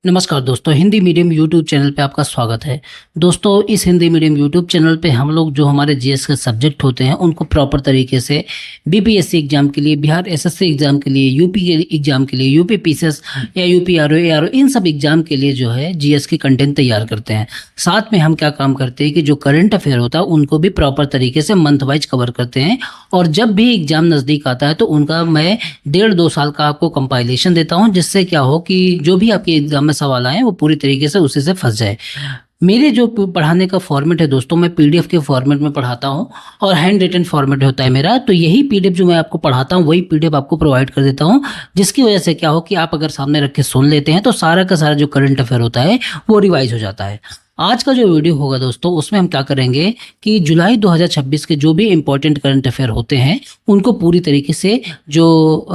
नमस्कार दोस्तों, Hindi medium YouTube channel पे आपका स्वागत है। दोस्तों, इस हिंदी मीडियम यूट्यूब चैनल पे हम लोग जो हमारे जीएस के सब्जेक्ट होते हैं उनको प्रॉपर तरीके से बीपीएससी एग्जाम के लिए, बिहार एसएससी एग्जाम के लिए, यूपी के एग्जाम के लिए, यूपी पीसीएस या यूपी आरओ एआरओ, इन सब एग्जाम के लिए जो है जीएस की कंटेंट तैयार करते हैं। साथ में हम क्या काम करते हैं कि जो करंट अफेयर होता है उनको भी प्रॉपर तरीके से मंथ वाइज कवर करते हैं। और जब भी एग्जाम नज़दीक आता है तो उनका मैं 1.5-2 साल का आपको कंपाइलेशन देता हूँ, जिससे क्या हो कि जो भी आपके एग्जाम में सवाल आए वो पूरी तरीके से उसी से फंस जाए। मेरे जो पढ़ाने का फॉर्मेट है दोस्तों, मैं पीडीएफ के फॉर्मेट में पढ़ाता हूँ और हैंड रिटन फॉर्मेट होता है मेरा। तो यही पीडीएफ जो मैं आपको पढ़ाता हूँ वही पीडीएफ आपको प्रोवाइड कर देता हूँ, जिसकी वजह से क्या हो कि आप अगर सामने रख के सुन लेते हैं तो सारा का सारा जो करंट अफेयर होता है वो रिवाइज हो जाता है। आज का जो वीडियो होगा दोस्तों, उसमें हम क्या करेंगे कि जुलाई 2026 के जो भी इम्पोर्टेंट करंट अफेयर होते हैं उनको पूरी तरीके से जो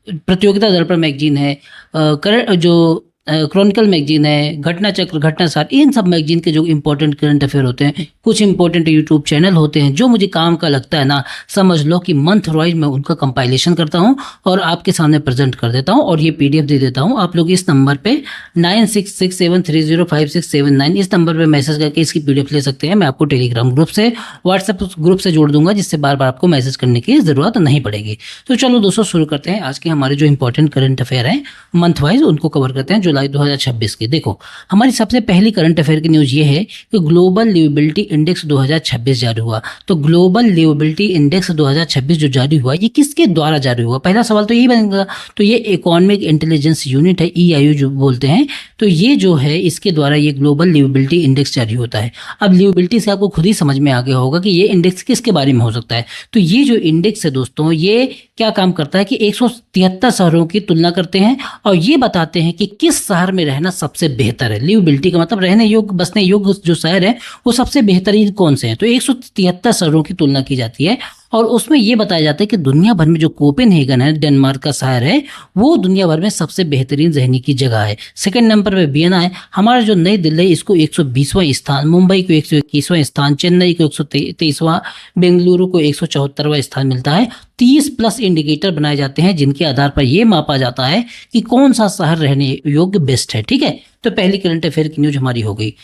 प्रतियोगिता दर्पण मैगजीन है, जो क्रॉनिकल मैगजीन है, घटना चक्र, घटनासार, इन सब मैगजीन के जो इंपॉर्टेंट करंट अफेयर होते हैं, कुछ इंपॉर्टेंट यूट्यूब चैनल होते हैं जो मुझे काम का लगता है ना, समझ लो कि मंथ वाइज मैं उनका कंपाइलेशन करता हूं और आपके सामने प्रेजेंट कर देता हूं और ये पीडीएफ दे देता हूं। आप लोग इस नंबर पे 9667305679 इस नंबर पे मैसेज करके इसकी पीडीएफ ले सकते हैं। मैं आपको टेलीग्राम ग्रुप से, व्हाट्सएप ग्रुप से जोड़ दूंगा, जिससे बार बार आपको मैसेज करने की ज़रूरत नहीं पड़ेगी। तो चलो दोस्तों, शुरू करते हैं। आज के हमारे जो इंपॉर्टेंट करंट अफेयर हैं मंथ वाइज उनको कवर करते हैं जुलाई 2026 के। देखो, हमारी सबसे पहली करंट अफेयर की न्यूज़ ये है कि ग्लोबल लिवेबिलिटी इंडेक्स 2026 जारी हुआ। तो ग्लोबल लिवेबिलिटी इंडेक्स 2026 जो जारी हुआ, ये किसके द्वारा जारी हुआ? पहला सवाल तो यही बनेगा। तो ये इकोनॉमिक इंटेलिजेंस यूनिट है, ईआईयू जो बोलते हैं, तो ये जो है इसके द्वारा ये ग्लोबल लिवेबिलिटी इंडेक्स जारी होता है। अब लिवेबिलिटी से आपको खुद ही समझ में आ गया होगा कि ये इंडेक्स किसके बारे में हो सकता है। तो ये जो इंडेक्स है दोस्तों, ये क्या काम करता है कि 173 शहरों की तुलना करते हैं और ये बताते हैं कि किस शहर में रहना सबसे बेहतर है। लिवेबिलिटी का मतलब रहने योग्य, बसने योग्य जो शहर है वो सबसे बेहतरीन कौन से हैं। तो 173 शहरों की तुलना की जाती है और उसमें ये बताया जाता है कि दुनिया भर में जो कोपेनहेगन है, डेनमार्क का शहर है, वो दुनिया भर में सबसे बेहतरीन रहने की जगह है। सेकंड नंबर पे वियना है। हमारा जो नई दिल्ली, इसको 120वां स्थान, मुंबई को 121वां स्थान, चेन्नई को 123वां, बेंगलुरु को 174वां स्थान मिलता है। 30+ इंडिकेटर बनाए जाते हैं जिनके आधार पर यह मापा जाता है कि कौन सा शहर रहने योग्य बेस्ट है। ठीक है, तो पहली करंट अफेयर की न्यूज हमारी हो गई।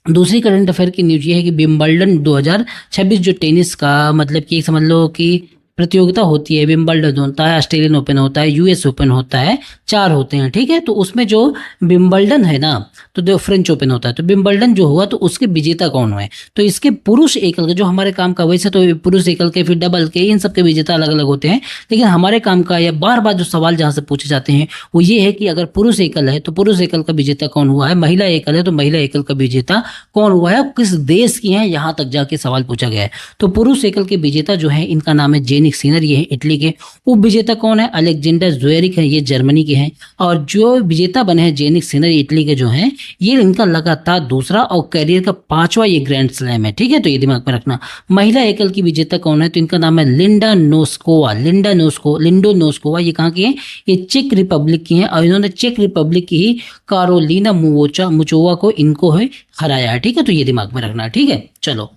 दूसरी करंट अफेयर की न्यूज ये है कि विंबलडन 2026 जो टेनिस का, मतलब कि समझ लो कि प्रतियोगिता होती है, विंबलडन होता है, ऑस्ट्रेलियन ओपन होता है, यूएस ओपन होता है, 4 होते हैं। ठीक है, तो उसमें जो विंबलडन है ना, तो जो फ्रेंच ओपन होता है, तो विंबलडन जो हुआ तो उसके विजेता कौन हुए? तो इसके पुरुष एकल के, जो हमारे काम का, वैसे तो पुरुष एकल के, फिर डबल के, इन सब के विजेता अलग अलग होते हैं, लेकिन हमारे काम का या बार बार जो सवाल जहाँ से पूछे जाते हैं वो ये है कि अगर पुरुष एकल है तो पुरुष एकल का विजेता कौन हुआ है, महिला एकल है तो महिला एकल का विजेता कौन हुआ है, किस देश की है, यहाँ तक जाके सवाल पूछा गया है। तो पुरुष एकल के विजेता जो है इनका नाम है जेनिक सिनर, ये है इटली के। उप विजेता कौन है? अलेक्जेंडर ज़्वेरेव है, ये जर्मनी के हैं। और जो विजेता बने हैं जेनिक सिनर इटली के जो हैं, ये इनका लगातार दूसरा और कैरियर का 5वां ये ग्रैंड स्लैम है। ठीक है, तो ये दिमाग में रखना। महिला एकल की विजेता कौन है? तो इनका नाम है लिंडा नोस्कोवा, लिंडो नोस्कोवा। ये कहाँ की है? ये चेक रिपब्लिक की है और इन्होंने चेक रिपब्लिक की ही कारोलिना मुचोवा को इनको है हराया है। ठीक है, तो ये दिमाग में रखना। ठीक है, चलो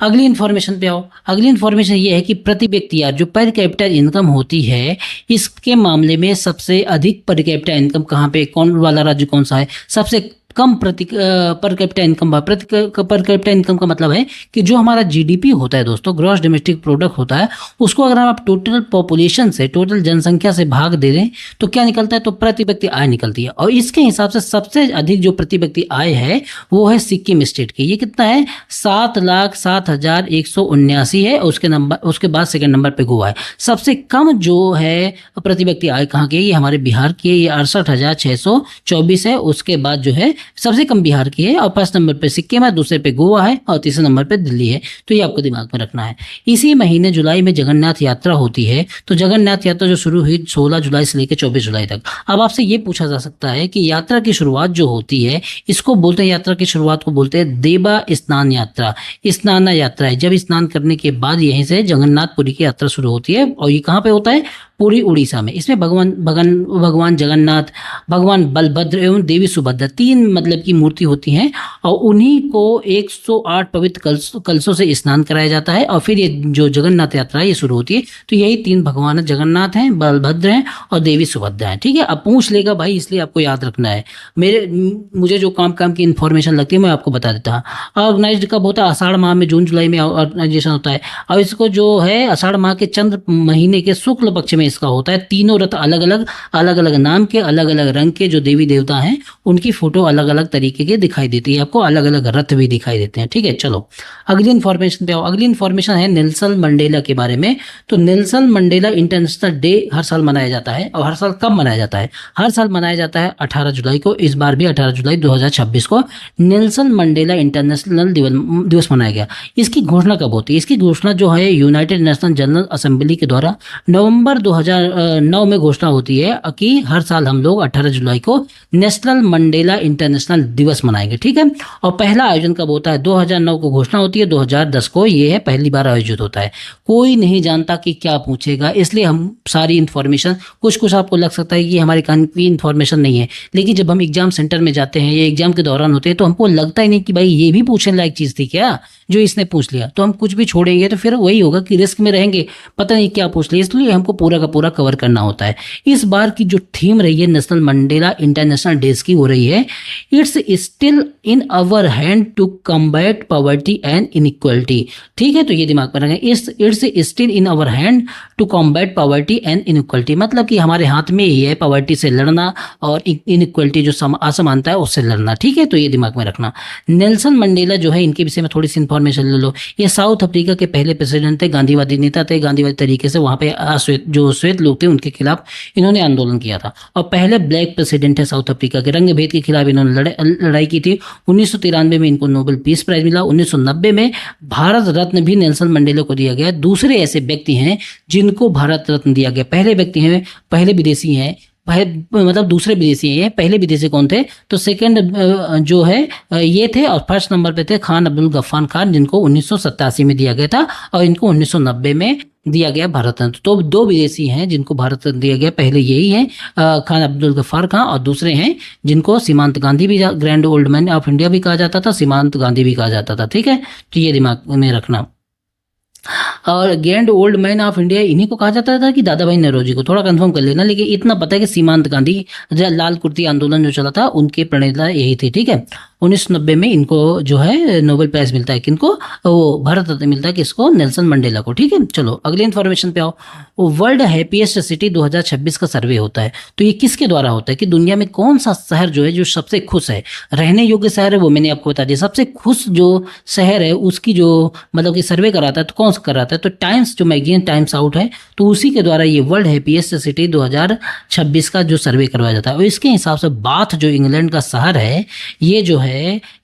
अगली इन्फॉर्मेशन पे आओ। अगली इन्फॉर्मेशन ये है कि प्रति व्यक्ति यार जो पर कैपिटा इनकम होती है, इसके मामले में सबसे अधिक पर कैपिटा इनकम कहाँ पे, कौन वाला राज्य कौन सा है? सबसे कम per capita income, per capita income का मतलब है कि जो हमारा जीडीपी होता है दोस्तों, ग्रॉस डोमेस्टिक प्रोडक्ट होता है, उसको अगर हम आप टोटल पॉपुलेशन से, टोटल जनसंख्या से भाग दे दें तो क्या निकलता है? तो प्रति व्यक्ति आय निकलती है। और इसके हिसाब से सबसे अधिक जो प्रति व्यक्ति आय है वो है सिक्किम स्टेट की। ये कितना है? 7,07,179 है। उसके बाद सेकेंड नंबर पे गोवा है। सबसे कम जो है प्रति व्यक्ति आय कहाँ की है? ये हमारे बिहार की है, ये 68,624 है। उसके बाद जो है सबसे कम बिहार की है और फर्स्ट नंबर पे सिक्किम है, दूसरे पे गोवा है और तीसरे नंबर पे दिल्ली है। तो ये आपको दिमाग में रखना है। इसी महीने जुलाई में जगन्नाथ यात्रा होती है। तो जगन्नाथ यात्रा जो शुरू हुई 16 जुलाई से लेकर 24 जुलाई तक। अब आपसे ये पूछा जा सकता है कि यात्रा की शुरुआत जो होती है, इसको बोलते हैं, यात्रा की शुरुआत को बोलते हैं देवा स्नान यात्रा, स्नाना यात्रा है। जब स्नान करने के बाद यहीं से जगन्नाथपुरी की यात्रा शुरू होती है और ये कहाँ पे होता है? पूरी उड़ीसा में। इसमें भगवान जगन्नाथ, भगवान बलभद्र एवं देवी सुभद्रा 3 मतलब की मूर्ति होती हैं और उन्हीं को 108 पवित्र कलशों से स्नान कराया जाता है और फिर ये जो जगन्नाथ यात्रा है ये शुरू होती है। तो यही 3 भगवान जगन्नाथ हैं, बलभद्र हैं और देवी सुभद्रा हैं। ठीक है, अब पूछ लेगा भाई, इसलिए आपको याद रखना है। मुझे जो काम की इन्फॉर्मेशन लगती है मैं आपको बता देता हूँ। ऑर्गेनाइज कब होता है? आषाढ़ माह में, जून जुलाई में ऑर्गेनाइजेशन होता है। और इसको जो है आषाढ़ माह के चंद्र महीने के शुक्ल पक्ष में इसका होता है। तीनों रथ अलग अलग नाम के, अलग अलग रंग के जो देवी देवता हैं उनकी फोटो अलग अलग तरीके के दिखाई देती है आपको, अलग अलग रथ भी दिखाई देते हैं। ठीक है, चलो अगली इन्फॉर्मेशन पे आओ। अगली इन्फॉर्मेशन है नेल्सन मंडेला के बारे में। तो नेल्सन मंडेला इंटरनेशनल डे हर साल मनाया जाता है। और हर साल कब मनाया जाता है? हर साल मनाया जाता है 18 जुलाई को। इस बार भी 18 जुलाई 2026 को नेल्सन मंडेला इंटरनेशनल दिवस मनाया गया। इसकी घोषणा कब होती है? इसकी घोषणा जो है यूनाइटेड नेशनल जनरल असेंबली के द्वारा नवंबर 2009 में घोषणा होती है कि हर साल हम लोग 18 जुलाई को नेशनल मंडेला इंटरनेशनल दिवस मनाएंगे। ठीक है, और पहला आयोजन कब होता है? 2009 को घोषणा होती है, 2010 को ये है पहली बार आयोजित होता है। कोई नहीं जानता कि क्या पूछेगा, इसलिए हम सारी इन्फॉर्मेशन, कुछ आपको लग सकता है कि हमारे कान की इन्फॉर्मेशन नहीं है, लेकिन जब हम एग्जाम सेंटर में जाते हैं या एग्जाम के दौरान होते हैं तो हमको लगता ही नहीं कि भाई ये भी पूछने लायक चीज़ थी क्या जो इसने पूछ लिया। तो हम कुछ भी छोड़ेंगे तो फिर वही होगा कि रिस्क में रहेंगे, पता नहीं क्या पूछ लिया। इसलिए हमको पूरा का पूरा कवर करना होता है। इस बार की जो थीम रही है नेशनल मंडेला इंटरनेशनल डेज की, वो रही है it's still in our hand to combat poverty and inequality. ठीक है, तो ये दिमाग में रखें, it's still in our hand to combat poverty and inequality, मतलब कि हमारे हाथ में ही है पॉवर्टी से लड़ना और इनइक्वलिटी जो असमानता है उससे लड़ना। ठीक है, तो ये दिमाग में रखना। नेल्सन मंडेला जो है, इनके विषय में थोड़ी सी इन्फॉर्मेशन ले लो। ये साउथ अफ्रीका के पहले प्रेसिडेंट थे, गांधीवादी नेता थे। गांधीवादी तरीके से वहाँ पे श्वेत लोग थे उनके खिलाफ इन्होंने आंदोलन किया था। और पहले ब्लैक प्रेसिडेंट है साउथ अफ्रीका के। रंग भेद के खिलाफ इन्होंने लड़ाई की थी। 1993 में इनको नोबेल पीस प्राइज मिला। 1990 में भारत रत्न भी नेल्सन मंडेला को दिया गया। दूसरे ऐसे व्यक्ति हैं जिनको भारत रत्न दिया गया। पहले व्यक्ति हैं, पहले विदेशी हैं, मतलब दूसरे विदेशी हैं। पहले विदेशी कौन थे? तो सेकंड जो है ये थे, और फर्स्ट नंबर पे थे खान अब्दुल गफ्फार खान, जिनको 1987 में दिया गया था और इनको 1990 में दिया गया भारत रत्न। तो 2 विदेशी हैं जिनको भारत रत्न दिया गया। पहले यही हैं खान अब्दुल गफ्फार खान, और दूसरे हैं जिनको सीमांत गांधी भी, grand old man of India भी कहा जाता था, सीमांत गांधी भी कहा जाता था। ठीक है, तो ये दिमाग में रखना। और grand old man of India इन्हीं को कहा जाता था कि दादा भाई नौरोजी को, थोड़ा कंफर्म कर लेना। लेकिन इतना पता है कि सीमांत गांधी, लाल कुर्ती आंदोलन जो चला था, उनके प्रणेता यही थे। ठीक है, 1990 में इनको जो है नोबेल प्राइज मिलता है। किनको? वो भारत रत्न मिलता है किसको? नेल्सन मंडेला को। ठीक है, चलो अगले इन्फॉर्मेशन पे आओ। वर्ल्ड हैप्पीएस्ट सिटी 2026 का सर्वे होता है। तो ये किसके द्वारा होता है कि दुनिया में कौन सा शहर जो है जो सबसे खुश है, रहने योग्य शहर है, वो मैंने आपको बता दिया। सबसे खुश जो शहर है उसकी जो मतलब कि सर्वे कराता है, तो कौन सा कराता है? तो टाइम्स, जो मैगजीन टाइम्स आउट है, तो उसी के द्वारा ये वर्ल्ड हैप्पीएस्ट सिटी 2026 का जो सर्वे करवाया जाता है। और इसके हिसाब से बाथ जो इंग्लैंड का शहर है, ये जो है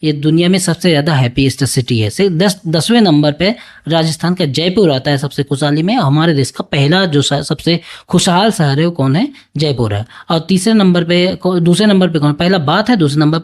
ये दुनिया में सबसे ज़्यादा हैप्पीएस्ट सिटी है। 10वें नंबर पे राजस्थान का जयपुर आता है सबसे खुशहाली में। हमारे देश का पहला जो सबसे खुशहाल शहर है वो कौन है? जयपुर है। और दूसरे नंबर पे कौन? पहला बाथ है, दूसरे नंबर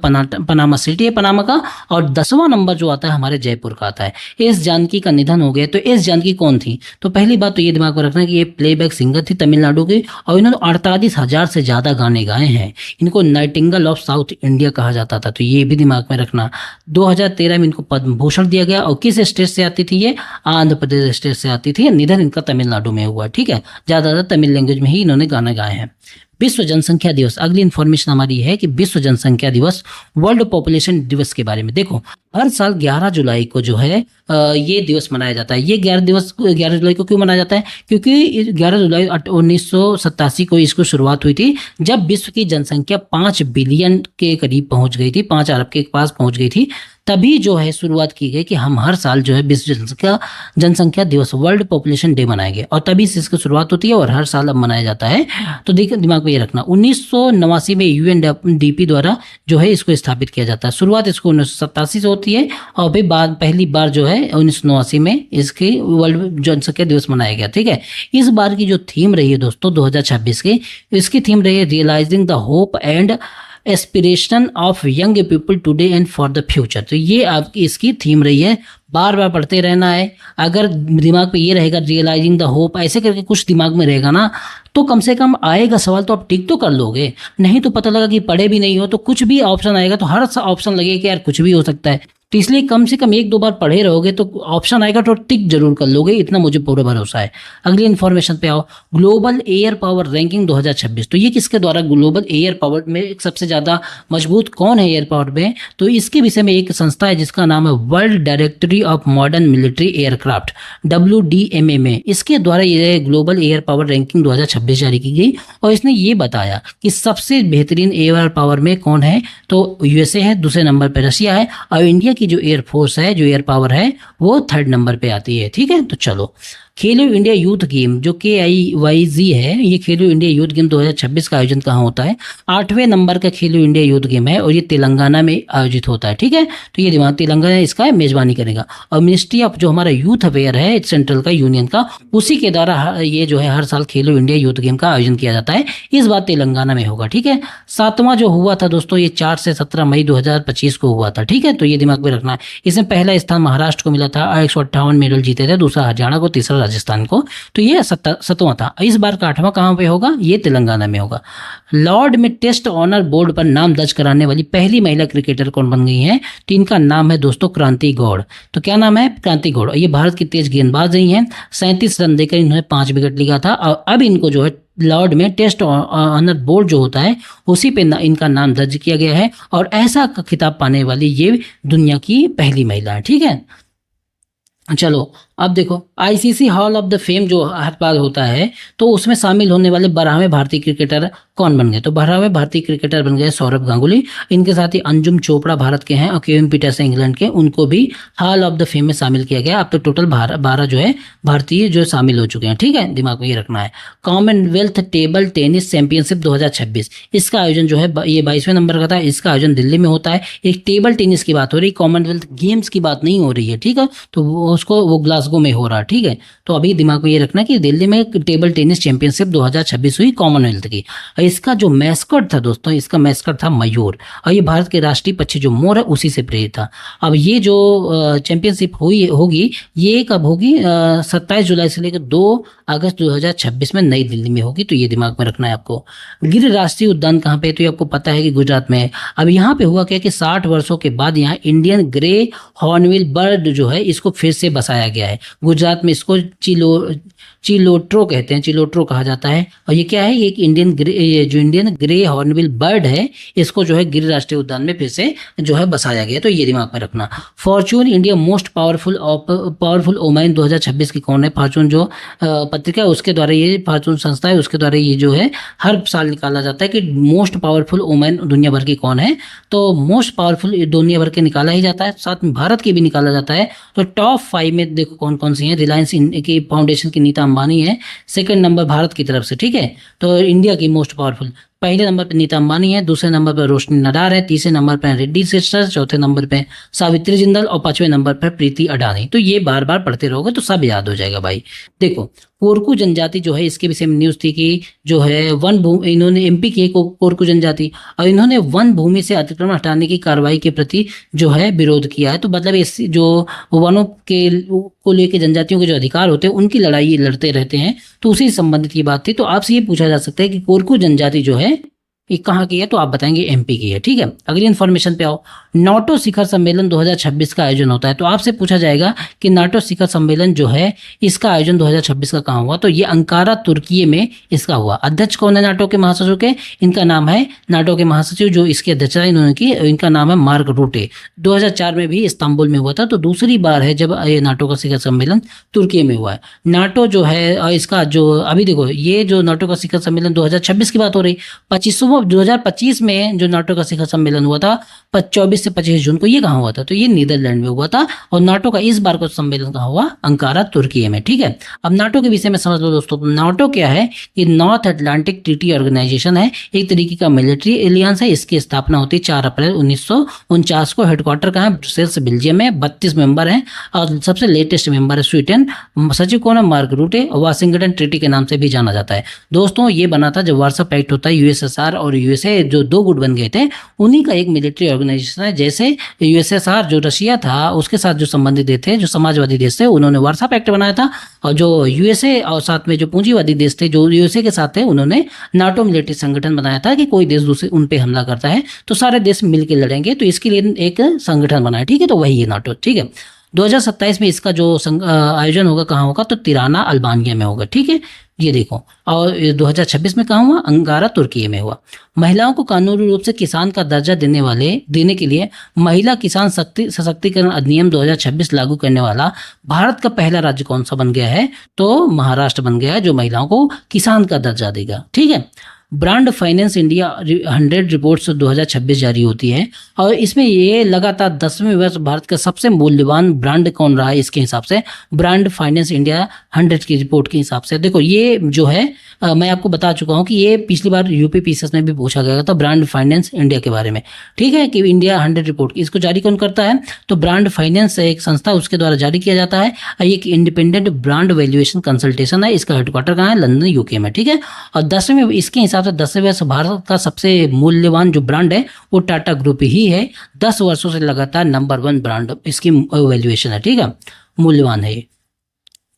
पनामा सिटी है, पनामा का। और 10वां नंबर जो आता है हमारे जयपुर का आता है। एस जानकी का निधन हो गया। तो एस जानकी कौन थी? तो पहली बात तो ये दिमाग में रखना कि ये प्लेबैक सिंगर थी तमिलनाडु की, और इन्होंने 48,000 से ज़्यादा गाने गाए हैं। इनको नाइटिंगेल ऑफ साउथ इंडिया कहा जाता था। तो ये भी दिमाग में रखना। 2013 में इनको पद्म भूषण दिया गया। और किस स्टेट से आती थी? ये आंध्र प्रदेश स्टेट से आती थी। निधन इनका तमिलनाडु में हुआ। ठीक है, ज़्यादातर तमिल लैंग्वेज में ही इन्होंने गाने गाए हैं। विश्व जनसंख्या दिवस, अगली इन्फॉर्मेशन हमारी है कि विश्व जनसंख्या दिवस, वर्ल्ड पॉपुलेशन दिवस के बारे में। देखो, हर साल 11 जुलाई को जो है ये दिवस मनाया जाता है। ये 11 जुलाई को क्यों मनाया जाता है? क्योंकि 11 जुलाई 1987 को इसको शुरुआत हुई थी, जब विश्व की जनसंख्या 5 बिलियन के करीब पहुंच गई थी, 5 अरब के पास पहुंच गई थी। तभी जो है शुरुआत की गई कि हम हर साल जो है विश्व जनसंख्या दिवस, वर्ल्ड पॉपुलेशन डे मनाएंगे। और तभी से इसकी शुरुआत होती है और हर साल अब मनाया जाता है। तो दिमाग में ये रखना। 1989 में यूएनडीपी द्वारा जो है इसको स्थापित किया जाता है। शुरुआत इसको 1987 से होती है और फिर पहली बार जो है 1989 में इसकी वर्ल्ड जनसंख्या दिवस मनाया गया। ठीक है, इस बार की जो थीम रही है दोस्तों 2026 की, इसकी थीम रही है realising the hope and aspiration of young people today and for the future. तो ये आपकी इसकी थीम रही है, बार बार पढ़ते रहना है। अगर दिमाग पे ये रहेगा रियलाइजिंग द होप, ऐसे करके कुछ दिमाग में रहेगा ना, तो कम से कम आएगा सवाल तो आप टिक तो कर लोगे। नहीं तो पता लगा कि पढ़े भी नहीं हो तो कुछ भी ऑप्शन आएगा तो हर ऑप्शन लगेगा कि यार कुछ भी हो सकता है। तो इसलिए कम से कम 1-2 बार पढ़े रहोगे तो ऑप्शन आएगा तो टिक जरूर कर लोगे, इतना मुझे पूरा भरोसा है। अगली इन्फॉर्मेशन पे आओ, ग्लोबल एयर पावर रैंकिंग 2026। तो ये किसके द्वारा, ग्लोबल एयर पावर में सबसे ज़्यादा मजबूत कौन है एयर पावर में, तो इसके विषय में एक संस्था है जिसका नाम है world directory of modern military aircraft, WDMA। इसके द्वारा ये ग्लोबल एयर पावर रैंकिंग 2026 जारी की गई और इसने ये बताया कि सबसे बेहतरीन एयर पावर में कौन है, तो USA है, दूसरे नंबर पर रशिया है और इंडिया की जो एयर फोर्स है, जो एयर पावर है, वो 3rd नंबर पे आती है। ठीक है, तो चलो खेलो इंडिया यूथ गेम जो KIYZ है, ये खेलो इंडिया यूथ गेम 2026 का आयोजन कहाँ होता है, 8वें नंबर का खेलो इंडिया यूथ गेम है और ये तेलंगाना में आयोजित होता है। ठीक है, तो ये दिमाग तेलंगाना इसका मेजबानी करेगा और मिनिस्ट्री ऑफ जो हमारा यूथ अफेयर है सेंट्रल का, यूनियन का, उसी के द्वारा ये जो है हर साल खेलो इंडिया यूथ गेम का आयोजन किया जाता है। इस बार तेलंगाना में होगा। ठीक है, 7वां जो हुआ था दोस्तों ये 4 से 17 मई 2025 को हुआ था। ठीक है, तो ये दिमाग में रखना है। इसमें पहला स्थान महाराष्ट्र को मिला था, 158 मेडल जीते थे, दूसरा हरियाणा को, तीसरा राजस्थान को। तो ये 7वां था। इस बार का 8वां कहां पे होगा, ये तेलंगाना में होगा। लॉर्ड में टेस्ट ऑनर बोर्ड पर नाम दर्ज कराने वाली पहली महिला क्रिकेटर कौन बन गई हैं, तो इनका नाम है दोस्तों क्रांति गौड़। तो क्या नाम है, क्रांति गौड़। ये भारत की तेज गेंदबाज रही हैं, 37 रन देकर इन्होंने 5 विकेट लिया था और अब इनको जो है लॉर्ड में टेस्ट ऑनर बोर्ड जो होता है उसी पे इनका नाम दर्ज किया गया है और ऐसा खिताब पाने वाली ये दुनिया की पहली महिला है। ठीक है, चलो अब देखो ICC hall of the fame जो हर बार होता है तो उसमें शामिल होने वाले 12वें भारतीय क्रिकेटर कौन बन गए, तो 12वें भारतीय क्रिकेटर बन गए सौरभ गांगुली। इनके साथ ही अंजुम चोपड़ा भारत के हैं और केविन पीटरसन इंग्लैंड के, उनको भी हॉल ऑफ द फेम में शामिल किया गया। अब तो टोटल 12 जो है भारतीय जो शामिल हो चुके हैं। ठीक है, दिमाग में ये रखना है। कॉमनवेल्थ टेबल टेनिस चैंपियनशिप 2026, इसका आयोजन जो है ये 22वें नंबर का था। इसका आयोजन दिल्ली में होता है। एक टेबल टेनिस की बात हो रही, कॉमनवेल्थ गेम्स की बात नहीं हो रही है। ठीक है, तो वो ग्लासगो में हो रहा। ठीक है, तो अभी दिमाग में ये रखना कि दिल्ली में टेबल टेनिस चैंपियनशिप 2026 हुई कॉमनवेल्थ की। और इसका जो मैस्कट था दोस्तों, इसका मैस्कट था मयूर और ये भारत के राष्ट्रीय पक्षी जो मोर है उसी से प्रेरित था। अब ये जो चैंपियनशिप होगी ये कब होगी, 27 जुलाई से लेकर 2 अगस्त 2026 में नई दिल्ली में होगी। तो ये दिमाग में रखना है आपको। गिर राष्ट्रीय उद्यान कहाँ पे, तो ये आपको पता है कि गुजरात में है। अब यहाँ पे हुआ क्या कि 60 वर्षों के बाद यहाँ इंडियन ग्रे हॉर्नबिल बर्ड जो है इसको फिर से बसाया गया है। गुजरात में इसको चिलोट्रो कहते हैं, चिलोट्रो कहा जाता है। और ये क्या है, ये एक इंडियन ग्रे हॉर्नबिल बर्ड है, इसको जो है गिर राष्ट्रीय उद्यान में फिर से जो है बसाया गया। तो ये दिमाग में रखना। Fortune India most powerful women 2026 की कौन है, फॉर्चून जो पत्रिका है उसके द्वारा, ये फॉर्चून संस्था है उसके द्वारा ये जो है हर साल निकाला जाता है कि मोस्ट पावरफुल वुमेन दुनिया भर की कौन है। तो मोस्ट पावरफुल दुनिया भर के निकाला ही जाता है, साथ में भारत की भी निकाला जाता है। तो टॉप 5 में देखो कौन कौन सी हैं। रिलायंस की फाउंडेशन की नीता अंबानी है, सेकंड नंबर भारत की तरफ से। ठीक है, तो इंडिया की मोस्ट पावरफुल पहले नंबर पर नीता अंबानी है, दूसरे नंबर पर रोशनी नडार है, तीसरे नंबर पर रेड्डी सिस्टर्स, चौथे नंबर पे सावित्री जिंदल और 5वें नंबर पर प्रीति अडानी। तो ये बार बार पढ़ते रहोगे तो सब याद हो जाएगा भाई। देखो कोरकू जनजाति जो है इसके विषय में न्यूज़ थी कि जो है वन भूमि, इन्होंने MP की कोरकू जनजाति और इन्होंने वन भूमि से अतिक्रमण हटाने की कार्रवाई के प्रति जो है विरोध किया है। तो मतलब इस जो वनों के को लेकर जनजातियों के जो अधिकार होते हैं उनकी लड़ाई लड़ते रहते हैं, तो उसी से संबंधित की बात थी। तो आपसे ये पूछा जा सकता है कि कोरकू जनजाति जो है ये कहाँ की है, तो आप बताएंगे MP की है। ठीक है, अगली इन्फॉर्मेशन पे आओ। नाटो शिखर सम्मेलन 2026 का आयोजन होता है। तो आपसे पूछा जाएगा कि नाटो शिखर सम्मेलन जो है इसका आयोजन 2026 का कहाँ हुआ, तो ये अंकारा तुर्की में इसका हुआ। अध्यक्ष कौन है नाटो के महासचिव के, इनका नाम है नाटो के महासचिव जो इसके अध्यक्षता इन्होंने की, इनका नाम है मार्क रूटे। 2004 में भी इस्तांबुल में हुआ था। तो दूसरी बार है जब ये नाटो का शिखर सम्मेलन तुर्की में हुआ है। नाटो जो है इसका जो अभी देखो ये जो नाटो का शिखर सम्मेलन 2026 की बात हो रही, 2025 में जो नाटो का शिखर सम्मेलन हुआ था 24 से 25 जून को, ये कहाँ हुआ था, तो ये नीदरलैंड में हुआ था। और नाटो का इस बार का सम्मेलन कहाँ हुआ, अंकारा तुर्की में। ठीक है, अब नाटो के विषय में समझ लो दोस्तों। नाटो क्या है, ये नॉर्थ अटलांटिक ट्रीटी ऑर्गेनाइजेशन है, एक तरीके का मिलिट्री एलियंस है। इसकी स्थापना होती है 4 अप्रैल 1949 को। हेडक्वार्टर कहाँ है, ब्रुसेल्स बेल्जियम में। 32 मेंबर हैं और सबसे लेटेस्ट मेंबर है स्वीडन। सचिव कौन है, मार्क रूटे। वाशिंगटन ट्रीटी के नाम से भी जाना जाता है। दोस्तों ये बना था जब वार्सा पैक्ट होता है USSR और और यूएसए जो दो गुट बन गए थे, उन्हीं का एक मिलिट्री ऑर्गेनाइजेशन है। जैसे यूएसएसआर जो रशिया था उसके साथ जो संबंधित थे, जो समाजवादी देश थे, उन्होंने वार्सा पैक्ट बनाया था, और जो यूएसए और साथ में जो पूंजीवादी देश थे जो यूएसए के साथ थे, उन्होंने नाटो मिलिट्री संगठन बनाया था कि कोई देश दूसरे उन पे हमला करता है तो सारे देश मिलकर लड़ेंगे, तो इसके लिए एक संगठन बनाया। ठीक है, तो वही है नाटो। ठीक है, 2027 में इसका जो आयोजन होगा कहाँ होगा, तो तिराना अल्बानिया में होगा। ठीक है, ये देखो। और 2026 में कहाँ हुआ, अंकारा तुर्की में हुआ। महिलाओं को कानूनी रूप से किसान का दर्जा देने के लिए महिला किसान सशक्तिकरण अधिनियम 2026 लागू करने वाला भारत का पहला राज्य कौन सा बन गया है, तो महाराष्ट्र बन गया है, जो महिलाओं को किसान का दर्जा देगा। ठीक है, ब्रांड फाइनेंस इंडिया 100 रिपोर्ट्स 2026 जारी होती है, और इसमें ये लगातार 10वें वर्ष भारत का सबसे मूल्यवान ब्रांड कौन रहा है, इसके हिसाब से ब्रांड फाइनेंस इंडिया 100 की रिपोर्ट के हिसाब से। देखो ये जो है मैं आपको बता चुका हूँ कि ये पिछली बार यूपी पीसीएस में भी पूछा गया था ब्रांड फाइनेंस इंडिया के बारे में। ठीक है, कि इंडिया 100 रिपोर्ट इसको जारी कौन करता है, तो ब्रांड फाइनेंस एक संस्था उसके द्वारा जारी किया जाता है। एक इंडिपेंडेंट ब्रांड वैल्यूएशन कंसल्टेशन है, इसका हेडक्वार्टर कहाँ है, लंदन यूके में। ठीक है, और 10वें इसके हिसाब से 10वें वर्ष भारत का सबसे मूल्यवान जो ब्रांड है वो टाटा ग्रुप ही है। 10 वर्षों से लगातार नंबर 1 ब्रांड इसकी वैल्यूएशन है। ठीक है, मूल्यवान है।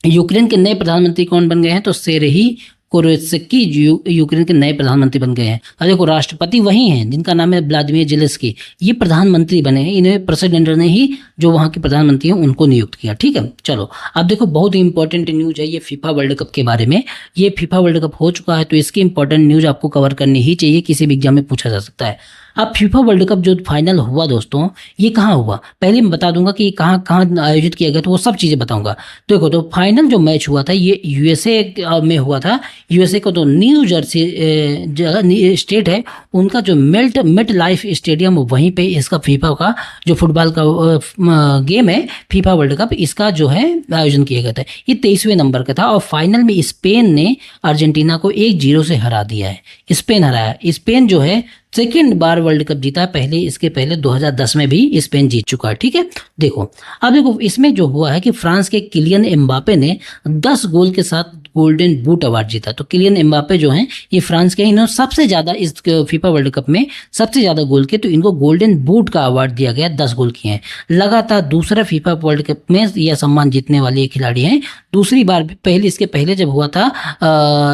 यूक्रेन के नए प्रधानमंत्री कौन बन गए हैं, तो सेरेही कोरेत्स्की यूक्रेन के नए प्रधानमंत्री बन गए हैं। और देखो राष्ट्रपति वही हैं जिनका नाम है व्लादिमीर जेलेंस्की, ये प्रधानमंत्री बने हैं। इन्हें प्रेसिडेंट ने ही जो वहाँ के प्रधानमंत्री हैं उनको नियुक्त किया। ठीक है, चलो अब देखो बहुत ही इंपॉर्टेंट न्यूज है ये फीफा वर्ल्ड कप के बारे में। ये फीफा वर्ल्ड कप हो चुका है, तो इसकी इंपॉर्टेंट न्यूज आपको कवर करनी ही चाहिए, किसी भी एग्जाम में पूछा जा सकता है। अब फीफा वर्ल्ड कप जो फाइनल हुआ दोस्तों, ये कहाँ हुआ, पहले मैं बता दूंगा कि कहाँ कहाँ आयोजित किया गया, तो वो सब चीज़ें बताऊंगा। देखो तो फाइनल जो मैच हुआ था ये यूएसए में हुआ था। यूएसए को तो न्यू जर्सी स्टेट है, उनका जो मेट लाइफ स्टेडियम, वहीं पे इसका फीफा का जो फुटबॉल का गेम है फीफा वर्ल्ड कप, इसका जो है आयोजन किया गया था। ये 23वें नंबर का था, और फाइनल में स्पेन ने अर्जेंटीना को 1-0 से हरा दिया है। स्पेन हराया। स्पेन जो है सेकेंड बार वर्ल्ड कप जीता है, पहले इसके पहले 2010 में भी स्पेन जीत चुका है। ठीक है, देखो अब देखो इसमें जो हुआ है कि फ्रांस के किलियन एम्बापे ने 10 गोल के साथ गोल्डन बूट अवार्ड जीता। तो किलियन एम्बापे जो हैं ये फ्रांस के, इन्होंने सबसे ज़्यादा इस फीफा वर्ल्ड कप में सबसे ज़्यादा गोल किए, तो इनको गोल्डन बूट का अवार्ड दिया गया। 10 गोल किए हैं। लगातार दूसरा फीफा वर्ल्ड कप में यह सम्मान जीतने वाले खिलाड़ी हैं। दूसरी बार पहले इसके पहले जब हुआ था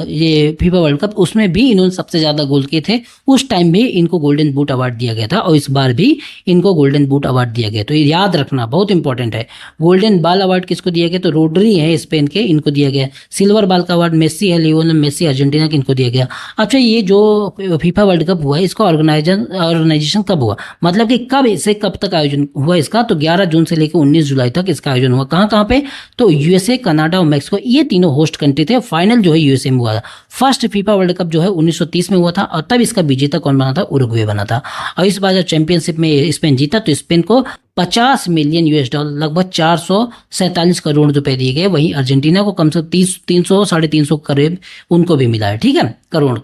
ये फीफा वर्ल्ड कप, उसमें भी इन्होंने सबसे ज़्यादा गोल किए थे, उस टाइम भी इनको गोल्डन बूट अवार्ड दिया गया था, और इस बार भी इनको गोल्डन बूट अवार्ड दिया गया। तो ये याद रखना बहुत इंपॉर्टेंट है। गोल्डन बॉल अवार्ड किसको दिया गया, तो रोड्री है स्पेन के, इनको दिया गया। सिल्वर बॉल का अवार्ड मेसी है, लियोनेल मेसी अर्जेंटीना के, इनको दिया गया। अच्छा, ये जो फीफा वर्ल्ड कप हुआ है इसका ऑर्गेनाइजेशन कब हुआ, मतलब कि कब से कब तक आयोजन हुआ इसका, तो 11 जून से लेकर 19 जुलाई तक इसका आयोजन हुआ। कहाँ कहाँ पे, तो यूएसए, कनाडा और मैक्सिको, ये तीनों होस्ट कंट्री थे। फाइनल जो है यूएसए में हुआ था। फर्स्ट फीफा वर्ल्ड कप जो है 1930 में हुआ था, और तब इसका विजेता कौन बना था, उरुग्वे बना था। और इस बार जब चैंपियनशिप में स्पेन जीता तो स्पेन को 50 मिलियन US डॉलर, लगभग 447 करोड़ रुपए दिए गए। वहीं अर्जेंटीना को कम से कम 300-350 करीब उनको भी मिला है। ठीक है, करोड़।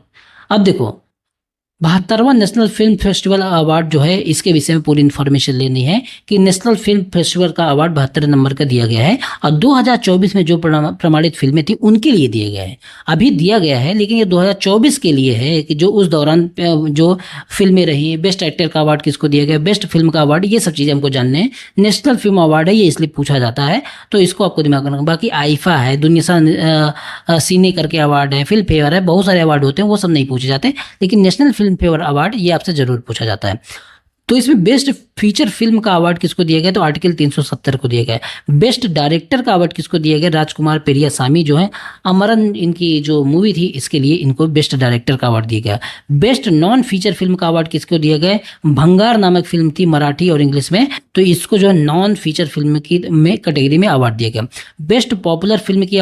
अब देखो 72वां नेशनल फिल्म फेस्टिवल अवार्ड जो है, इसके विषय में पूरी इन्फॉर्मेशन लेनी है कि नेशनल फिल्म फेस्टिवल का अवार्ड 72 नंबर का दिया गया है, और 2024 में जो प्रमाणित फिल्में थी उनके लिए दिया गया है। अभी दिया गया है लेकिन ये 2024 के लिए है कि जो उस दौरान जो फिल्में रही। बेस्ट एक्टर का अवार्ड किसको दिया गया, बेस्ट फिल्म का अवार्ड, ये सब चीज़ें हमको जानने हैं। नेशनल फिल्म अवार्ड है ये, इसलिए पूछा जाता है, तो इसको आपको दिमाग में रखना। बाकी आईफा है, दुनिया सीने करके अवार्ड है, फिल्म फेयर है, बहुत सारे अवार्ड होते हैं, वो सब नहीं पूछे जाते, लेकिन नेशनल फिल्म फेयर अवार्ड ये आपसे जरूर पूछा जाता है। तो इसमें बेस्ट फीचर फिल्म का अवार्ड किसको दिया गया, तो आर्टिकल 370 को दिया गया है। बेस्ट डायरेक्टर का अवार्ड किसको दिया गया, राजकुमार पेरियासामी जो है, अमरन इनकी जो मूवी थी इसके लिए इनको बेस्ट डायरेक्टर का अवार्ड दिया गया। बेस्ट नॉन फीचर फिल्म का अवार्ड किसको दिया गया, भंगार नामक फिल्म थी मराठी और इंग्लिश में, तो इसको जो है नॉन फीचर फिल्म की में कैटेगरी में अवार्ड दिया गया। बेस्ट पॉपुलर फिल्म की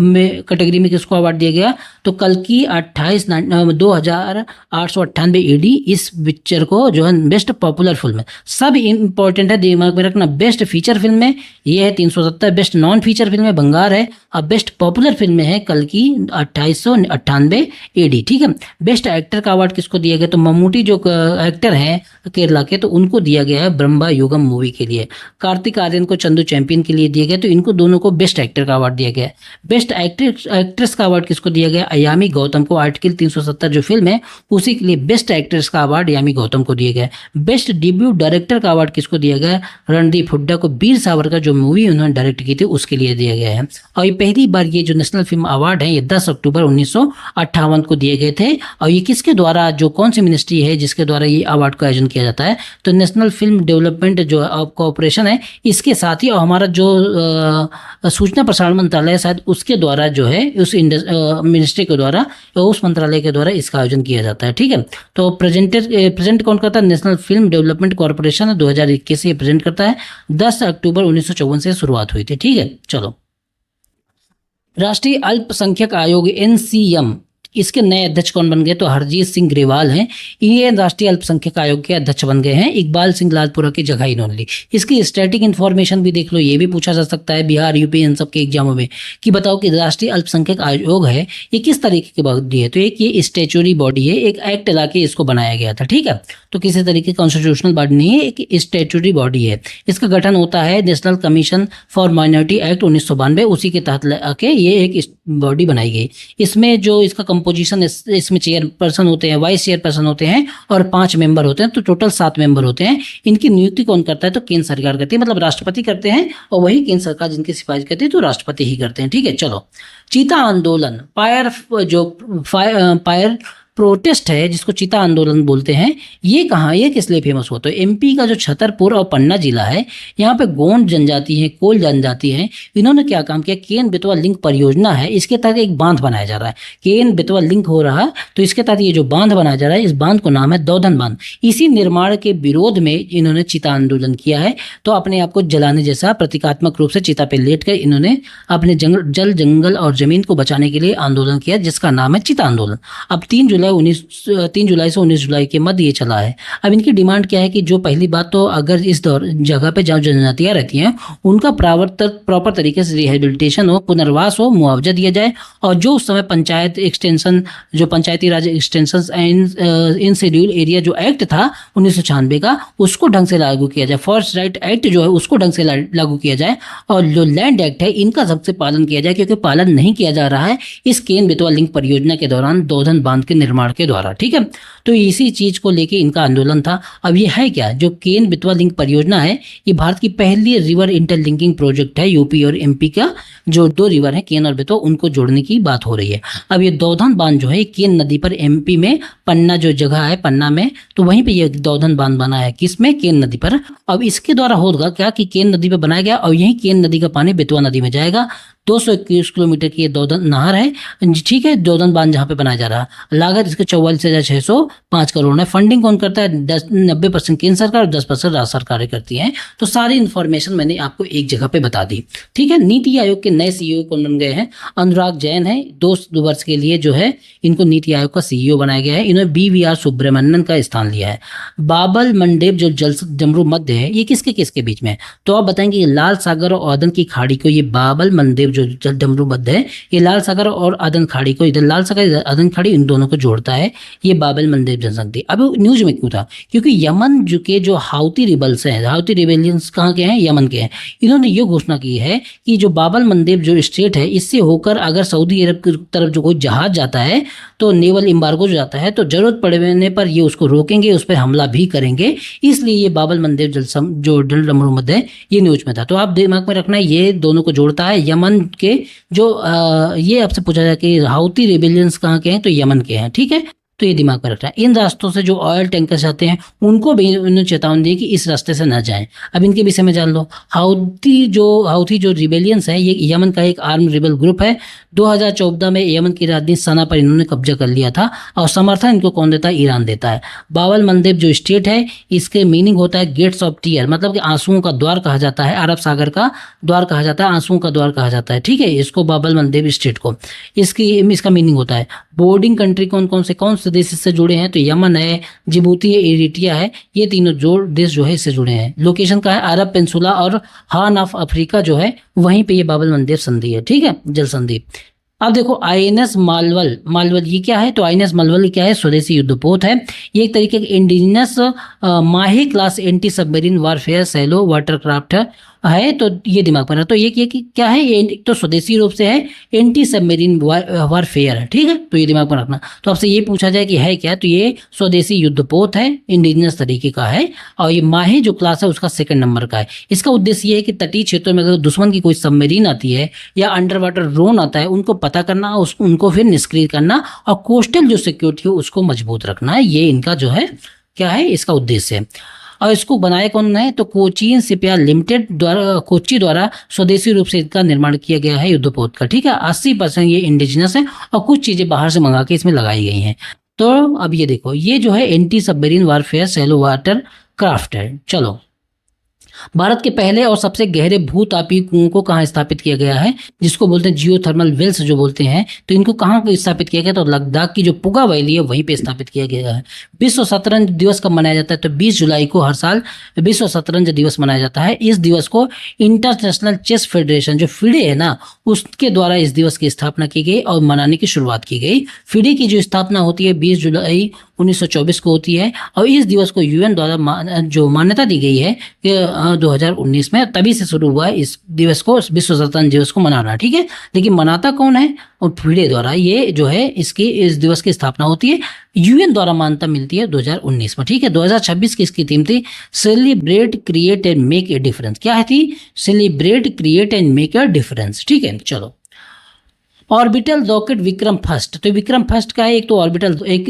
में कैटेगरी में किसको अवार्ड दिया गया, तो कल की 28/2898 AD इस पिक्चर को जो है बेस्ट पॉपुलर फिल्म है, सब इंपॉर्टेंट है, दिमाग में रखना। बेस्ट फीचर फिल्म में ये है 370, बेस्ट नॉन फीचर फिल्म में बंगार है, और बेस्ट पॉपुलर फिल्म में है कल की 2898 AD। ठीक है। बेस्ट एक्टर का अवार्ड किसको दिया गया, तो मम्मूटी जो एक्टर हैं केरला के, तो उनको दिया गया है ब्रह्मा युगम मूवी के लिए। कार्तिक आर्यन को चंदू चैंपियन के लिए दिया गया, तो इनको दोनों को बेस्ट एक्टर का अवार्ड दिया गया है। बेस्ट एक्ट्रेस का अवार्ड किसको दिया गया, अयामी गौतम को, आर्टिकल 370 जो फिल्म है उसी के लिए बेस्ट एक्ट्रेस का अवार्ड यामी गौतम को दिया गया। बेस्ट डेब्यू डायरेक्टर का अवार्ड किसको दिया गया, रणदीप हुड्डा को, वीर सावरकर जो मूवी उन्होंने डायरेक्ट की थी उसके लिए दिया गया है। और ये पहली बार ये जो नेशनल फिल्म अवार्ड है ये 10 अक्टूबर 1958 को दिए गए थे। और ये किसके द्वारा, जो कौन सी मिनिस्ट्री है जिसके द्वारा ये अवार्ड का आयोजन किया जाता है, तो नेशनल फिल्म डेवलपमेंट जो कॉर्पोरेशन है इसके साथ ही, और हमारा जो सूचना प्रसारण मंत्रालय है शायद उसके द्वारा जो है, उस मिनिस्ट्री के द्वारा, उस मंत्रालय के द्वारा इसका आयोजन किया जाता है। ठीक है। तो प्रेजेंट कौन करता है, नेशनल फिल्म डेवलपमेंट कॉर्पोरेशन 2021 से प्रेजेंट करता है। 10 अक्टूबर 1954 से शुरुआत हुई थी। ठीक है। चलो, राष्ट्रीय अल्पसंख्यक आयोग NCM, इसके नए अध्यक्ष कौन बन गए, तो हरजीत सिंह ग्रेवाल हैं, ये राष्ट्रीय अल्पसंख्यक आयोग के अध्यक्ष बन गए हैं। इकबाल सिंह लालपुरा की जगह इन्होंने ली। इसकी स्टैटिक इन्फॉर्मेशन भी देख लो, ये भी पूछा जा सकता है बिहार यूपी इन सब के एग्जामों में, कि बताओ कि राष्ट्रीय अल्पसंख्यक आयोग है ये किस तरीके की बॉडी है, तो एक ये स्टैच्यूरी बॉडी है, एक एक्ट ला के इसको बनाया गया था। ठीक है। तो किसी तरीके की कॉन्स्टिट्यूशनल बॉडी नहीं है, एक स्टैच्यूरी बॉडी है। इसका गठन होता है national commission for minority act 1992, उसी के तहत आके ये एक बॉडी बनाई गई। इसमें जो इसका कंपोजिशन, इसमें चेयरपर्सन होते हैं, वाइस चेयरपर्सन होते हैं और 5 मेंबर होते हैं, तो टोटल 7 मेंबर होते हैं। इनकी नियुक्ति कौन करता है, तो केंद्र सरकार करती है, मतलब राष्ट्रपति करते हैं, और वही केंद्र सरकार जिनकी सिफारिश करती है तो राष्ट्रपति ही करते हैं। ठीक है। चलो, चीता आंदोलन, फायर प्रोटेस्ट है जिसको चीता आंदोलन बोलते हैं, ये कहाँ, ये किस लिए फेमस हुआ, तो MP का जो छतरपुर और पन्ना जिला है, यहाँ पे गोंड जनजाति है, कोल जनजाति है, इन्होंने क्या काम किया, केन बेतवा लिंक परियोजना है, इसके तहत एक बांध बनाया जा रहा है। केन बेतवा लिंक हो रहा है, तो इसके तहत ये जो बांध बनाया जा रहा है, इस बांध को नाम है दौधन बांध। इसी निर्माण के विरोध में इन्होंने चीता आंदोलन किया है। तो अपने आप को जलाने जैसा प्रतीकात्मक रूप से चिता पे लेट कर इन्होंने अपने जल जंगल और जमीन को बचाने के लिए आंदोलन किया, जिसका नाम है चीता आंदोलन। अब 3 जुलाई से 19 जुलाई के मध्य ये चला है। अब इनकी डिमांड क्या है कि जो पहली बात तो अगर इस जगह पे जहाँ जनजातियाँ रहती हैं उनका प्रॉपर तरीके से रिहेबिलिटेशन हो, पुनर्वास हो, मुआवजा दिया जाए, और जो उस समय पंचायत एक्सटेंशन, जो पंचायती राज एक्सटेंशन इन शेड्यूल एरिया जो एक्ट था 1996 का, उसको ढंग से लागू किया जाए। फॉरेस्ट राइट एक्ट जो है उसको ढंग से लागू किया जाए, और जो लैंड एक्ट है इनका सबसे पालन किया जाए, क्योंकि पालन नहीं किया जा रहा है इस केन बेतवा लिंक परियोजना के दौरान दौधन बांध के निर्माण के द्वारा। ठीक है। तो इसी चीज को लेके इनका आंदोलन था। अब ये है क्या, जो केन बेतवा लिंक परियोजना है ये भारत की पहली रिवर इंटरलिंकिंग प्रोजेक्ट है। यूपी और MP का जो 2 रिवर है केन और बेतवा, उनको जोड़ने की बात हो रही है। अब ये दौधन बांध जो है केन नदी पर, MP में पन्ना जो जगह है, पन्ना में, तो वहीं पे ये दौधन बांध बना है, किसमें, केन नदी पर। अब इसके द्वारा होगा क्या कि केन नदी पर बनाया गया और यही केन नदी का पानी बेतवा नदी में जाएगा। 221 किलोमीटर की ये दौधन नहर है। ठीक है। दौधन बांध जहाँ पे बनाया जा रहा है, लागत इसके 44,605 करोड़ है। फंडिंग कौन करता है, 90% केंद्र सरकार और 10% राज्य सरकारें करती हैं। तो सारी इन्फॉर्मेशन मैंने आपको एक जगह पे बता दी। ठीक है। नीति आयोग के नए CEO कौन बन गए हैं, अनुराग जैन है। 2 वर्ष के लिए जो है इनको नीति आयोग का CEO बनाया गया है। इन्होंने BVR सुब्रमण्यन का स्थान लिया है। बाबल मंडेप जो जमरू मध्य है, ये किसके किसके बीच में है, तो आप बताएंगे लाल सागर और अदन की खाड़ी को, ये बाबल मंडेप जो डमरू मध्य है, ये लाल सागर और अदन खाड़ी को, इधर लाल सागर इधर अदन खाड़ी, इन दोनों को जोड़ता है ये बाबल मंडेप जनसंधि। अब न्यूज में क्यों था, क्योंकि यमन जो हाउती रिबल्स हैं, हाउती रिबेलियंस कहाँ के हैं, यमन के हैं। इन्होंने ये घोषणा की है कि जो बाबल मंडेप जो स्टेट है, इससे होकर अगर सऊदी अरब की तरफ जो कोई जहाज जाता है, तो नेवल एम्बार्गो जो जाता है, तो जरूरत पड़ने पर ये उसको रोकेंगे, उस पर हमला भी करेंगे। इसलिए ये बाबल मंडेप जो डमरू मध्य है, ये न्यूज में था। तो आप दिमाग में रखना, ये दोनों को जोड़ता है। यमन के जो ये आपसे पूछा जाए कि हाउती रिबेलियंस कहाँ के हैं, तो यमन के हैं। ठीक है। तो ये दिमाग में रखना है। इन रास्तों से जो ऑयल टैंकर्स आते हैं उनको भी उन्होंने चेतावनी दी कि इस रास्ते से न जाएं। अब इनके विषय में जान लो। हाउती जो रिबेलियंस है, ये यमन का एक आर्म रिबेल ग्रुप है। 2014 में यमन की राजधानी सना पर इन्होंने कब्जा कर लिया था, और समर्थन इनको कौन देता है, ईरान देता है। बाबल मंडेप जो स्टेट है, इसके मीनिंग होता है गेट्स ऑफ टीयर, मतलब कि आंसुओं का द्वार कहा जाता है, अरब सागर का द्वार कहा जाता है, आंसुओं का द्वार कहा जाता है। ठीक है। इसको बाबल मंडेप स्टेट को, इसका मीनिंग होता है। बोर्डिंग कंट्री कौन कौन से देश इससे जुड़े हैं, तो यमन है, जिबूती है, इरिट्रिया है, ये तीनों जो देश जो है इससे जुड़े हैं। लोकेशन का है अरब पेंसुला और हॉर्न ऑफ अफ्रीका जो है वहीं पे ये बाबल मंडेब संधि है, ठीक है, जल संधि। अब देखो आईएनएस मालवल, मालवल ये क्या है, तो आईएनएस मालवल क्या है, स्वदेशी युद्धपोत है। ये एक तरीके का indigenous Mahe class anti submarine warfare shallow watercraft है। तो ये दिमाग में रखना। तो ये क्या है, ये तो स्वदेशी रूप से है, एंटी सबमरीन वारफेयर है, ठीक है, तो ये दिमाग में रखना। तो आपसे ये पूछा जाए कि है क्या, तो ये स्वदेशी युद्धपोत है, इंडिजिनस तरीके का है, और ये माही जो क्लास है उसका 2nd नंबर का है। इसका उद्देश्य ये है कि तटीय क्षेत्रों में अगर दुश्मन की कोई सबमरीन आती है या अंडर वाटर ड्रोन आता है, उनको पता करना, उनको फिर निष्क्रिय करना, और कोस्टल जो सिक्योरिटी हो उसको मजबूत रखना है। ये इनका जो है क्या है, इसका उद्देश्य है। और इसको बनाया कौन है, तो कोचीन शिपयार्ड लिमिटेड द्वारा, कोच्चि द्वारा स्वदेशी रूप से इसका निर्माण किया गया है युद्धपोत का, ठीक है। 80% ये इंडिजिनस है और कुछ चीजें बाहर से मंगा के इसमें लगाई गई हैं। तो अब ये देखो, ये जो है anti submarine warfare shallow water craft है। चलो, भारत के पहले और सबसे गहरे भूतापीय कुओं को कहाँ स्थापित किया गया है, जिसको बोलते हैं जियोथर्मल वेल्स जो बोलते हैं, तो इनको कहाँ स्थापित किया गया, तो लद्दाख की जो पुगा वैली है वहीं पे स्थापित किया गया है। विश्व शतरंज दिवस कब मनाया जाता है, तो 20 जुलाई को हर साल विश्व शतरंज दिवस मनाया जाता है। इस दिवस को इंटरनेशनल चेस फेडरेशन जो फिडे है ना, उसके द्वारा इस दिवस की स्थापना की गई और मनाने की शुरुआत की गई। फिडे की जो स्थापना होती है 20 जुलाई 1924 को होती है, और इस दिवस को यूएन द्वारा जो मान्यता दी गई है कि 2019 में, तभी से शुरू हुआ है इस दिवस को, विश्व शतरंज दिवस को मनाना, ठीक है। लेकिन मनाता कौन है, और फिडे द्वारा ये जो है इस दिवस की स्थापना होती है, यूएन द्वारा मान्यता मिलती है 2019 में, ठीक है। 2026 की इसकी थीम थी celebrate create and make a difference. क्या है थी, celebrate create and make a difference, ठीक है। चलो, ऑर्बिटल रॉकेट विक्रम फर्स्ट, तो विक्रम फर्स्ट का है, एक तो ऑर्बिटल एक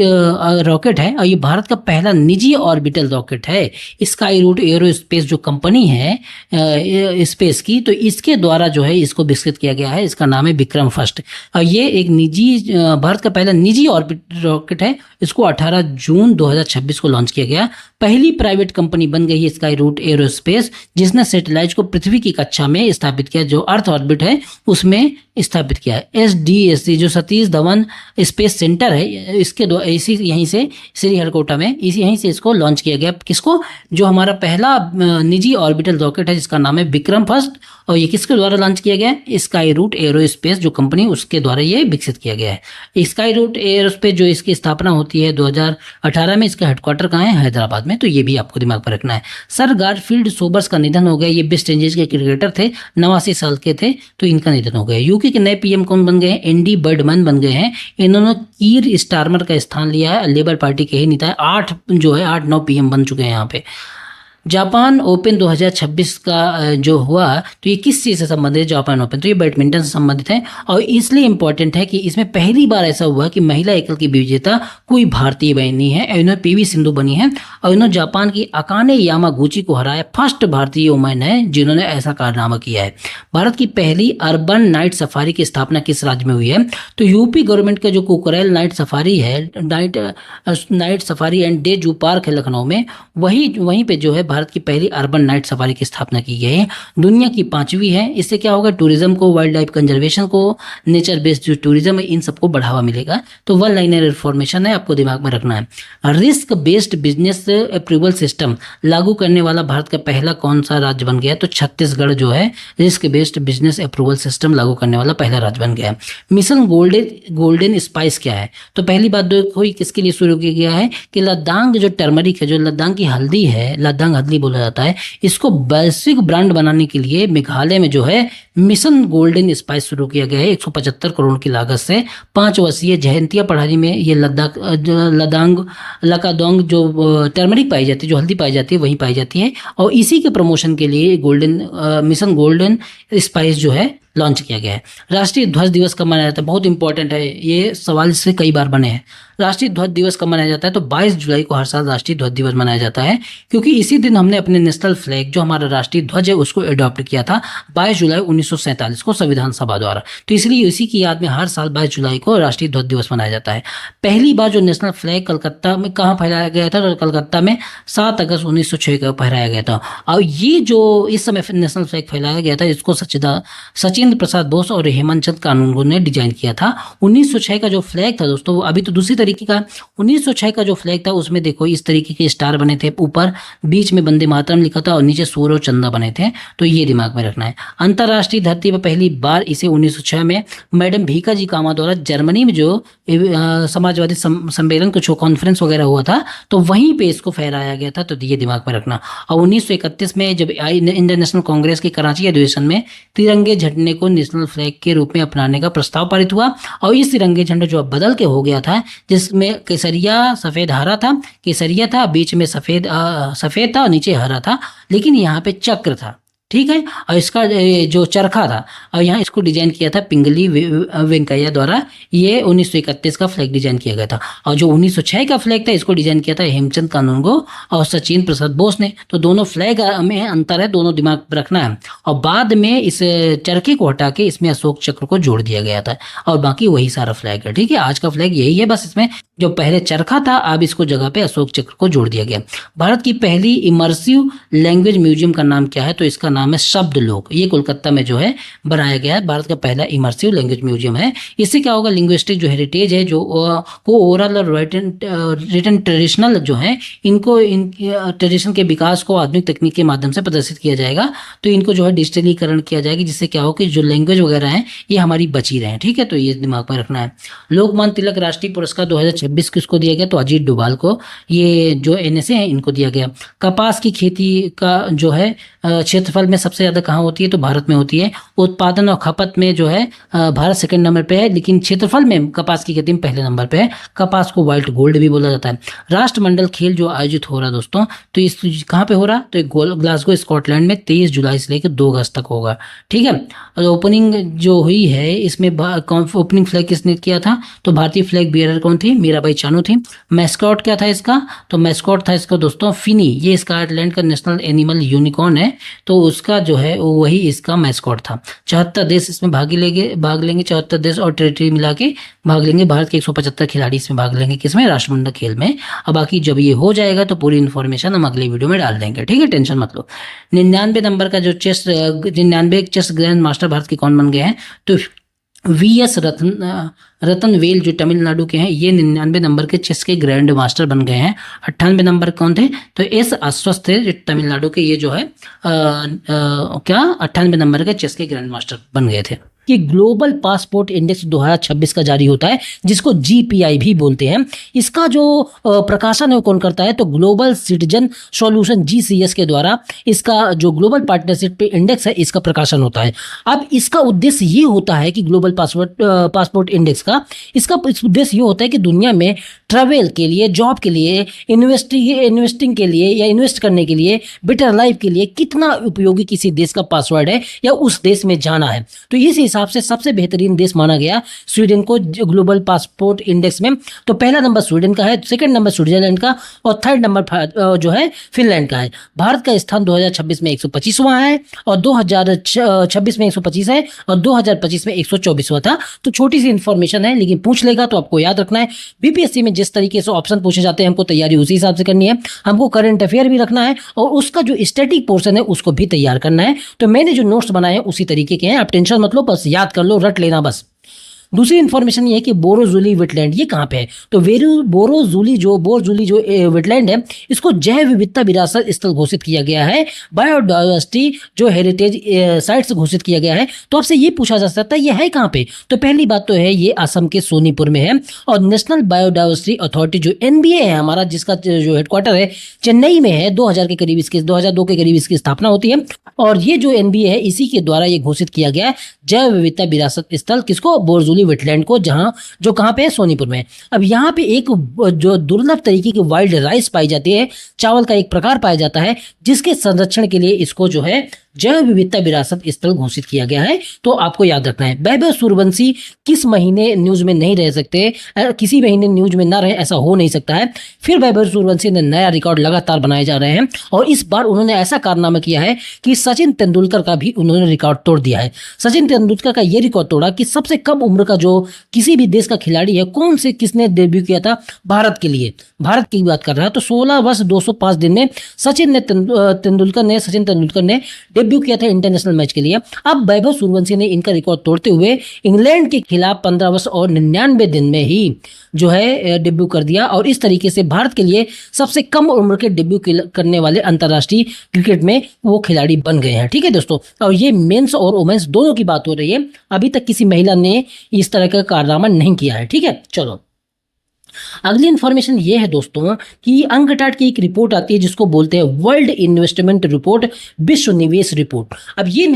रॉकेट है, और ये भारत का पहला निजी ऑर्बिटल रॉकेट है। स्काई रूट एरोस्पेस जो कंपनी है स्पेस की, तो इसके द्वारा जो है इसको विकसित किया गया है, इसका नाम है विक्रम फर्स्ट, और ये एक निजी भारत का पहला निजी ऑर्बिटल रॉकेट है। इसको 18 जून 2026 को लॉन्च किया गया। पहली प्राइवेट कंपनी बन गई है स्काई रूट एरोस्पेस, जिसने सैटेलाइट को पृथ्वी की कक्षा में स्थापित किया, जो अर्थ ऑर्बिट है उसमें स्थापित किया है। SDSC जो सतीश धवन स्पेस सेंटर है, इसके द्वारा इसी यहीं से श्रीहरिकोटा में यहीं से इसको लॉन्च किया गया। किसको, जो हमारा पहला निजी ऑर्बिटल रॉकेट है जिसका नाम है विक्रम फर्स्ट, और ये किसके द्वारा लॉन्च किया गया है, स्काई रूट एरोस्पेस जो कंपनी, उसके द्वारा ये विकसित किया गया है। स्काई रूट एरोस्पेस जो इसकी स्थापना होती है 2018 में, इसका हेडक्वार्टर कहाँ है, हैदराबाद में, तो ये भी आपको दिमाग पर रखना है। सर गारफील्ड सोबर्स का निधन हो गया। ये वेस्ट इंडीज के क्रिकेटर थे, 89 साल के थे, तो इनका निधन हो गया। यूके के नए पीएम कौन बन गए हैं, एंडी बर्डमैन बन गए हैं। इन्होंने कीर स्टारमर का स्थान लिया है, लेबर पार्टी के ही नेता है। 8-9 पीएम बन चुके हैं यहाँ पे। जापान ओपन 2026 का जो हुआ, तो ये किस चीज़ से संबंधित है, जापान ओपन, तो ये बैडमिंटन से संबंधित है, और इसलिए इंपॉर्टेंट है कि इसमें पहली बार ऐसा हुआ कि महिला एकल की विजेता कोई भारतीय बनी है, इन्होंने PV सिंधु बनी है, और इन्होंने जापान की अकाने यामागुची को हराया। फर्स्ट भारतीय वुमेन है जिन्होंने ऐसा कारनामा किया है। भारत की पहली अर्बन नाइट सफारी की स्थापना किस राज्य में हुई है, तो यूपी गवर्नमेंट का जो कुकरेल नाइट सफारी है, night safari and day zoo park है लखनऊ में, वहीं पे जो है भारत की पहली अर्बन नाइट सफारी की स्थापना की गई है। दुनिया की 5वीं है। इससे क्या होगा, टूरिज्म को, वाइल्ड लाइफ कंजर्वेशन को, नेचर बेस्ड जो टूरिज्म है, इन सबको बढ़ावा मिलेगा। तो वन लाइनर इन्फॉर्मेशन है, आपको दिमाग में रखना है। Risk based business approval system लागू करने वाला भारत का पहला कौन सा राज्य बन गया, तो छत्तीसगढ़ जो है risk based business approval system लागू करने वाला पहला राज्य बन गया है। मिशन गोल्डन स्पाइस क्या है, तो पहली बात देखो किसके लिए शुरू किया गया है, कि लद्दाख जो टर्मरिक है, जो लद्दाख की हल्दी है, लद्दाख हल्दी बोला जाता है, इसको वैश्विक ब्रांड बनाने के लिए मेघालय में जो है मिशन गोल्डन स्पाइस शुरू किया गया है। 175 करोड़ की लागत से 5 वर्षीय जयंतिया पढ़ारी में ये लकादोंग जो टर्मरिक पाई जाती है, जो हल्दी पाई जाती है, वहीं पाई जाती है, और इसी के प्रमोशन के लिए मिशन गोल्डन स्पाइस जो है लॉन्च किया गया है। राष्ट्रीय ध्वज दिवस कब मनाया जाता है, बहुत इंपॉर्टेंट है, ये सवाल से कई बार बने हैं। राष्ट्रीय ध्वज दिवस कब मनाया जाता है, तो 22 जुलाई को हर साल राष्ट्रीय ध्वज दिवस मनाया जाता है, क्योंकि इसी दिन हमने अपने नेशनल फ्लैग जो हमारा राष्ट्रीय ध्वज है उसको अडॉप्ट किया था 22 जुलाई 1947 को संविधान सभा द्वारा। तो इसलिए इसी की याद में हर साल 22 जुलाई को राष्ट्रीय ध्वज दिवस मनाया जाता है। पहली बार जो नेशनल फ्लैग कलकत्ता में कहाँ फहराया गया था, तो कलकत्ता में 7 अगस्त 1906 को फहराया गया था। और ये जो इस समय नेशनल फ्लैग फहराया गया था, इसको सचिन सचिंद्र प्रसाद बोस और हेमंत चंद कानूनगो ने डिजाइन किया था। 1906 का जो फ्लैग था दोस्तों, वो अभी तो दूसरी तरीके का, 1906 का जो फ्लैग था उसमें देखो इस तरीके के स्टार बने थे, ऊपर बीच में वंदे मातरम लिखा था और नीचे सूर्य और चंदा बने थे, तो ये दिमाग में रखना है। अंतर्राष्ट्रीय धरती पर पहली बार इसे 1906 में मैडम भीकाजी कामा द्वारा जर्मनी में जो समाजवादी सम्मेलन कुछ कॉन्फ्रेंस वगैरह हुआ था, तो वहीं पे इसको फहराया गया था, तो ये दिमाग में रखना। और 1931 में जब इंडियन नेशनल कांग्रेस के कराची अधिवेशन में तिरंगे झंडे को नेशनल फ्लैग के रूप में अपनाने का प्रस्ताव पारित हुआ, और इस तिरंगे झंडे जो अब बदल के हो गया था, जिसमें केसरिया सफेद हरा था, केसरिया था, बीच में सफेद था और नीचे हरा था, लेकिन यहाँ पे चक्र था, ठीक है। और इसका जो चरखा था, और यहाँ इसको डिजाइन किया था पिंगली वेंकैया द्वारा। ये 1931 का फ्लैग डिजाइन किया गया था। और जो 1906 का फ्लैग था, इसको डिजाइन किया था हेमचंद कानूनगो और सचिन प्रसाद बोस ने। तो दोनों फ्लैग में अंतर है, दोनों दिमाग रखना है। और बाद में इस चरखे को हटा के इसमें अशोक चक्र को जोड़ दिया गया था, और बाकी वही सारा फ्लैग है, ठीक है। आज का फ्लैग यही है, बस इसमें जो पहले चरखा था अब इसको जगह पे अशोक चक्र को जोड़ दिया गया। भारत की पहली इमर्सिव लैंग्वेज म्यूजियम का नाम क्या है? तो इसका नाम है शब्द लोक। ये कोलकाता में जो है बनाया गया है, भारत का पहला इमर्सिव लैंग्वेज म्यूजियम है। इससे क्या होगा, लिंग्विस्टिक जो हेरिटेज है, जो को ओरल और रिटन ट्रेडिशनल जो है, इनको इन ट्रेडिशन के विकास को आधुनिक तकनीक के माध्यम से प्रदर्शित किया जाएगा। तो इनको जो है डिजिटलीकरण किया जाएगा, जिससे क्या हो कि जो लैंग्वेज वगैरह है ये हमारी बची रहे, ठीक है। तो ये दिमाग में रखना है। लोकमान्य तिलक राष्ट्रीय पुरस्कार 2026 किसको दिया गया? तो अजीत डोभाल को। ये जो NSA है इनको दिया गया। कपास की खेती का जो है क्षेत्रफल में सबसे ज़्यादा कहाँ होती है? तो भारत में होती है। उत्पादन और खपत में जो है भारत सेकंड नंबर पे है, लेकिन क्षेत्रफल में कपास की खेती में पहले नंबर पे है। कपास को व्हाइट गोल्ड भी बोला जाता है। राष्ट्रमंडल खेल जो आयोजित हो रहा है दोस्तों, तो इस कहाँ पे हो रहा? तो ग्लासगो स्कॉटलैंड में 23 जुलाई से लेकर 2 अगस्त तक होगा, ठीक है। और ओपनिंग जो हुई है इसमें ओपनिंग फ्लैग किसने किया था? तो भारतीय फ्लैग बियरर कौन थी? मीराबाई चानू थी। मैस्कॉट क्या था इसका? तो मैस्कॉट था इसका दोस्तों फिनी। ये स्कॉटलैंड का नेशनल एनिमल यूनिकॉर्न है, तो उसका जो है वही इसका मैस्कॉट था। 74 देश इसमें भाग लेंगे 74 देश और टेरिटरी मिला के भाग लेंगे। भारत के 175 खिलाड़ी इसमें भाग लेंगे, किसमें? राष्ट्रमंडल खेल में। अब बाकी जब ये हो जाएगा तो पूरी इन्फॉर्मेशन हम अगले वीडियो में डाल देंगे, ठीक है, टेंशन मत लो। 99 नंबर का जो 99 चेस ग्रैंड मास्टर भारत के कौन बन गए हैं? तो VS रतनवेल जो तमिलनाडु के हैं, ये 99 नंबर के चेस के ग्रैंड मास्टर बन गए हैं। 98 नंबर कौन थे? तो S अश्वस्थ थे, जो तमिलनाडु के, ये जो है 98 नंबर के चेस के ग्रैंड मास्टर बन गए थे। कि ग्लोबल पासपोर्ट इंडेक्स 2026 का जारी होता है, जिसको GPI भी बोलते हैं। इसका जो प्रकाशन है वो कौन करता है? तो ग्लोबल सिटीजन सॉल्यूशन GCS के द्वारा इसका जो ग्लोबल पार्टनरशिप इंडेक्स है इसका प्रकाशन होता है। अब इसका उद्देश्य ये होता है कि ग्लोबल पासपोर्ट इंडेक्स का इसका उद्देश्य ये होता है कि दुनिया में ट्रैवल के लिए, जॉब के लिए, इन्वेस्टिंग के लिए या इन्वेस्ट करने के लिए, बेटर लाइफ के लिए कितना उपयोगी किसी देश का पासवर्ड है या उस देश में जाना है। तो इस हिसाब से सबसे बेहतरीन देश माना गया स्वीडन को ग्लोबल पासपोर्ट इंडेक्स में। तो पहला नंबर स्वीडन का है, सेकंड नंबर स्विट्जरलैंड का और थर्ड नंबर जो है फिनलैंड का है। भारत का स्थान 2026 में 125वां है और 2026 में 125 है और 2025 में 124वां था। तो छोटी सी इंफॉर्मेशन है, लेकिन पूछ लेगा तो आपको याद रखना है। BPSC में जिस तरीके से ऑप्शन पूछे जाते हैं हमको तैयारी उसी हिसाब से करनी है। हमको करंट अफेयर भी रखना है और उसका जो स्टैटिक पोर्शन है उसको भी तैयार करना है। तो मैंने जो नोट्स बनाए हैं उसी तरीके के हैं, आप टेंशन मत लो, बस याद कर लो, रट लेना बस। दूसरी इन्फॉर्मेशन ये है कि बोरोजुली वेटलैंड ये कहाँ पे है? तो बोरोजुली जो वेटलैंड है इसको जैव विविधता विरासत स्थल घोषित किया गया है, बायोडाइवर्सिटी जो हेरिटेज साइट्स घोषित किया गया है। तो आपसे ये पूछा जा सकता है ये है कहाँ पे? तो पहली बात तो है ये असम के सोनीपुर में है और नेशनल बायोडाइवर्सिटी अथॉरिटी जो NBA है हमारा, जिसका जो हेडक्वार्टर है चेन्नई में है, 2002 के करीब इसकी स्थापना होती है। और ये जो NBA है इसी के द्वारा ये घोषित किया गया है जैव विविधता विरासत स्थल, किसको? बोरोजुली वेटलैंड को, जो कहाँ पे है? सोनीपुर में। अब यहाँ पे एक जो दुर्लभ तरीके की वाइल्ड राइस पाई जाती है, चावल का एक प्रकार पाया जाता है, जिसके संरक्षण के लिए इसको जो है जैव विविधता विरासत स्थल घोषित किया गया है। तो आपको याद रखना है। वैभव सूर्यवंशी किस महीने न्यूज में नहीं रह सकते? किसी महीने न्यूज में ना रहे ऐसा हो नहीं सकता है। फिर वैभव सूर्यवंशी ने नया रिकॉर्ड लगातार बनाए जा रहे हैं और इस बार उन्होंने ऐसा कारनामा किया है कि सचिन तेंदुलकर का भी उन्होंने रिकॉर्ड तोड़ दिया है। सचिन तेंदुलकर का ये रिकॉर्ड तोड़ा कि सबसे कम उम्र का जो किसी भी देश का खिलाड़ी है, किसने डेब्यू किया था भारत के लिए, भारत की बात कर रहा है। तो 16 वर्ष 205 दिन में सचिन तेंदुलकर ने डेब्यू किया था इंटरनेशनल मैच के लिए। अब वैभव सूर्यवंशी ने इनका रिकॉर्ड तोड़ते हुए इंग्लैंड के खिलाफ 15 वर्ष और 99 दिन में ही जो है डेब्यू कर दिया, और इस तरीके से भारत के लिए सबसे कम उम्र के डेब्यू करने वाले अंतर्राष्ट्रीय क्रिकेट में वो खिलाड़ी बन गए हैं। ठीक है दोस्तों, और ये मेंस और वुमेन्स दोनों की बात हो रही है, अभी तक किसी महिला ने इस तरह का कारनामा नहीं किया है। ठीक है, चलो अगली इन्फॉर्मेशन ये है दोस्तों कि अंकटाट की एक रिपोर्ट आती है जिसको बोलते हैं वर्ल्ड इन्वेस्टमेंट रिपोर्ट, विश्व निवेश रिपोर्ट। अब ये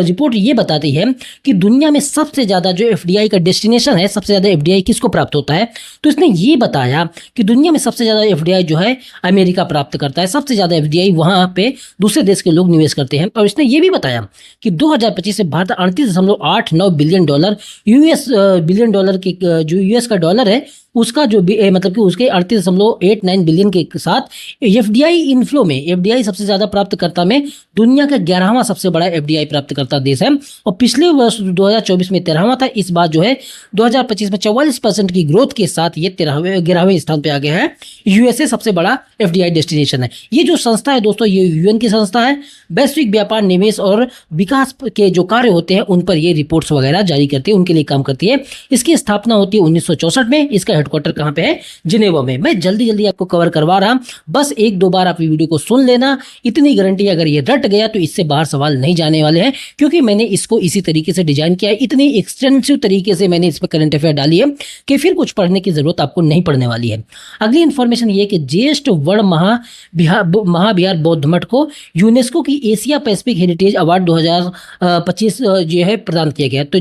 रिपोर्ट ये बताती है कि दुनिया में सबसे ज़्यादा जो एफडीआई का डेस्टिनेशन है, सबसे ज़्यादा एफडीआई किसको प्राप्त होता है, तो इसने ये बताया कि दुनिया में सबसे ज़्यादा एफडीआई जो है अमेरिका प्राप्त करता है, सबसे ज़्यादा एफडीआई वहाँ पे दूसरे देश के लोग निवेश करते हैं। और इसने ये भी बताया कि 2025 से Bharat 38.89 billion dollar US billion dollar के जो यूएस का डॉलर है उसका जो मतलब कि उसके 38.89 बिलियन के साथ एफडीआई इनफ्लो में, एफडीआई सबसे ज़्यादा प्राप्तकर्ता में दुनिया का 11वां सबसे बड़ा एफडीआई प्राप्तकर्ता देश है। और पिछले वर्ष 2024 में 13वां था, इस बार जो है 2025 में 44% की ग्रोथ के साथ ये 11वें स्थान पे आ गया है। यूएसए सबसे बड़ा एफडीआई डेस्टिनेशन है। ये जो संस्था है दोस्तों, ये यूएन की संस्था है, वैश्विक व्यापार, निवेश और विकास के जो कार्य होते हैं उन पर ये रिपोर्ट्स वगैरह जारी करती है, उनके लिए काम करती है। इसकी स्थापना होती है 1964 में। इसका हेडक्वार्टर कहाँ पे है, जिनेवा में। मैं जल्दी जल्दी आपको कवर करवा रहा, बस एक दो बार आप वीडियो को सुन लेना, इतनी गारंटी अगर ये रट गया तो इससे बाहर सवाल नहीं जाने वाले हैं, क्योंकि मैंने इसको इसी तरीके से डिजाइन किया है, इतनी एक्सटेंसिव तरीके से मैंने इस पर करंट अफेयर डाली है कि फिर कुछ पढ़ने की जरूरत आपको नहीं पड़ने वाली है। अगली इंफॉर्मेशन ये कि ज्येष्ठ वर्ण महाविहार बौद्ध मठ को यूनेस्को की एशिया पैसिफिक हेरिटेज अवार्ड 2025 जो है प्रदान किया गया। तो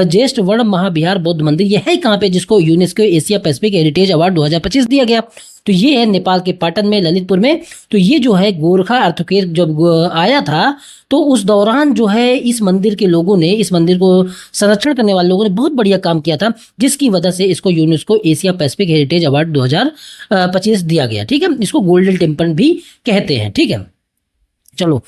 ज्येष्ठ वर्ण महाविहार बौद्ध मंदिर यह है कहाँ पे जिसको UNESCO Asia Pacific heritage award 2025 दिया गया, तो ये है नेपाल के पाटन में, ललितपुर में। तो ये जो है गोरखा अर्थक्वेक जब आया था तो उस दौरान जो है इस मंदिर के लोगों ने, इस मंदिर को संरक्षण करने वाले लोगों ने बहुत बढ़िया काम किया था, जिसकी वजह से इसको UNESCO Asia Pacific heritage award 2025 दिया गया। ठीक है, इसको गोल्डन टेम्पल भी कहते हैं। ठीक है, चलो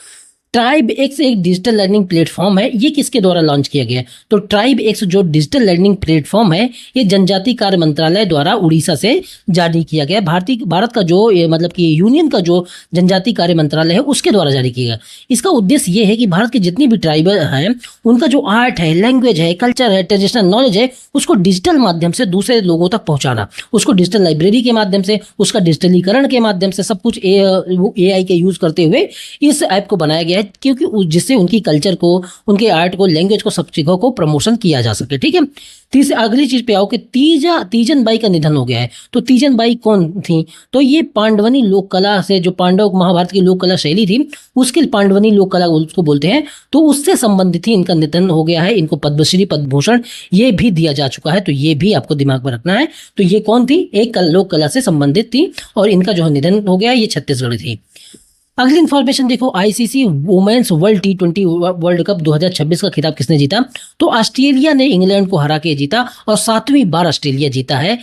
ट्राइब एक्स एक डिजिटल लर्निंग प्लेटफॉर्म है। ये किसके द्वारा लॉन्च किया गया है, तो ट्राइब एक्स जो डिजिटल लर्निंग प्लेटफॉर्म है ये जनजातीय कार्य मंत्रालय द्वारा उड़ीसा से जारी किया गया। भारत का जो मतलब कि यूनियन का जो जनजातीय कार्य मंत्रालय है उसके द्वारा जारी किया गया। इसका उद्देश्य ये है कि भारत के जितनी भी ट्राइब हैं उनका जो आर्ट है, लैंग्वेज है, कल्चर है, ट्रेडिशनल नॉलेज है, उसको डिजिटल माध्यम से दूसरे लोगों तक पहुंचाना, उसको डिजिटल लाइब्रेरी के माध्यम से, उसका डिजिटलीकरण के माध्यम से, सब कुछ AI के यूज करते हुए इस ऐप को बनाया गया है, क्योंकि जिससे उनकी कल्चर को, उनके आर्ट को, लैंग्वेज को, सब चीज़ों को प्रमोशन किया जा सके। ठीक है, तीसरी अगली चीज पे आओ कि तीजन बाई का निधन हो गया है। तो तीजन बाई कौन थी, तो ये पांडवनी लोक कला से, जो पांडव महाभारत की लोक कला शैली थी उसके पांडवनी लोक कला उसको बोलते हैं, तो उससे संबंधित ही इनका निधन हो गया है। इनको पद्मश्री, पद्मभूषण ये भी दिया जा चुका है, तो ये भी आपको दिमाग में रखना है। तो ये कौन थी, एक लोक कला से संबंधित थी और इनका जो निधन हो गया ये छत्तीसगढ़ थी। अगली इन्फॉर्मेशन देखो, ICC women's world T20 world cup 2026 का खिताब किसने जीता, तो ऑस्ट्रेलिया ने इंग्लैंड को हरा के जीता और 7वीं बार ऑस्ट्रेलिया जीता है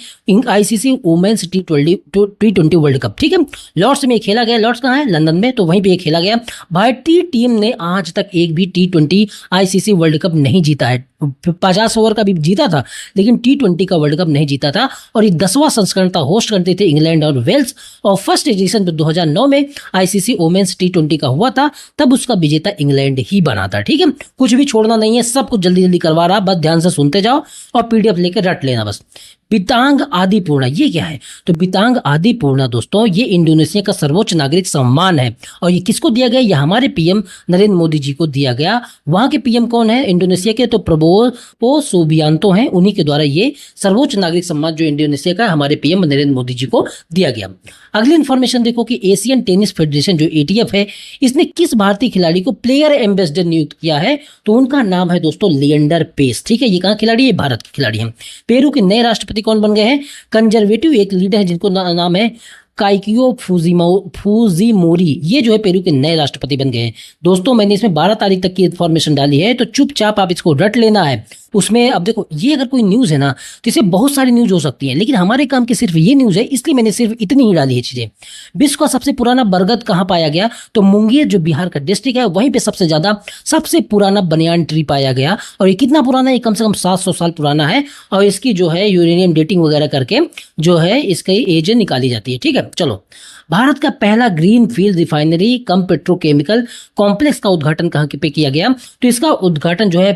ICC women's T20 world cup. ठीक है, लॉर्ड्स में खेला गया। लॉर्ड्स कहाँ है, लंदन में, तो वहीं पे खेला गया। भारतीय टीम ने आज तक एक भी T20 आईसीसी वर्ल्ड कप नहीं जीता है। 50 ओवर का भी जीता था लेकिन T20 का वर्ल्ड कप नहीं जीता था, और ये 10वां संस्करण था। होस्ट करते थे इंग्लैंड और वेल्स, और फर्स्ट एडिशन तो 2009 में आईसीसी वुमेन्स T20 का हुआ था, तब उसका विजेता इंग्लैंड ही बना था। ठीक है, कुछ भी छोड़ना नहीं है, सब कुछ जल्दी जल्दी करवा रहा, बस ध्यान से सुनते जाओ और पीडीएफ लेकर रट लेना बस। बितांग आदि पूर्णा ये क्या है, तो बितांग आदि पूर्णा दोस्तों ये इंडोनेशिया का सर्वोच्च नागरिक सम्मान है, और ये किसको दिया गया, ये हमारे पीएम नरेंद्र मोदी जी को दिया गया। वहाँ के पीएम कौन है इंडोनेशिया के, तो प्रबोवो सुबियांतो हैं, उन्हीं के द्वारा ये सर्वोच्च नागरिक सम्मान जो इंडोनेशिया का हमारे पीएम नरेंद्र मोदी जी को दिया गया। अगली इन्फॉर्मेशन देखो कि एशियन टेनिस फेडरेशन जो ATF है, इसने किस भारतीय खिलाड़ी को प्लेयर एम्बेसडर नियुक्त किया है, तो उनका नाम है दोस्तों लिएंडर पेस। ठीक है, ये कहाँ खिलाड़ी है, भारत के खिलाड़ी हैं। पेरू के नए राष्ट्रपति कौन बन गए हैं, कंजर्वेटिव एक लीडर है जिनको नाम है काइकियो फुजिमोरी, ये जो है पेरू के नए राष्ट्रपति बन गए हैं। दोस्तों मैंने इसमें 12 तारीख तक की इन्फॉर्मेशन डाली है, तो चुपचाप आप इसको रट लेना है। उसमें अब देखो, ये अगर कोई न्यूज़ है ना तो इसे बहुत सारी न्यूज़ हो सकती है, लेकिन हमारे काम की सिर्फ ये न्यूज़ है, इसलिए मैंने सिर्फ इतनी ही डाली है चीज़ें। विश्व का सबसे पुराना बरगद कहाँ पाया गया, तो मुंगेर जो बिहार का डिस्ट्रिक्ट है वहीं पे सबसे पुराना बनियान ट्री पाया गया। और ये कितना पुराना है, ये कम से कम 700 साल पुराना है, और इसकी जो है यूरेनियम डेटिंग वगैरह करके जो है इसकी एज निकाली जाती है। ठीक है, चलो भारत का पहला ग्रीन फील्ड रिफाइनरी कम पेट्रोकेमिकल कॉम्प्लेक्स का उद्घाटन कहाँ पे किया गया? तो इसका उद्घाटन जो है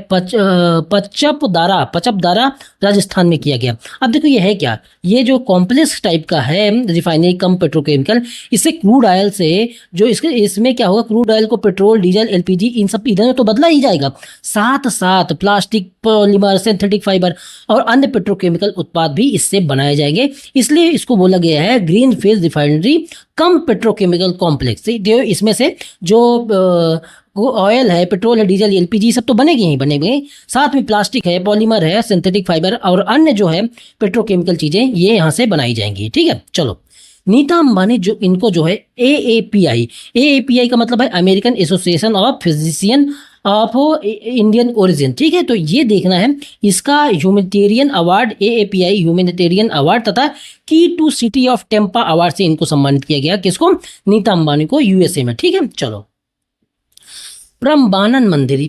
पचपदारा राजस्थान में किया गया। अब देखो ये है क्या, ये जो कॉम्प्लेक्स टाइप का है रिफाइनरी कम पेट्रोकेमिकल, इससे क्रूड ऑयल से जो इसमें क्या होगा, क्रूड ऑयल को पेट्रोल, डीजल, एलपीजी इन सब ईंधन तो बदला ही जाएगा, साथ साथ प्लास्टिक, पॉलीमर, सिंथेटिक फाइबर और अन्य पेट्रोकेमिकल उत्पाद भी इससे बनाए जाएंगे। इसलिए इसको बोला गया है ग्रीन फील्ड रिफाइनरी कम पेट्रोकेमिकल कॉम्प्लेक्स। इसमें से जो ऑयल है, पेट्रोल है, डीजल, एलपीजी सब तो बनेगी ही बनेंगे, साथ में प्लास्टिक है, पॉलीमर है, सिंथेटिक फाइबर और अन्य जो है पेट्रोकेमिकल चीजें ये यहाँ से बनाई जाएंगी। ठीक है, चलो नीता अंबानी जो इनको जो है AAPI का मतलब है American association of physician of Indian origin. ठीक है, तो ये देखना है इसका humanitarian award, AAPI humanitarian award तथा key to city of Tampa award से इनको सम्मानित किया गया। किसको? नीता अंबानी को, USA में। ठीक है, चलो प्रम्बानन मंदिर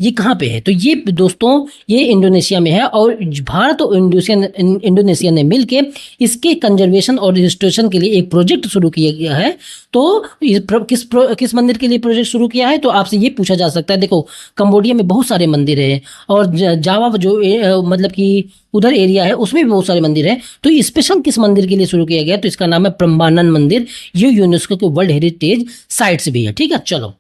ये कहाँ पे है? तो ये दोस्तों ये इंडोनेशिया में है और भारत और इंडोनेशिया ने मिलके इसके कंजर्वेशन और रजिस्ट्रेशन के लिए एक प्रोजेक्ट शुरू किया गया है। तो किस मंदिर के लिए प्रोजेक्ट शुरू किया है? तो आपसे ये पूछा जा सकता है। देखो कंबोडिया में बहुत सारे मंदिर हैं और जावा जो मतलब कि उधर एरिया है उसमें भी बहुत सारे मंदिर हैं। तो स्पेशल किस मंदिर के लिए शुरू किया गया? तो इसका नाम है प्रम्बानन मंदिर। ये यूनेस्को के वर्ल्ड हेरिटेज साइट्स भी है। ठीक है, चलो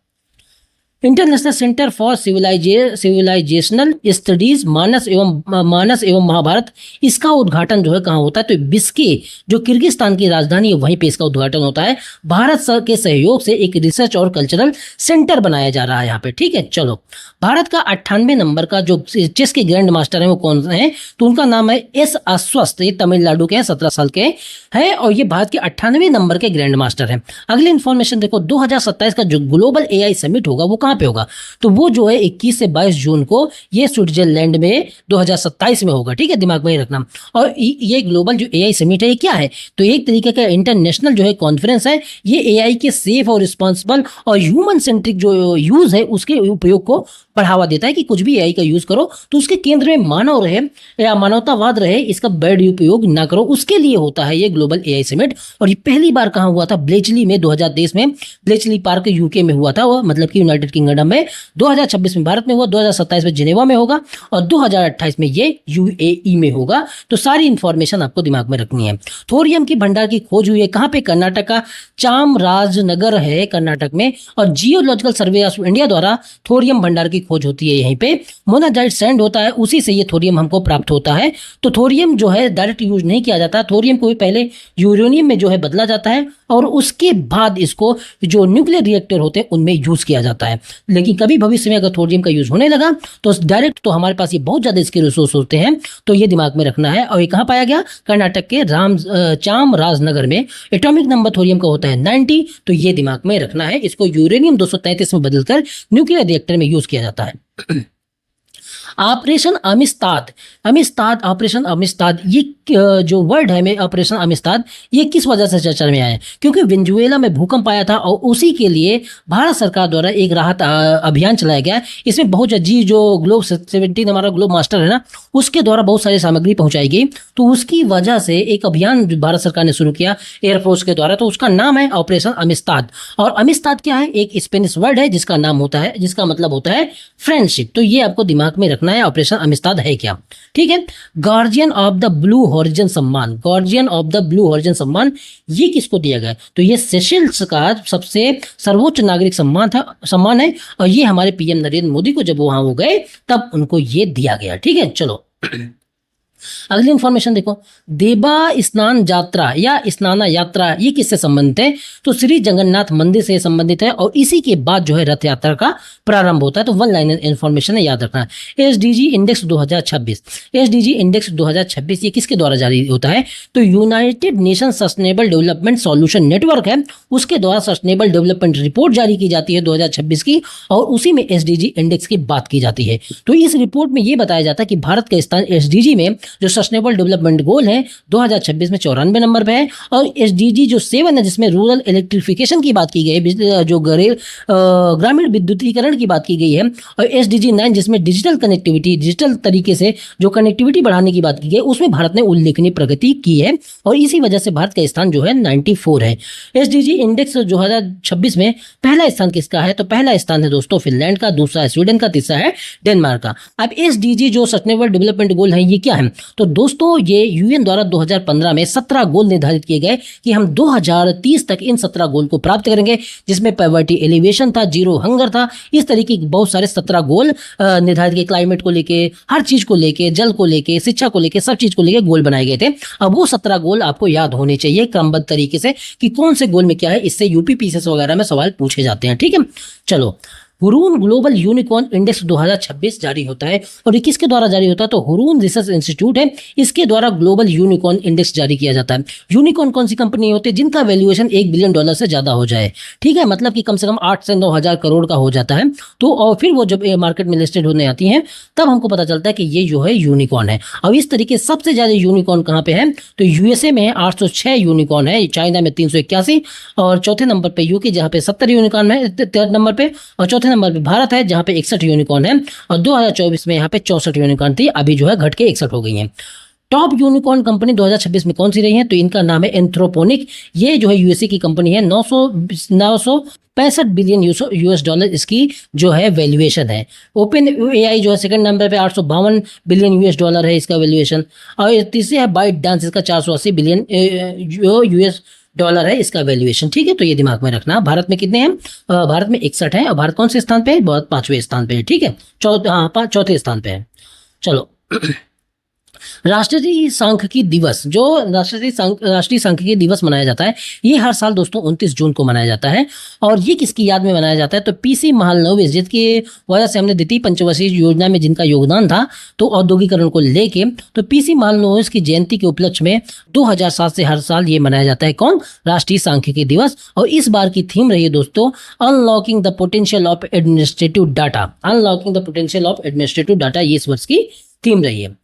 international centre for civilizational studies Manas एवं महाभारत, इसका उद्घाटन जो है कहाँ होता है? तो बिस्के जो किर्गिस्तान की राजधानी है वहीं पे इसका उद्घाटन होता है। भारत के सहयोग से एक रिसर्च और कल्चरल सेंटर बनाया जा रहा है यहाँ पे। ठीक है, चलो भारत का 98 नंबर का जो चेस के ग्रैंड मास्टर है वो कौन है? तो उनका नाम है S अश्वस्त। ये तमिलनाडु के हैं, 17 साल के हैं और ये भारत के 98 नंबर के ग्रैंड मास्टर हैं। अगली इन्फॉर्मेशन देखो, 2027 का जो ग्लोबल AI समिट होगा वो कहाँ पे होगा? तो वो जो है 21 से 22 जून को ये स्विट्जरलैंड में 2027 में होगा। ठीक है, दिमाग में ही रखना। और ये ग्लोबल जो AI समिट है ये क्या है? तो एक तरीके का इंटरनेशनल जो है कॉन्फ्रेंस है। ये AI के सेफ और रिस्पॉन्सिबल और ह्यूमन सेंट्रिक जो यूज है उसके उपयोग को बढ़ावा देता है कि कुछ भी AI का यूज करो तो उसके केंद्र में मानव रहे या मानवतावाद रहे, इसका बैड उपयोग ना करो, उसके लिए होता है ये ग्लोबल AI समिट। और ये पहली बार कहाँ हुआ था? ब्लेचली में 2023 में, ब्लेचली पार्क UK में हुआ था वो, मतलब कि यूनाइटेड किंगडम में। 2026 में भारत में हुआ, 2027 में जिनेवा में होगा और 2028 में ये UAE में होगा। तो सारी इंफॉर्मेशन आपको दिमाग में रखनी है। थोरियम की भंडार की खोज हुई है कहाँ पे? कर्नाटक का चामराजनगर है कर्नाटक में। और जियोलॉजिकल सर्वे ऑफ इंडिया द्वारा थोरियम भंडार की खोज होती है यहीं पे। मोनाजाइट सैंड होता है, उसी से ये थोरियम हमको प्राप्त होता है। तो थोरियम जो है डायरेक्ट यूज नहीं किया जाता, थोरियम को भी पहले यूरेनियम में जो है बदला जाता है और उसके बाद इसको जो न्यूक्लियर रिएक्टर होते हैं उनमें यूज किया जाता है। लेकिन कभी भविष्य में अगर थोरियम का यूज होने लगा तो डायरेक्ट तो हमारे पास ये बहुत ज्यादा इसके रिसोर्स होते हैं, तो ये दिमाग में रखना है। और ये कहाँ पाया गया? कर्नाटक के चामराजनगर में। एटॉमिक नंबर थोरियम का होता है 90, तो ये दिमाग में रखना है। इसको यूरेनियम 233 में बदलकर न्यूक्लियर रिएक्टर में यूज किया जाता है। ऑपरेशन ऑपरेशन अमिस्ताद, ये जो वर्ड है में ऑपरेशन अमिस्ताद, ये किस वजह से चर्चा में आया? क्योंकि वेनेजुएला में भूकंप आया था और उसी के लिए भारत सरकार द्वारा एक राहत अभियान चलाया गया। इसमें बहुत जी जो ग्लोब 17 हमारा ग्लोब मास्टर है ना, उसके द्वारा बहुत सारी सामग्री पहुंचाई गई। तो उसकी वजह से एक अभियान भारत सरकार ने शुरू किया एयरफोर्स के द्वारा, तो उसका नाम है ऑपरेशन अमिस्ताद। और अमिस्ताद क्या है? एक स्पेनिश वर्ड है जिसका नाम होता है, जिसका मतलब होता है फ्रेंडशिप। तो ये आपको दिमाग में रखना है ऑपरेशन अमिस्ताद है क्या। ठीक है, guardian of the blue horizon सम्मान, guardian of the blue horizon सम्मान ये किसको दिया गया? तो ये सेशेल्स का सबसे सर्वोच्च नागरिक सम्मान है और ये हमारे PM नरेंद्र मोदी को जब वहां हो गए तब उनको ये दिया गया। ठीक है, चलो अगली इंफॉर्मेशन देखो, देवा स्नान यात्रा या स्नाना यात्रा ये किससे संबंधित है? तो श्री जगन्नाथ मंदिर से संबंधित है और इसी के बाद जो है रथ यात्रा का प्रारंभ होता है। तो वन लाइनर इंफॉर्मेशन है, याद रखना। SDG इंडेक्स 2026, SDG इंडेक्स 2026 ये किसके द्वारा जारी होता है? तो United nation sustainable development solution network है, उसके द्वारा सस्टेनेबल डेवलपमेंट रिपोर्ट जारी की जाती है 2026 की और उसी में SDG इंडेक्स की बात की जाती है। तो इस रिपोर्ट में ये बताया जाता है कि भारत का स्थान SDG में जो सस्टेनेबल डेवलपमेंट गोल है 2026 में 94 नंबर पे है। और SDG जो 7 है जिसमें रूरल इलेक्ट्रिफिकेशन की बात की गई है, जो ग्रामीण विद्युतीकरण की बात की गई है, और SDG 9 जिसमें डिजिटल कनेक्टिविटी, डिजिटल तरीके से जो कनेक्टिविटी बढ़ाने की बात की गई, उसमें भारत ने उल्लेखनीय प्रगति की है और इसी वजह से भारत का स्थान जो है 94 है। SDG इंडेक्स 2026 में पहला स्थान किसका है? तो पहला स्थान है दोस्तों फिनलैंड का, दूसरा है स्वीडन का, तीसरा है डेनमार्क का। अब SDG जो सस्टेनेबल डेवलपमेंट गोल है ये क्या है? तो दोस्तों ये UN द्वारा 2015 में 17 गोल निर्धारित किए गए कि हम 2030 तक इन 17 गोल को प्राप्त करेंगे, जिसमें पॉवर्टी एलिवेशन था, जीरो हंगर था, इस तरीके के बहुत सारे 17 गोल निर्धारित किए, क्लाइमेट को लेके, हर चीज को लेके, जल को लेके, शिक्षा को लेके, सब चीज को लेके गोल बनाए गए थे। अब वो 17 गोल आपको याद होने चाहिए क्रमबद्ध तरीके से कि कौन से गोल में क्या है, इससे UPPCS वगैरह में सवाल पूछे जाते हैं। ठीक है, चलो हुरून ग्लोबल यूनिकॉर्न इंडेक्स 2026 जारी होता है और ये किसके द्वारा जारी होता है? तो हुरून रिसर्च इंस्टीट्यूट है, इसके द्वारा ग्लोबल यूनिकॉर्न इंडेक्स जारी किया जाता है। यूनिकॉर्न कौन सी कंपनी होती है? जिनका वैल्यूएशन $1 बिलियन से ज्यादा हो जाए। ठीक है, मतलब कि कम से कम 8 से 9 हजार करोड़ का हो जाता है। तो और फिर वो जब मार्केट में लिस्टेड होने आती हैं तब हमको पता चलता है कि ये जो है यूनिकॉर्न है। अब इस तरीके सबसे ज्यादा यूनिकॉर्न कहाँ पे है? तो USA में 806 यूनिकॉर्न है, चाइना में 381 और चौथे नंबर पे UK जहाँ पे 70 यूनिकॉर्न है थर्ड नंबर पे, और चौथे नंबर पे भारत है जहां पे 61 यूनिकॉर्न है और 2024 में यहाँ पे 64 यूनिकॉर्न थी, अभी जो है घट के 61 हो गई हैं। टॉप यूनिकॉर्न कंपनी 2026 में कौन सी रही है? तो इनका नाम है एंथ्रोपोनिक, ये जो है USA की कंपनी है। 965 बिलियन $, इसकी जो है वैल्यूएशन है। ओपन AI जो है सेकंड नंबर पे, 852 बिलियन $, है इसका वैल्यूएशन। और तीसरे है बाइट डांस, इसका 480 बिलियन $, है इसका वैल्यूएशन। ठीक है, तो ये दिमाग में रखना। भारत में कितने हैं? भारत में 61 है और भारत कौन से स्थान पे है? बहुत 5वें स्थान पे है। ठीक है, चौथे स्थान पे है। चलो राष्ट्रीय सांख्यिकी दिवस, जो राष्ट्रीय सांख्यिकी दिवस मनाया जाता है, ये हर साल दोस्तों 29 जून को मनाया जाता है। और ये किसकी याद में मनाया जाता है? तो PC महालनोबिस, जिसकी वजह से हमने द्वितीय पंचवर्षीय योजना में जिनका योगदान था तो औद्योगिकरण को लेके, तो PC महालनोबिस की जयंती के उपलक्ष्य में 2007 से हर साल ये मनाया जाता है। कौन? राष्ट्रीय सांख्यिकी दिवस। और इस बार की थीम रही है दोस्तों unlocking the potential of administrative data. Unlocking the potential of administrative data ये इस वर्ष की थीम रही है।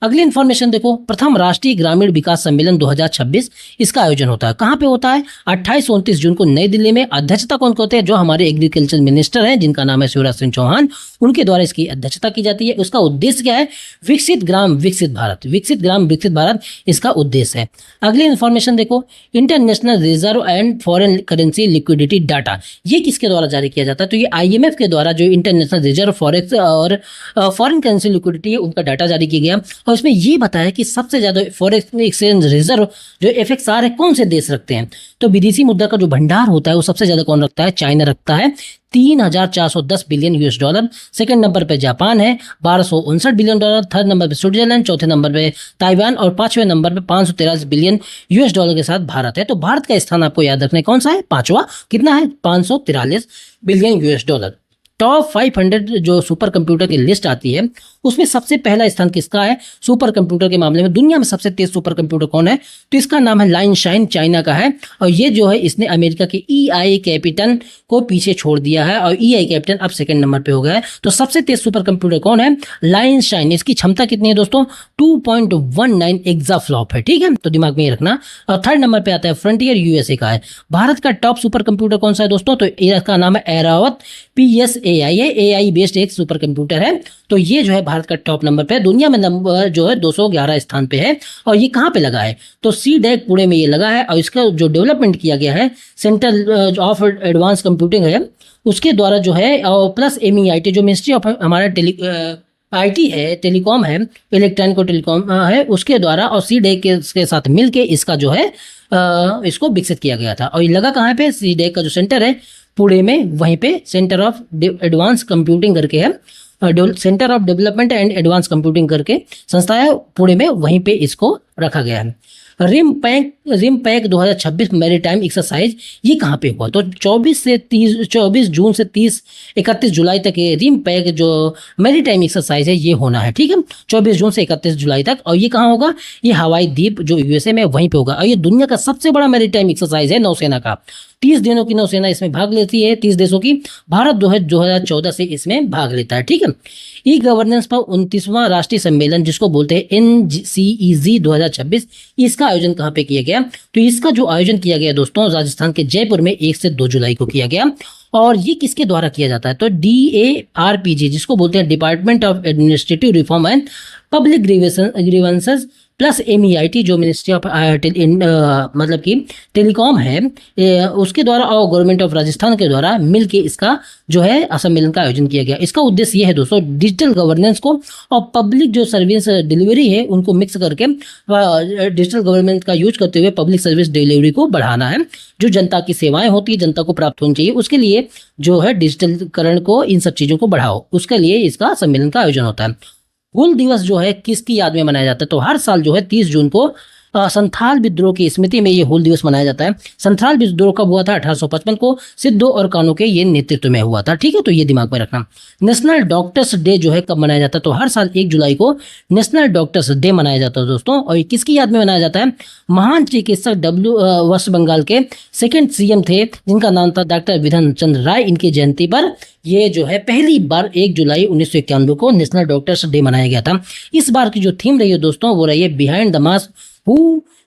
अगली इन्फॉर्मेशन देखो, प्रथम राष्ट्रीय ग्रामीण विकास सम्मेलन 2026 इसका आयोजन होता है। कहाँ पे होता है? 28-29 जून को नई दिल्ली में। अध्यक्षता कौन करते हैं? जो हमारे एग्रीकल्चर मिनिस्टर हैं जिनका नाम है शिवराज सिंह चौहान, उनके द्वारा इसकी अध्यक्षता की जाती है। उसका उद्देश्य क्या है? विकसित ग्राम विकसित भारत, विकसित ग्राम विकसित भारत इसका उद्देश्य है। अगली इन्फॉर्मेशन देखो, international reserve and foreign currency liquidity data, ये किसके द्वारा जारी किया जाता है? तो ये IMF के द्वारा जो इंटरनेशनल रिजर्व फॉरेक्स और फॉरेन करेंसी लिक्विडिटी है उनका डाटा जारी किया गया। और इसमें ये बताया कि सबसे ज्यादा फॉरेक्स एक्सचेंज रिजर्व जो FXR है कौन से देश रखते हैं? तो विदेशी मुद्रा का जो भंडार होता है वो सबसे ज्यादा कौन रखता है? चाइना रखता है, 3,410 बिलियन $। सेकंड नंबर पे जापान है, 1259 बिलियन $। थर्ड नंबर पे स्विट्जरलैंड, चौथे नंबर पे ताइवान और पांचवें नंबर पे 543 बिलियन $। के साथ भारत है। तो भारत का स्थान आपको याद रखना है कौन सा है? पांचवा। कितना है? 543 बिलियन $। टॉप 500 जो सुपर कंप्यूटर की लिस्ट आती है उसमें सबसे पहला स्थान किसका है? सुपर कंप्यूटर के मामले में दुनिया में सबसे तेज सुपर कंप्यूटर कौन है? तो इसका नाम है लाइनशाइन, चाइना का है। और ये जो है इसने अमेरिका के EI कैपिटन को पीछे छोड़ दिया है और EI कैपिटन अब सेकंड नंबर पे हो गया है। तो सबसे तेज सुपर कंप्यूटर कौन है? लाइनशाइन। इसकी क्षमता कितनी है दोस्तों? 2.19 एक्साफ्लॉप है। ठीक है, तो दिमाग में ये रखना। और थर्ड नंबर पे आता है फ्रंटियर, USA का है। भारत का टॉप सुपर कंप्यूटर कौन सा है दोस्तों? तो इसका नाम है ऐरावत PSAI है, AI बेस्ड एक सुपर कंप्यूटर है। तो ये जो है भारत का टॉप नंबर पे है। दुनिया में नंबर जो है 211 स्थान पे है। और ये कहाँ पे लगा है? तो CDAC पुणे में ये लगा है। और इसका जो डेवलपमेंट किया गया है सेंटर ऑफ एडवांस कंप्यूटिंग है उसके द्वारा जो है, और प्लस MEIT जो मिनिस्ट्री ऑफ हमारा IT है, टेलीकॉम है, इलेक्ट्रॉनिक और टेलीकॉम है, उसके द्वारा और CDAC के साथ मिलके इसका जो है इसको विकसित किया गया था। और ये लगा कहाँ पे? CDAC का जो सेंटर है पुणे में, वहीं पे सेंटर ऑफ एडवांस कंप्यूटिंग करके है, centre of development and advance computing करके संस्था है पुणे में, वहीं पे इसको रखा गया है। रिम पैक 2026 मैरीटाइम एक्सरसाइज ये कहाँ पे हुआ? तो 24 जून से 31 जुलाई तक ये रिम पैक जो मैरीटाइम एक्सरसाइज है ये होना है। ठीक है, 24 जून से 31 जुलाई तक। और ये कहाँ होगा? ये हवाई द्वीप जो USA में वहीं पे होगा। और ये दुनिया का सबसे बड़ा मैरीटाइम एक्सरसाइज है नौसेना का। 30 दिनों की नौसेना इसमें भाग लेती है, 30 देशों की। भारत 2014 से इसमें भाग लेता है, ठीक है। ई गवर्नेंस पर 29वां राष्ट्रीय सम्मेलन, जिसको बोलते हैं NCEZ 2026, इसका आयोजन कहाँ पे किया गया? तो इसका जो आयोजन किया गया दोस्तों, राजस्थान के जयपुर में 1 से 2 जुलाई को किया गया। और ये किसके द्वारा किया जाता है? तो DARPG, जिसको बोलते हैं department of administrative reform and public grievances, plus MEIT, जो मिनिस्ट्री ऑफ मतलब कि टेलीकॉम है, उसके द्वारा और गवर्नमेंट ऑफ राजस्थान के द्वारा मिलके इसका जो है सम्मेलन का आयोजन किया गया। इसका उद्देश्य यह है दोस्तों, डिजिटल गवर्नेंस को और पब्लिक जो सर्विस डिलीवरी है उनको मिक्स करके डिजिटल गवर्नमेंट का यूज करते हुए पब्लिक सर्विस डिलीवरी को बढ़ाना है। जो जनता की सेवाएं होती है, जनता को प्राप्त होनी चाहिए, उसके लिए जो है डिजिटलीकरण को, इन सब चीज़ों को बढ़ाओ, उसके लिए इसका सम्मेलन का आयोजन होता है। हुल दिवस जो है किसकी याद में मनाया जाता है? तो हर साल जो है 30 जून को संथाल विद्रोह की स्मृति में ये हुल दिवस मनाया जाता है। संथाल विद्रोह कब हुआ था? 1855 को सिद्धो और कानो के ये नेतृत्व में हुआ था, ठीक है। तो ये दिमाग में रखना। नेशनल डॉक्टर्स डे जो है कब मनाया जाता है? तो हर साल 1 जुलाई को नेशनल डॉक्टर्स डे मनाया जाता है दोस्तों। और ये किसकी याद में मनाया जाता है? महान चिकित्सक वेस्ट बंगाल के 2nd CM थे, जिनका नाम था डॉक्टर विधान चंद्र राय। इनकी जयंती पर ये जो है पहली बार 1 जुलाई 1991 को नेशनल डॉक्टर्स डे मनाया गया था। इस बार की जो थीम रही है दोस्तों, वो रही है behind the mask who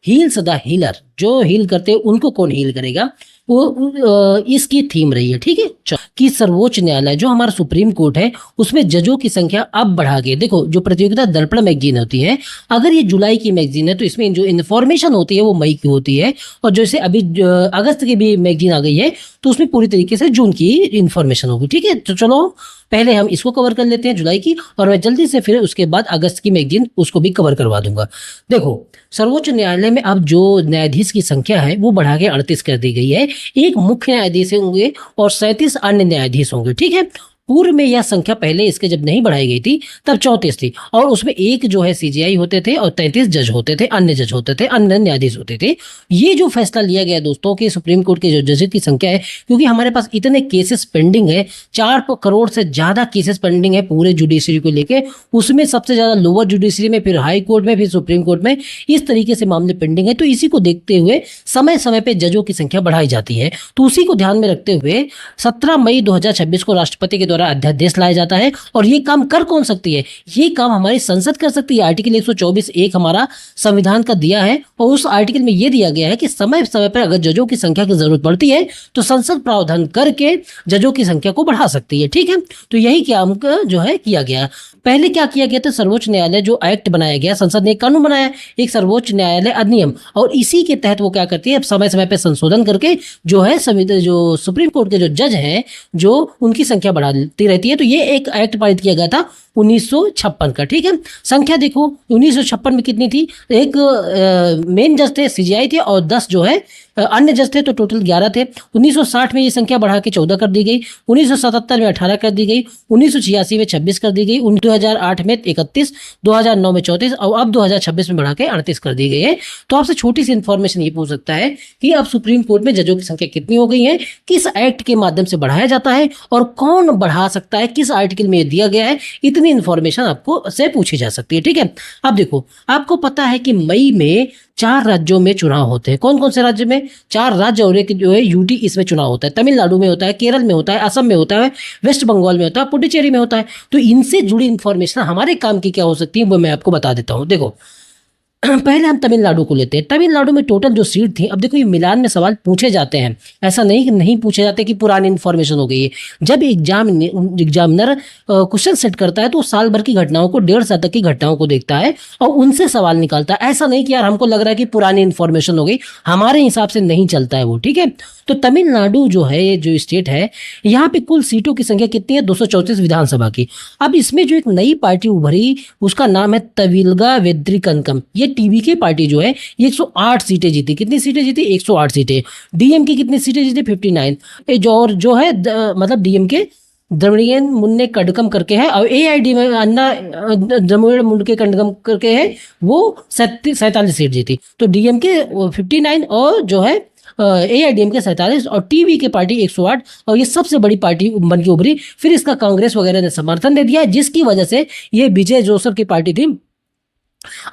heels the healer. जो हील करते हैं उनको कौन हील करेगा, वो इसकी थीम रही है, ठीक है। कि सर्वोच्च न्यायालय, जो हमारा सुप्रीम कोर्ट है, उसमें जजों की संख्या अब बढ़ा के, देखो जो प्रतियोगिता दर्पण मैगजीन होती है, अगर ये जुलाई की मैगजीन है तो इसमें जो इन्फॉर्मेशन होती है वो मई की होती है। और जैसे अभी अगस्त की भी मैगजीन आ गई है तो उसमें पूरी तरीके से जून की इन्फॉर्मेशन होगी, ठीक है। तो चलो पहले हम इसको कवर कर लेते हैं, जुलाई की, और मैं जल्दी से फिर उसके बाद अगस्त की मैगजीन उसको भी कवर करवा दूंगा। देखो सर्वोच्च न्यायालय में अब जो न्यायाधीश की संख्या है वो बढ़ा के 38 कर दी गई है। एक मुख्य न्यायाधीश होंगे और 37 अन्य न्यायाधीश होंगे, ठीक है। पूर्व में यह संख्या पहले इसके जब नहीं बढ़ाई गई थी तब 34 थी, और उसमें एक जो है CGI होते थे और 33 जज होते थे, अन्य जज होते थे, अन्य न्यायाधीश होते थे। ये जो फैसला लिया गया दोस्तों कि सुप्रीम कोर्ट के जो जजेस की संख्या है, क्योंकि हमारे पास इतने केसेस पेंडिंग है, 4 करोड़ से ज्यादा केसेस पेंडिंग है पूरे जुडिशरी को लेके, उसमें सबसे ज्यादा लोअर जुडिशरी में, फिर हाई कोर्ट में, फिर सुप्रीम कोर्ट में, इस तरीके से मामले पेंडिंग है। तो इसी को देखते हुए समय समय पर जजों की संख्या बढ़ाई जाती है। तो उसी को ध्यान में रखते हुए 17 मई 2026 को राष्ट्रपति के द्वारा अध्यादेश लाया जाता है। और ये काम कर कौन सकती है? ये काम हमारी संसद कर सकती है। आर्टिकल 124(1) हमारा संविधान का दिया है, और उस आर्टिकल में ये दिया गया है कि समय समय पर अगर जजों की संख्या की जरूरत पड़ती है तो संसद प्रावधान करके जजों की संख्या को बढ़ा सकती है, ठीक है। तो यही काम जो है किया गया। पहले क्या किया गया था? सर्वोच्च न्यायालय जो एक्ट बनाया गया, संसद ने एक कानून बनाया, एक सर्वोच्च न्यायालय अधिनियम, और इसी के तहत वो क्या करती है, अब समय समय पर संशोधन करके जो है जो सुप्रीम कोर्ट के जो जज हैं, जो उनकी संख्या बढ़ाती रहती है। तो ये एक एक्ट पारित किया गया था 1956 का, ठीक है। संख्या देखो 1956 में कितनी थी? एक मेन जज थे, CGI थे, और 10 जो है अन्य जज थे, तो टोटल 11 थे। 1960 में ये संख्या बढ़ा के 14 कर दी गई, 1977 में 18 कर दी गई, 1986 में 26 कर दी गई, 2008 में 31, 2009 में 34, और अब 2026 में बढ़ा के 38 कर दी गई है। तो आपसे छोटी सी इन्फॉर्मेशन ये पूछ सकता है कि अब सुप्रीम कोर्ट में जजों की संख्या कितनी हो गई है, किस एक्ट के माध्यम से बढ़ाया जाता है, और कौन बढ़ा सकता है, किस आर्टिकल में दिया गया है। इतनी इन्फॉर्मेशन आपको से पूछी जा सकती है, ठीक है। अब देखो, आपको पता है कि मई में 4 राज्यों में चुनाव होते हैं। कौन कौन से राज्य में? 4 राज्य और एक जो है UT, इसमें चुनाव होता है। तमिलनाडु में होता है, केरल में होता है, असम में होता है, वेस्ट बंगाल में होता है, पुडुचेरी में होता है। तो इनसे जुड़ी इन्फॉर्मेशन हमारे काम की क्या हो सकती है, वो मैं आपको बता देता हूँ। देखो पहले हम तमिलनाडु को लेते हैं। तमिलनाडु में टोटल जो सीट थी, अब देखो ये मिलान में सवाल पूछे जाते हैं, ऐसा नहीं पूछे जाते कि पुरानी इन्फॉर्मेशन हो गई है। जब एग्जामिनर क्वेश्चन सेट करता है तो साल भर की घटनाओं को, 1.5 साल तक की घटनाओं को देखता है और उनसे सवाल निकालता है। ऐसा नहीं कि यार हमको लग रहा है कि पुरानी इन्फॉर्मेशन हो गई, हमारे हिसाब से नहीं चलता है वो, ठीक है। तो तमिलनाडु जो है, जो स्टेट है, यहाँ पे कुल सीटों की संख्या कितनी है? 234 विधानसभा की। अब इसमें जो एक नई पार्टी उभरी, उसका नाम है तविलगा वेद्रिकनकम। ये TVK पार्टी जो है, ये 108 सीटें जीती। कितनी सीटें जीती? 108 सीटें। DMK कितनी सीटें जीती? 59। और जो है मतलब DMK द्रविड़ियन मुन्ने कड़कम करके है, और AID में अन्ना द्रविड़ मुन्ने कड़कम करके है, वो 47 सीट जीती। तो DMK 59 और जो है AIDMK 47 और TVK पार्टी 108, और ये सबसे बड़ी पार्टी बन के उभरी। फिर इसका कांग्रेस वगैरह ने समर्थन दे दिया, जिसकी वजह से ये विजय जोसफ की पार्टी थी,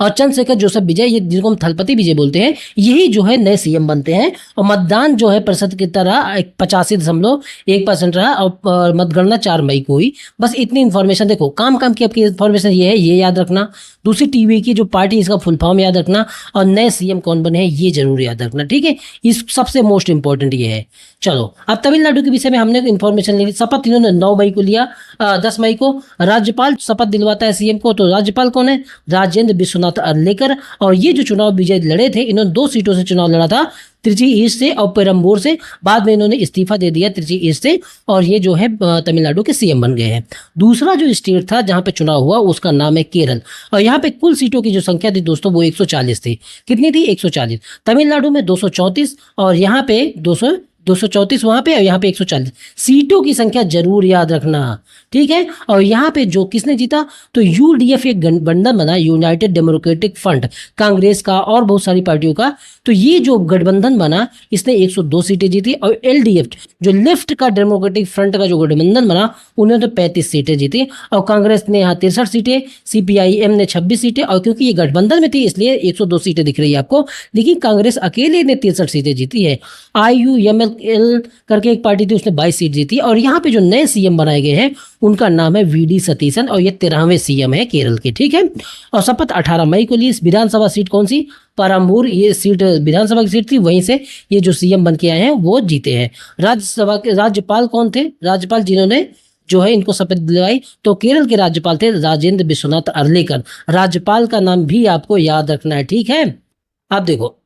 और चंद्रशेखर जोसेफ विजय, ये जिनको हम थलपति विजय बोलते हैं, यही जो है नए सीएम बनते हैं। और मतदान जो है प्रतिशत कितना रहा, 85.1% रहा, और मतगणना 4 मई को हुई। बस इतनी इन्फॉर्मेशन। देखो काम की आपकी इन्फॉर्मेशन ये है, ये याद रखना। दूसरी टीवी की जो पार्टी, इसका फुल फॉर्म याद रखना, और नए सीएम कौन बने हैं ये जरूर याद रखना, ठीक है। इस सबसे मोस्ट इंपॉर्टेंट ये है। चलो अब तमिलनाडु के विषय में हमने इन्फॉर्मेशन ली। शपथ इन्होंने 9 मई को लिया, 10 मई को राज्यपाल शपथ दिलवाता है सीएम को। तो राज्यपाल कौन है? राजेंद्र विश्वनाथ अर्लेकर। और ये जो चुनाव विजय लड़े थे, इन्होंने 2 सीटों से चुनाव लड़ा था, त्रिची ईस्ट से और पेरम्बूर से। बाद में इन्होंने इस्तीफा दे दिया त्रिची ईस्ट से, और ये जो है तमिलनाडु के सीएम बन गए हैं। दूसरा जो स्टेट था जहां पे चुनाव हुआ, उसका नाम है केरल। और यहाँ पे कुल सीटों की जो संख्या थी दोस्तों, वो 140 थी। कितनी थी? 140। तमिलनाडु में 234, और यहाँ पे 234 वहां पे, और यहाँ पे 140। सीटों की संख्या जरूर याद रखना, ठीक है। और यहाँ पे जो किसने जीता, तो यूडीएफ एक गठबंधन बना, यूनाइटेड डेमोक्रेटिक फ्रंट, कांग्रेस का और बहुत सारी पार्टियों का। तो ये जो गठबंधन बना, इसने 102 सीटें जीती। और एलडीएफ जो लेफ्ट का डेमोक्रेटिक फ्रंट का जो गठबंधन बना, उन्होंने तो 35 सीटें जीती। और कांग्रेस ने यहाँ 63 सीटें, सीपीआईएम ने 26 सीटें। और क्योंकि ये गठबंधन में थी इसलिए 102 सीटें दिख रही है आपको, लेकिन कांग्रेस अकेले ने 63 सीटें जीती है। IUML करके एक पार्टी थी, उसने 22 सीट जीती। और यहाँ पे जो नए सीएम बनाए गए हैं, उनका नाम है VD सतीशन, और ये 13वें सीएम है केरल के, ठीक है। और शपथ 18 मई को ली। विधानसभा सीट कौन सी? परम्बूर, ये सीट विधानसभा की सीट थी, वहीं से ये जो सीएम बन के आए हैं वो जीते हैं। राज्यसभा के राज्यपाल कौन थे? राज्यपाल जिन्होंने जो है इनको शपथ दिलवाई, तो केरल के राज्यपाल थे राजेंद्र विश्वनाथ अर्लेकर। राज्यपाल का नाम भी आपको याद रखना है, ठीक है। अब देखो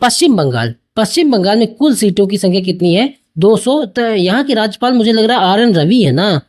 पश्चिम बंगाल में कुल सीटों की संख्या कितनी है? 200। तो यहाँ के राज्यपाल मुझे लग रहा है RN रवि है ना,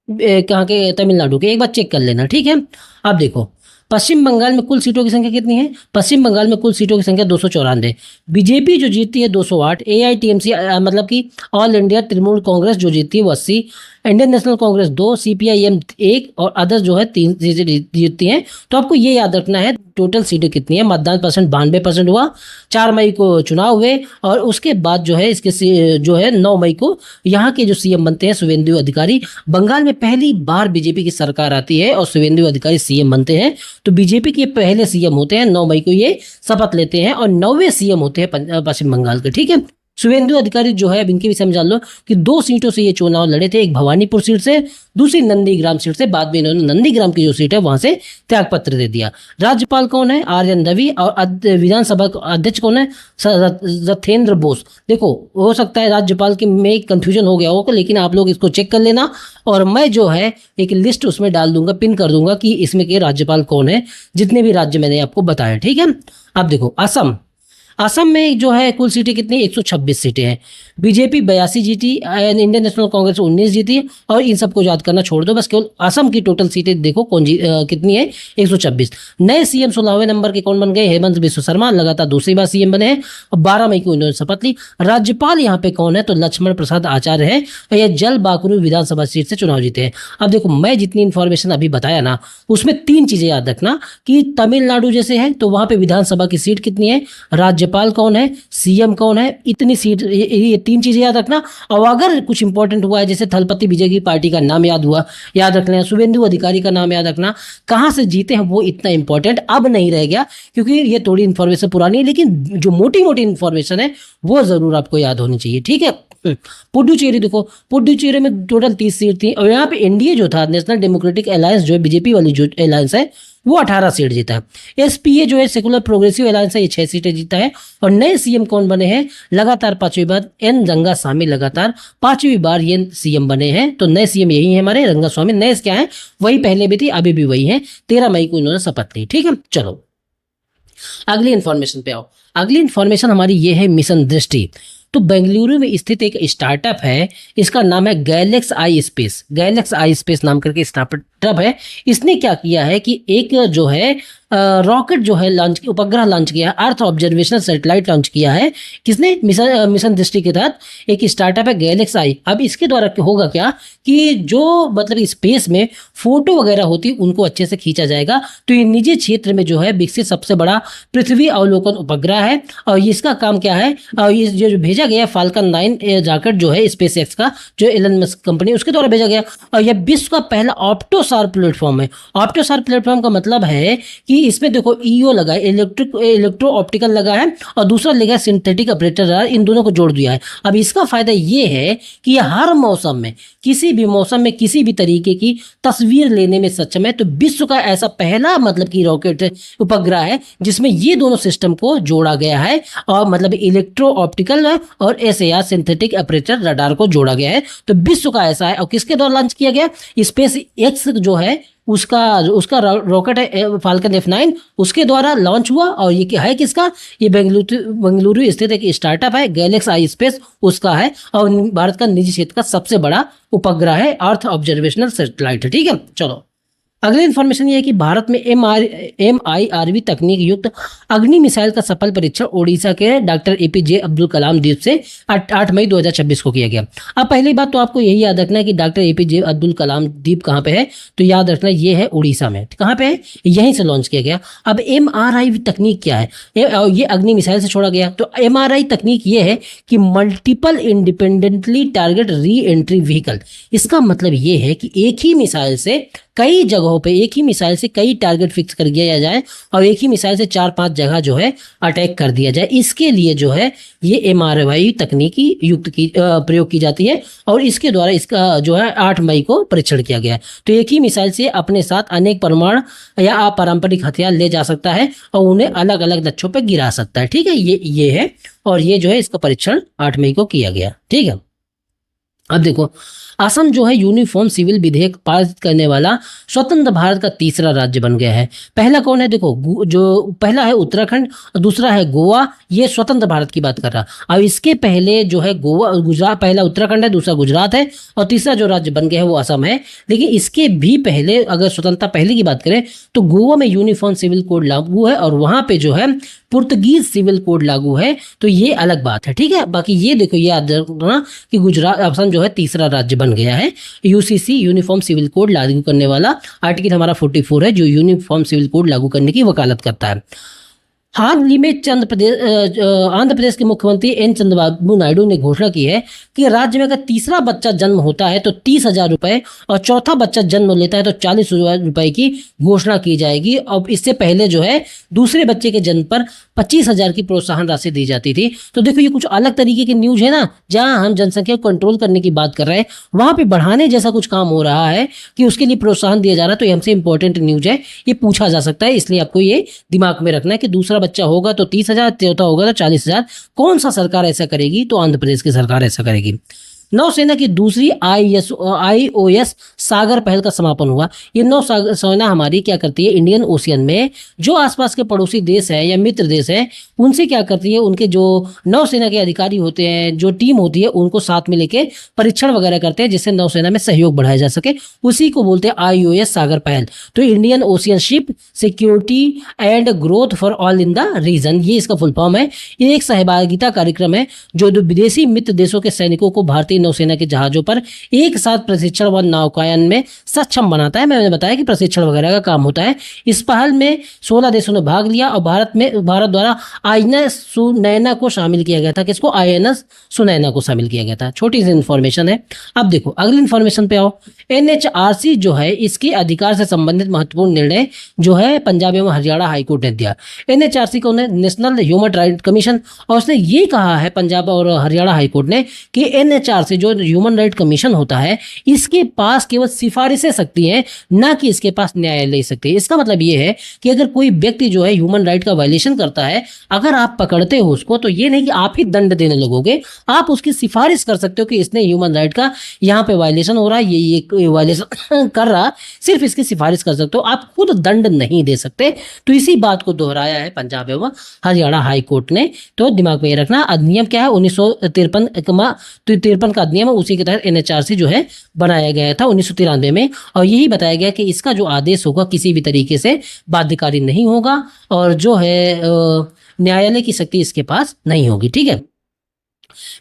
कहाँ के? तमिलनाडु के। एक बार चेक कर लेना, ठीक है। अब देखो पश्चिम बंगाल में कुल सीटों की संख्या कितनी है? पश्चिम बंगाल में कुल सीटों की संख्या 294। बीजेपी जो जीतती है 208। AITMC मतलब कि ऑल इंडिया तृणमूल कांग्रेस जो जीतती है वो 80। इंडियन नेशनल कांग्रेस 2, CPIM 1, और अदर्स जो है 3 सीटें जीतती हैं। तो आपको ये याद रखना है टोटल सीटें कितनी है। मतदान परसेंट 92% हुआ। 4 मई को चुनाव हुए, और उसके बाद जो है इसके जो है 9 मई को यहाँ के जो सीएम बनते हैं शुभेंदु अधिकारी। बंगाल में पहली बार बीजेपी की सरकार आती है और शुभेंदु अधिकारी सीएम बनते हैं। तो बीजेपी के पहले सीएम होते हैं, 9 मई को ये शपथ लेते हैं, और 9वें सीएम होते हैं पश्चिम बंगाल के, ठीक है। शुभेंदु अधिकारी जो है, अब इनके विषय में जान लो कि 2 सीटों से ये चुनाव लड़े थे, एक भवानीपुर सीट से, दूसरी नंदीग्राम सीट से। बाद में इन्होंने नंदीग्राम की जो सीट है वहां से त्यागपत्र दे दिया। राज्यपाल कौन है? RN रवि। और विधानसभा अध्यक्ष कौन है? रथेंद्र बोस। देखो हो सकता है राज्यपाल के में कंफ्यूजन हो गया होगा, लेकिन आप लोग इसको चेक कर लेना, और मैं जो है एक लिस्ट उसमें डाल दूंगा, पिन कर दूंगा कि इसमें के राज्यपाल कौन है, जितने भी राज्य मैंने आपको बताए, ठीक है। अब देखो असम में जो है कुल सीटें कितनी? 126 सीटें हैं। बीजेपी 82 जीती, इंडियन नेशनल कांग्रेस 19 जीती। और इन सबको याद करना छोड़ दो, बस केवल असम की टोटल सीटें देखो कितनी है, 126। नए सीएम 16वें नंबर के कौन बन गए? हेमंत बिस्व शर्मा, लगातार दूसरी बार सीएम बने हैं, और 12 मई को इन्होंने शपथ ली। राज्यपाल यहाँ पे कौन है? तो लक्ष्मण प्रसाद आचार्य है, और यह जलपाईगुड़ी विधानसभा सीट से चुनाव जीते हैं। अब देखो मैं जितनी इन्फॉर्मेशन अभी बताया ना, उसमें 3 चीजें याद रखना कि तमिलनाडु जैसे है तो वहां पे विधानसभा की सीट कितनी है, राज्यपाल कौन है, सीएम कौन है, इतनी सीट, ये 3 चीजें याद रखना। और अगर कुछ इंपॉर्टेंट हुआ है, जैसे थलपति विजय की पार्टी का नाम याद रख लेना, शुभेंदु अधिकारी का नाम याद रखना, कहाँ से जीते हैं वो इतना इंपॉर्टेंट अब नहीं रह गया, क्योंकि ये थोड़ी इन्फॉर्मेशन पुरानी है, लेकिन जो मोटी मोटी इन्फॉर्मेशन है वो जरूर आपको याद होनी चाहिए, ठीक है। पुडुचेरी देखो, पुडुचेरी में टोटल 30 सीट थी, और यहाँ पे एनडीए जो था, नेशनल डेमोक्रेटिक अलायंस जो है, बीजेपी वाली जो अलायंस है, वो 18 सीट जीता है। SPA जो है, सेकुलर प्रोग्रेसिव अलायंस है, ये 6 सीटें जीता है। और नए सीएम कौन बने हैं? लगातार 5वीं बार N रंगास्वामी लगातार 5वीं बार ये सीएम बने हैं। तो नए सीएम यही है हमारे रंगास्वामी। नए क्या है? वही पहले भी थी, अभी भी वही है। 13 मई को इन्होंने शपथ ली, ठीक है। चलो अगली इन्फॉर्मेशन पे आओ। अगली इन्फॉर्मेशन हमारी ये है मिशन दृष्टि। तो बेंगलुरु में स्थित एक स्टार्टअप है, इसका नाम है गैलेक्स आई स्पेस। गैलेक्स आई स्पेस नाम करके स्टार्टअप है। इसने क्या किया है कि एक जो है रॉकेट जो है उपग्रह लॉन्च किया, अर्थ ऑब्जर्वेशनल सैटेलाइट लॉन्च किया है। किसने? मिशन दृष्टि के तहत एक स्टार्टअप है गैलेक्स आई। अब इसके द्वारा होगा क्या कि जो मतलब स्पेस में फोटो वगैरह होती उनको अच्छे से खींचा जाएगा। तो ये निजी क्षेत्र में जो है विकसित सबसे बड़ा पृथ्वी अवलोकन उपग्रह है। और इसका काम क्या है? ये जो भेजा गया फाल्कन 9 रॉकेट जो है स्पेस एक्स का, जो एलन मस्क कंपनी उसके द्वारा भेजा गया, और यह विश्व का पहला ऑप्टो ऑप्टोसार प्लेटफॉर्म है। ऑप्टोसार प्लेटफॉर्म का मतलब है कि इसमें देखो ईओ लगा है, इलेक्ट्रो ऑप्टिकल लगा है, और दूसरा लगा है सिंथेटिक ऑपरेटर, इन दोनों को जोड़ दिया है। अब इसका फायदा ये है कि ये हर मौसम में, किसी भी मौसम में, किसी भी तरीके की तस्वीर लेने में सक्षम है। तो विश्व का ऐसा पहला मतलब कि रॉकेट उपग्रह है जिसमें ये दोनों सिस्टम को जोड़ा गया है, और मतलब इलेक्ट्रो ऑप्टिकल और एसएआर सिंथेटिक ऑपरेटर रडार को जोड़ा गया है। तो विश्व का ऐसा है। और किसके द्वारा लॉन्च किया गया? स्पेस एक्स जो है उसका रॉकेट है फाल्कन F9, उसके द्वारा लॉन्च हुआ। और ये है किसका? ये बेंगलुरु स्थित एक स्टार्टअप है, गैलेक्स आई स्पेस, उसका है। और भारत का निजी क्षेत्र का सबसे बड़ा उपग्रह है, अर्थ ऑब्जर्वेशनल सैटेलाइट है। ठीक है, चलो अगली इन्फॉर्मेशन ये है कि भारत में MIRV तकनीक युक्त अग्नि मिसाइल का सफल परीक्षण ओडिशा के डॉक्टर APJ अब्दुल कलाम द्वीप से 8 मई 2026 को किया गया। अब पहली बात तो आपको यही याद रखना है कि डॉक्टर APJ अब्दुल कलाम द्वीप कहाँ पे है, तो याद रखना ये है उड़ीसा में। कहाँ पे है? यहीं से लॉन्च किया गया। अब MRI तकनीक क्या है? ये अग्नि मिसाइल से छोड़ा गया। तो MRI तकनीक ये है कि multiple independently target re entry vehicle. इसका मतलब ये है कि एक ही मिसाइल से कई जगहों पे, एक ही मिसाइल से कई टारगेट फिक्स कर दिया जाए, और एक ही मिसाइल से 4-5 जगह जो है अटैक कर दिया जाए। इसके लिए जो है ये MRI तकनीकी युक्त की प्रयोग की जाती है, और इसके द्वारा इसका जो है 8 मई को परीक्षण किया गया। तो एक ही मिसाइल से अपने साथ अनेक परमाणु या अपारंपरिक हथियार ले जा सकता है, और उन्हें अलग अलग लक्ष्यों पर गिरा सकता है। ठीक है, ये है, और ये जो है इसका परीक्षण 8 मई को किया गया। ठीक है, अब देखो असम जो है यूनिफॉर्म सिविल विधेयक पारित करने वाला स्वतंत्र भारत का तीसरा राज्य बन गया है। पहला कौन है? देखो जो पहला है उत्तराखंड, और दूसरा है गोवा। ये स्वतंत्र भारत की बात कर रहा। अब इसके पहले जो है गोवा, गुजरात, पहला उत्तराखंड है, दूसरा गुजरात है, और तीसरा जो राज्य बन गया है वो असम है। लेकिन इसके भी पहले अगर स्वतंत्रता पहले की बात करें तो गोवा में यूनिफॉर्म सिविल कोड लागू है, और वहां पे जो है पुर्तगीज सिविल कोड लागू है। तो ये अलग बात है। ठीक है, बाकी ये देखो ये याद रखना कि गुजरात, असम जो है तीसरा राज्य बन गया है UCC यूनिफॉर्म सिविल कोड लागू करने वाला। आर्टिकल हमारा 44 है जो यूनिफॉर्म सिविल कोड लागू करने की वकालत करता है। हाल ही में आंध्र प्रदेश के मुख्यमंत्री N चंद्रबाबू नायडू ने घोषणा की है कि राज्य में अगर तीसरा बच्चा जन्म होता है तो 30,000 रुपए, और चौथा बच्चा जन्म लेता है तो 40,000 रुपए की घोषणा की जाएगी। और इससे पहले जो है दूसरे बच्चे के जन्म पर 25,000 की प्रोत्साहन राशि दी जाती थी। तो देखो ये कुछ अलग तरीके की न्यूज है ना। जहां हम जनसंख्या को कंट्रोल करने की बात कर रहे हैं, वहां पे बढ़ाने जैसा कुछ काम हो रहा है कि उसके लिए प्रोत्साहन दिया जा रहा है। तो ये हमसे इंपॉर्टेंट न्यूज है, ये पूछा जा सकता है, इसलिए आपको ये दिमाग में रखना है कि दूसरा बच्चा होगा तो 30,000, चौथा होगा तो 40,000। कौन सा सरकार ऐसा करेगी? तो आंध्र प्रदेश की सरकार ऐसा करेगी। नौसेना की दूसरी IOS सागर पहल का समापन हुआ। ये नौसेना हमारी क्या करती है, इंडियन ओशियन में जो आसपास के पड़ोसी देश है या मित्र देश है उनसे क्या करती है, उनके जो नौसेना के अधिकारी होते हैं, जो टीम होती है, उनको साथ में लेके परीक्षण वगैरह करते हैं जिससे नौसेना में सहयोग बढ़ाया जा सके। उसी को बोलते हैं IOS सागर पहल। तो Indian ocean ship security and growth for all in the region, ये इसका फुल फॉर्म है। ये एक सहभागिता कार्यक्रम है जो विदेशी मित्र देशों के सैनिकों को भारतीय नौसेना के जहाजों पर एक साथ प्रशिक्षण व नौकायन में सक्षम बनाता है। मैंने बताया कि प्रशिक्षण वगैरह का काम होता है। इस पहल में 16 देशों ने भाग लिया, और भारत द्वारा INS सुनैना को शामिल किया गया था। किसको? INS सुनैना को शामिल किया गया था। छोटी सी इन्फॉर्मेशन है। अब देखो अगली इन्फॉर्मेशन पे आओ। NHRC जो है इसके अधिकार से संबंधित महत्वपूर्ण निर्णय जो है पंजाब एवं हरियाणा हाईकोर्ट ने दिया। NHRC को नेशनल ह्यूमन राइट कमीशन, और उसने ये कहा है पंजाब और हरियाणा हाईकोर्ट ने कि NHRC से जो ह्यूमन राइट कमीशन होता है इसके पास केवल सिफारिशें सकती हैं, ना कि इसके पास न्याय ले सकती है। इसका मतलब ये है कि अगर कोई व्यक्ति जो है ह्यूमन राइट का वायलेशन करता है, अगर आप पकड़ते हो उसको, तो ये नहीं कि आप ही दंड देने लगोगे, आप उसकी सिफारिश कर सकते हो कि इसने ह्यूमन राइट का यहाँ पे वायलेशन हो रहा है, ये वायलेशन कर रहा, सिर्फ इसकी सिफारिश कर सकते हो, आप खुद दंड नहीं दे सकते। तो इसी बात को दोहराया है पंजाब एवं हरियाणा हाईकोर्ट ने। तो दिमाग में ये रखना। अधिनियम क्या है? 1953 का अधिनियम है, उसी के तहत NHRC जो है बनाया गया था 1993 में। और यही बताया गया कि इसका जो आदेश होगा किसी भी तरीके से बाध्यकारी नहीं होगा, और जो है न्यायालय की शक्ति इसके पास नहीं होगी। ठीक है,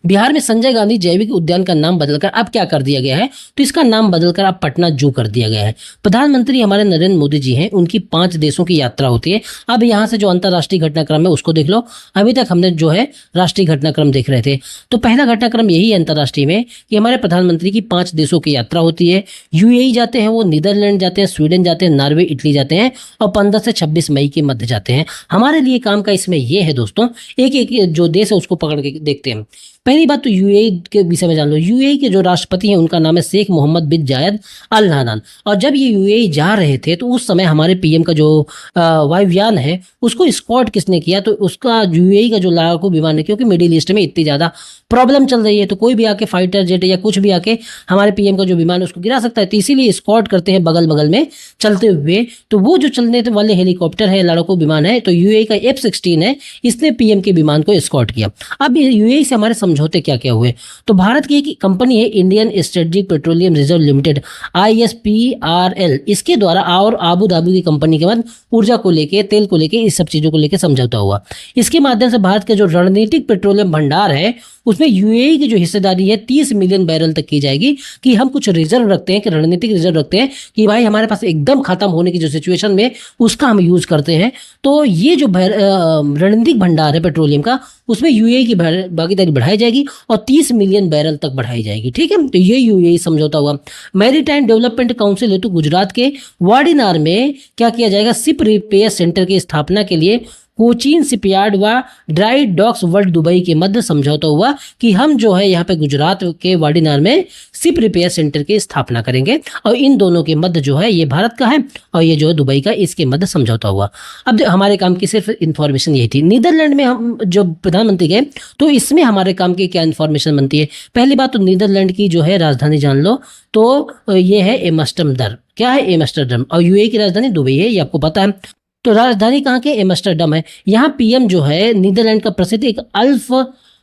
बिहार में संजय गांधी जैविक उद्यान का नाम बदलकर अब क्या कर दिया गया है, तो इसका नाम बदलकर अब पटना जू कर दिया गया है। प्रधानमंत्री हमारे नरेंद्र मोदी जी हैं, उनकी 5 देशों की यात्रा होती है। अब यहाँ से जो अंतर्राष्ट्रीय घटनाक्रम है उसको देख लो। अभी तक हमने जो है राष्ट्रीय घटनाक्रम देख रहे थे, तो पहला घटनाक्रम यही है अंतर्राष्ट्रीय में कि हमारे प्रधानमंत्री की 5 देशों की यात्रा होती है। यूएई जाते हैं, वो नीदरलैंड जाते हैं, स्वीडन जाते हैं, नॉर्वे, इटली जाते हैं और 15 से 26 मई के मध्य जाते हैं। हमारे लिए काम का इसमें यह है दोस्तों, एक एक जो देश है उसको पकड़ के देखते हैं। पहली बात तो यूएई के विषय में जान लो। यूएई के जो राष्ट्रपति हैं उनका नाम है शेख मोहम्मद बिन जायद अल नहयान। और जब ये यूएई जा रहे थे तो उस समय हमारे पीएम का जो वायुयान है उसको स्कॉट किसने किया, तो उसका यूएई का जो लड़ाकू विमान है, क्योंकि मिडिल ईस्ट में इतनी ज़्यादा प्रॉब्लम चल रही है तो कोई भी आके फाइटर जेट या कुछ भी आके हमारे पीएम का जो विमान है उसको गिरा सकता है, तो इसीलिए स्कॉट करते हैं बगल बगल में चलते हुए। तो वो जो चलने वाले हेलीकॉप्टर है, लड़ाकू विमान है, तो यूएई का F-16 है, इसने पीएम के विमान को स्कॉट किया। अब यूएई से हमारे समझौते क्या क्या हुए, तो भारत की एक कंपनी है Indian strategic petroleum reserve limited ISPRL, इसके द्वारा और आबू धाबी की कंपनी के बाद ऊर्जा को लेके, तेल को लेके, इस सब चीज़ों को लेके समझौता हुआ। इसके माध्यम से भारत के जो रणनीतिक पेट्रोलियम भंडार है उसमें यूएई की जो हिस्सेदारी है 30 मिलियन बैरल तक की जाएगी, कि हम कुछ रिजर्व रखते हैं, कि रणनीतिक रिजर्व रखते हैं कि भाई हमारे पास एकदम खत्म होने की जो सिचुएशन में उसका हम यूज़ करते हैं। तो ये जो रणनीतिक भंडार है पेट्रोलियम का, उसमें यूएई की भागीदारी बढ़ाई जाएगी और 30 मिलियन बैरल तक बढ़ाई जाएगी। ठीक है, तो ये यूएई समझौता हुआ। मैरीटाइम डेवलपमेंट काउंसिल हेतु गुजरात के वाडीनार में क्या किया जाएगा, शिप रिपेयर सेंटर की स्थापना के लिए कोचीन शिपयार्ड व ड्राई डॉक्स वर्ल्ड दुबई के मध्य समझौता हुआ कि हम जो है यहाँ पे गुजरात के वाडीनार में शिप रिपेयर सेंटर की स्थापना करेंगे, और इन दोनों के मध्य जो है ये भारत का है और ये जो है दुबई का, इसके मध्य समझौता हुआ। अब हमारे काम की सिर्फ इन्फॉर्मेशन यही थी। नीदरलैंड में हम जो प्रधानमंत्री गए तो इसमें हमारे काम की क्या इन्फॉर्मेशन बनती है। पहली बात तो नीदरलैंड की जो है राजधानी जान लो, तो ये है एम्स्टर्डम। क्या है एम्स्टर्डम, और यूएई की राजधानी दुबई है, ये आपको पता है। तो राजधानी कहाँ के, एम्स्टर्डम है। यहाँ पीएम जो है नीदरलैंड का प्रसिद्ध एक अल्फ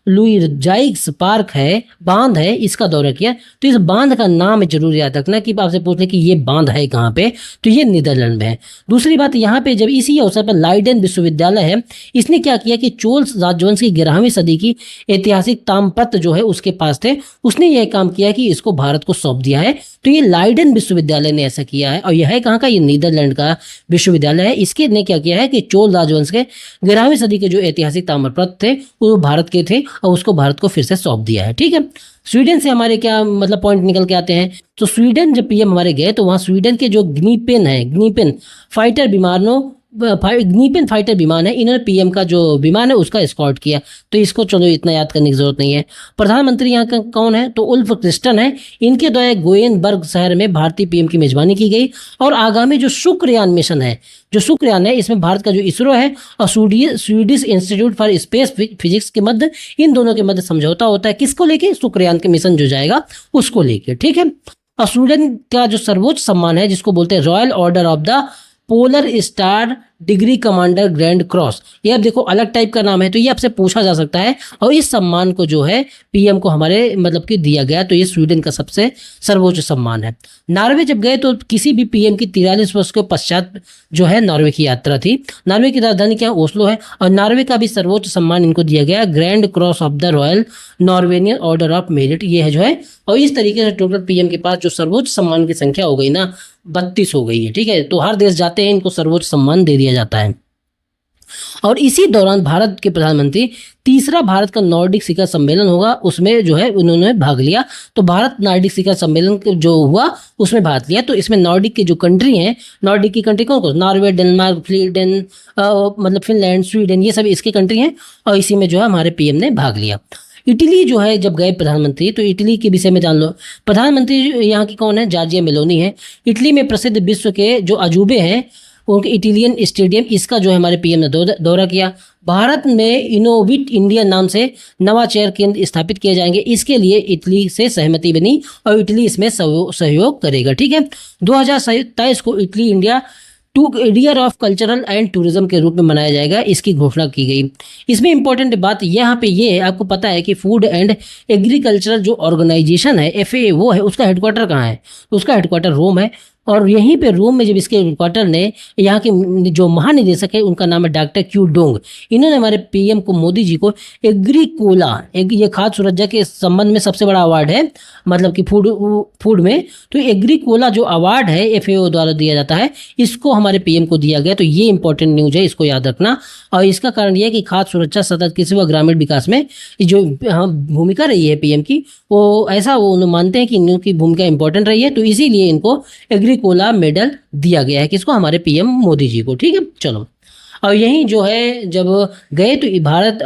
लुइजाइक्स पार्क है, बांध है, इसका दौरा किया। तो इस बांध का नाम जरूर याद रखना कि आपसे पूछे कि ये बांध है कहाँ पे, तो ये नीदरलैंड में है। दूसरी बात, यहाँ पे जब इसी अवसर पर लाइडेन विश्वविद्यालय है, इसने क्या किया कि चोल राजवंश की 11वीं सदी की ऐतिहासिक ताम्रपत्र जो है उसके पास थे, उसने यह काम किया कि इसको भारत को सौंप दिया है। तो ये लाइडेन विश्वविद्यालय ने ऐसा किया है, और यह है कहाँ का, ये नीदरलैंड का विश्वविद्यालय है। इसके ने क्या किया है कि चोल राजवंश के 11वीं सदी के जो ऐतिहासिक ताम्रपत्र थे वो भारत के थे और उसको भारत को फिर से सौंप दिया है। ठीक है, स्वीडन से हमारे क्या मतलब पॉइंट निकल के आते हैं, तो स्वीडन जब पीएम हमारे गए तो वहाँ स्वीडन के जो ग्निपेन फाइटर विमानों ग्निपेन फाइटर विमान है, इन्होंने पीएम का जो विमान है उसका एस्कॉर्ट किया। तो इसको चलो इतना याद करने की जरूरत नहीं है। प्रधानमंत्री यहाँ का कौन है, तो उल्फ क्रिस्टन है। इनके द्वारा गोयनबर्ग शहर में भारतीय पीएम की मेजबानी की गई। और आगामी जो शुक्रयान मिशन है, जो शुक्रयान है, इसमें भारत का जो इसरो है और Swedish institute for space physics के मध्य, इन दोनों के मध्य समझौता होता है। किसको लेके, शुक्रयान के मिशन जो जाएगा उसको लेके। ठीक है, और स्वीडन का जो सर्वोच्च सम्मान है जिसको बोलते हैं royal order of the polar star degree commander grand cross, ये अब देखो अलग टाइप का नाम है, तो ये आपसे पूछा जा सकता है। और इस सम्मान को जो है पीएम को हमारे मतलब कि दिया गया, तो ये स्वीडन का सबसे सर्वोच्च सम्मान है। नॉर्वे जब गए तो किसी भी पीएम की 43 वर्ष के पश्चात जो है नॉर्वे की यात्रा थी। नॉर्वे की राजधानी क्या, ओस्लो है। और नॉर्वे का भी सर्वोच्च सम्मान इनको दिया गया, grand cross of the royal Norwegian order of merit, ये है जो है। और इस तरीके से टोटल पीएम के पास जो सर्वोच्च सम्मान की संख्या हो गई ना 32 हो गई है। ठीक है, तो हर देश जाते हैं इनको सर्वोच्च सम्मान दे दिया जाता है। और इसी दौरान भारत के प्रधानमंत्री तीसरा भारत का नॉर्डिक शिखर सम्मेलन होगा, उसमें जो है उन्होंने भाग लिया। तो भारत नॉर्डिक शिखर सम्मेलन जो हुआ उसमें भाग लिया। तो इसमें नॉर्डिक की जो कंट्री हैं, नॉर्डिक की कंट्री कौन कौन, नॉर्वे, डेनमार्क, मतलब फिनलैंड, स्वीडन, ये सब इसकी कंट्री हैं। और इसी में जो है हमारे पीएम ने भाग लिया। इटली जो है जब गए प्रधानमंत्री, तो इटली के विषय में जान लो। प्रधानमंत्री यहाँ की कौन है, जॉर्जिया मेलोनी है। इटली में प्रसिद्ध विश्व के जो अजूबे हैं उनके इटालियन स्टेडियम, इसका जो है हमारे पीएम ने दौरा किया। भारत में इनोविट इंडिया नाम से नवाचार केंद्र स्थापित किए जाएंगे, इसके लिए इटली से सहमति बनी और इटली इसमें सहयोग करेगा। ठीक है, 2027 को Italy India year of cultural and tourism के रूप में मनाया जाएगा, इसकी घोषणा की गई। इसमें इंपॉर्टेंट बात यहाँ पे ये है, आपको पता है कि फूड एंड एग्रीकल्चरल जो ऑर्गेनाइजेशन है FAO, वो है, उसका हेडक्वार्टर कहाँ है, उसका हेडक्वार्टर रोम है। और यहीं पे रोम में जब इसके क्वार्टर ने यहाँ के जो महानिदेशक है उनका नाम है डॉक्टर क्यू डोंग, इन्होंने हमारे पीएम को, मोदी जी को, एग्रीकोला, ये खाद्य सुरक्षा के संबंध में सबसे बड़ा अवार्ड है, मतलब कि फूड में, तो एग्रीकोला जो अवार्ड है एफएओ द्वारा दिया जाता है, इसको हमारे पीएम को दिया गया। तो ये इंपॉर्टेंट न्यूज है, इसको याद रखना। और इसका कारण यह है कि खाद्य सुरक्षा, सतत कृषि व ग्रामीण विकास में जो भूमिका रही है पीएम की, वो ऐसा वो मानते हैं कि इनकी भूमिका इंपॉर्टेंट रही है, तो इसीलिए इनको एग्रीकोला मेडल दिया गया है। किसको? हमारे पीएम मोदी जी को। ठीक है, चलो। और यही जो है जब गए तो भारत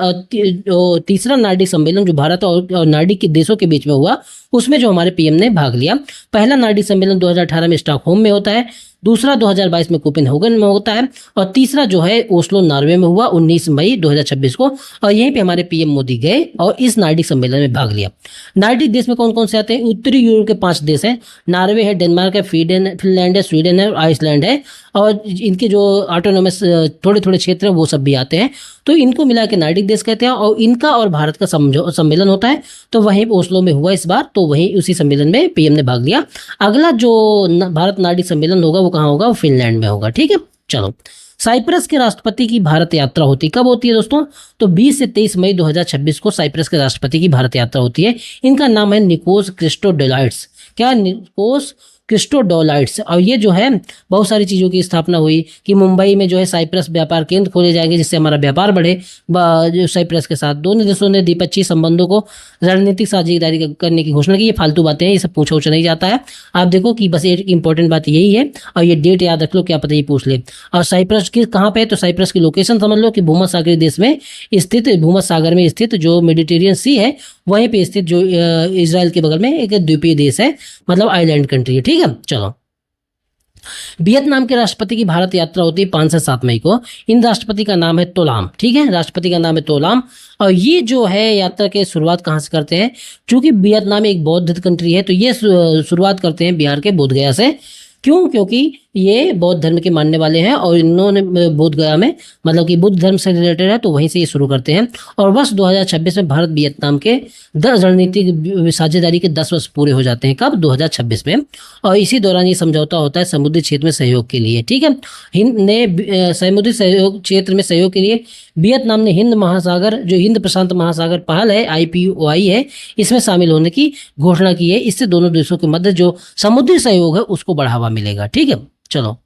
तीसरा नार्डिक सम्मेलन जो भारत और नार्डिक के देशों के बीच में हुआ, उसमें जो हमारे पीएम ने भाग लिया। पहला नार्डिक सम्मेलन 2018 में स्टॉकहोम में होता है, दूसरा 2022 में कोपेनहेगन में होता है, और तीसरा जो है ओस्लो नॉर्वे में हुआ 19 मई 2026 को। और यहीं पे हमारे पीएम मोदी गए और इस नार्डिक सम्मेलन में भाग लिया। नार्डिक देश में कौन कौन से आते हैं? उत्तरी यूरोप के 5 देश हैं, नॉर्वे है, डेनमार्क है, फिनलैंड है, स्वीडन है और आइसलैंड है। और इनके जो ऑटोनोमस थोड़े थोड़े क्षेत्र हैं वो सब भी आते हैं, तो इनको मिला के नार्डिक देश कहते हैं। और इनका और भारत का सम्मेलन होता है, तो वहीं ओस्लो में हुआ इस बार, तो वहीं उसी सम्मेलन में पीएम ने भाग लिया। अगला जो भारत नार्डिक सम्मेलन होगा वो कहाँ होगा? वो फिनलैंड में होगा। ठीक है, चलो। साइप्रस के राष्ट्रपति की भारत यात्रा होती है, कब होती है दोस्तों? तो 20 से 23 मई 2026 को साइप्रस के राष्ट्रपति की भारत यात्रा होती है। इनका नाम है निकोस क्रिस्टोडोलाइड्स। क्या? निकोस क्रिस्टोडोलाइड्स। और ये जो है बहुत सारी चीज़ों की स्थापना हुई कि मुंबई में जो है साइप्रस व्यापार केंद्र खोले जाएंगे, जिससे हमारा व्यापार बढ़े जो साइप्रस के साथ। दोनों देशों ने द्विपक्षीय संबंधों को रणनीतिक साझेदारी करने की घोषणा की। ये फालतू बातें हैं, ये सब पूछा उछा नहीं जाता है। आप देखो कि बस एक इंपॉर्टेंट बात यही है, और ये डेट याद रख लो, क्या पता ये पूछ ले। और साइप्रस की कहाँ पे है? तो साइप्रस की लोकेशन समझ लो कि भूमध्यसागरीय देश में स्थित, भूमध्य सागर में स्थित जो मेडिटेरियन सी है वहीं पे स्थित, जो इजराइल के बगल में एक द्वीपीय देश है, मतलब आइलैंड कंट्री है। ठीक है, चलो। वियतनाम के राष्ट्रपति की भारत यात्रा होती है 5 से 7 मई को। इन राष्ट्रपति का नाम है तोलाम। ठीक है, राष्ट्रपति का नाम है तोलाम। और ये जो है यात्रा के शुरुआत कहाँ से करते हैं? क्योंकि वियतनाम एक बौद्ध कंट्री है, तो ये शुरुआत करते हैं बिहार के बोधगया से। क्यों? क्योंकि ये बौद्ध धर्म के मानने वाले हैं और इन्होंने बोधगया में, मतलब कि बुद्ध धर्म से रिलेटेड है, तो वहीं से ये शुरू करते हैं। और वर्ष 2026 में भारत वियतनाम के 10 रणनीतिक साझेदारी के 10 वर्ष पूरे हो जाते हैं। कब? 2026 में। और इसी दौरान ये समझौता होता है समुद्री क्षेत्र में सहयोग के लिए। ठीक है, हिंद ने समुद्री सहयोग क्षेत्र में सहयोग के लिए वियतनाम ने हिंद महासागर, जो हिंद प्रशांत महासागर पहल है, IPOI है, इसमें शामिल होने की घोषणा की है। इससे दोनों देशों के मध्य जो समुद्री सहयोग है उसको बढ़ावा मिलेगा। ठीक है, चलो।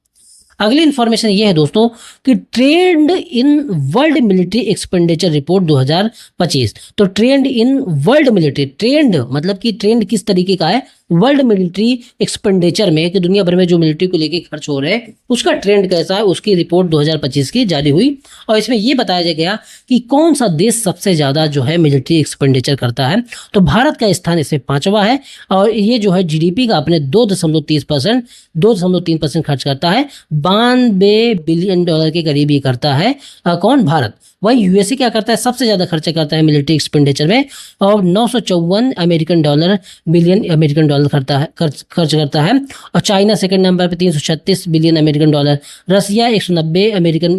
अगली इंफॉर्मेशन ये है दोस्तों कि trend in world military expenditure report 2025। तो trend in world military, trend मतलब कि ट्रेंड किस तरीके का है? वर्ल्ड मिलिट्री एक्सपेंडिचर में, कि दुनिया भर में जो मिलिट्री को लेके खर्च हो रहे हैं उसका ट्रेंड कैसा है, उसकी रिपोर्ट 2025 की जारी हुई। और इसमें यह बताया गया कि कौन सा देश सबसे ज़्यादा जो है मिलिट्री एक्सपेंडिचर करता है। तो भारत का स्थान इसमें 5वां है, और ये जो है GDP का अपने 2.3% 2.3% खर्च करता है। 92 बिलियन डॉलर के करीब ये करता है। कौन? भारत। वही यूएसए क्या करता है? सबसे ज़्यादा खर्चा करता है मिलिट्री एक्सपेंडिचर में, और 954 बिलियन अमेरिकन डॉलर खर्च करता है। और चाइना सेकंड नंबर पे 336 बिलियन अमेरिकन डॉलर, रसिया 190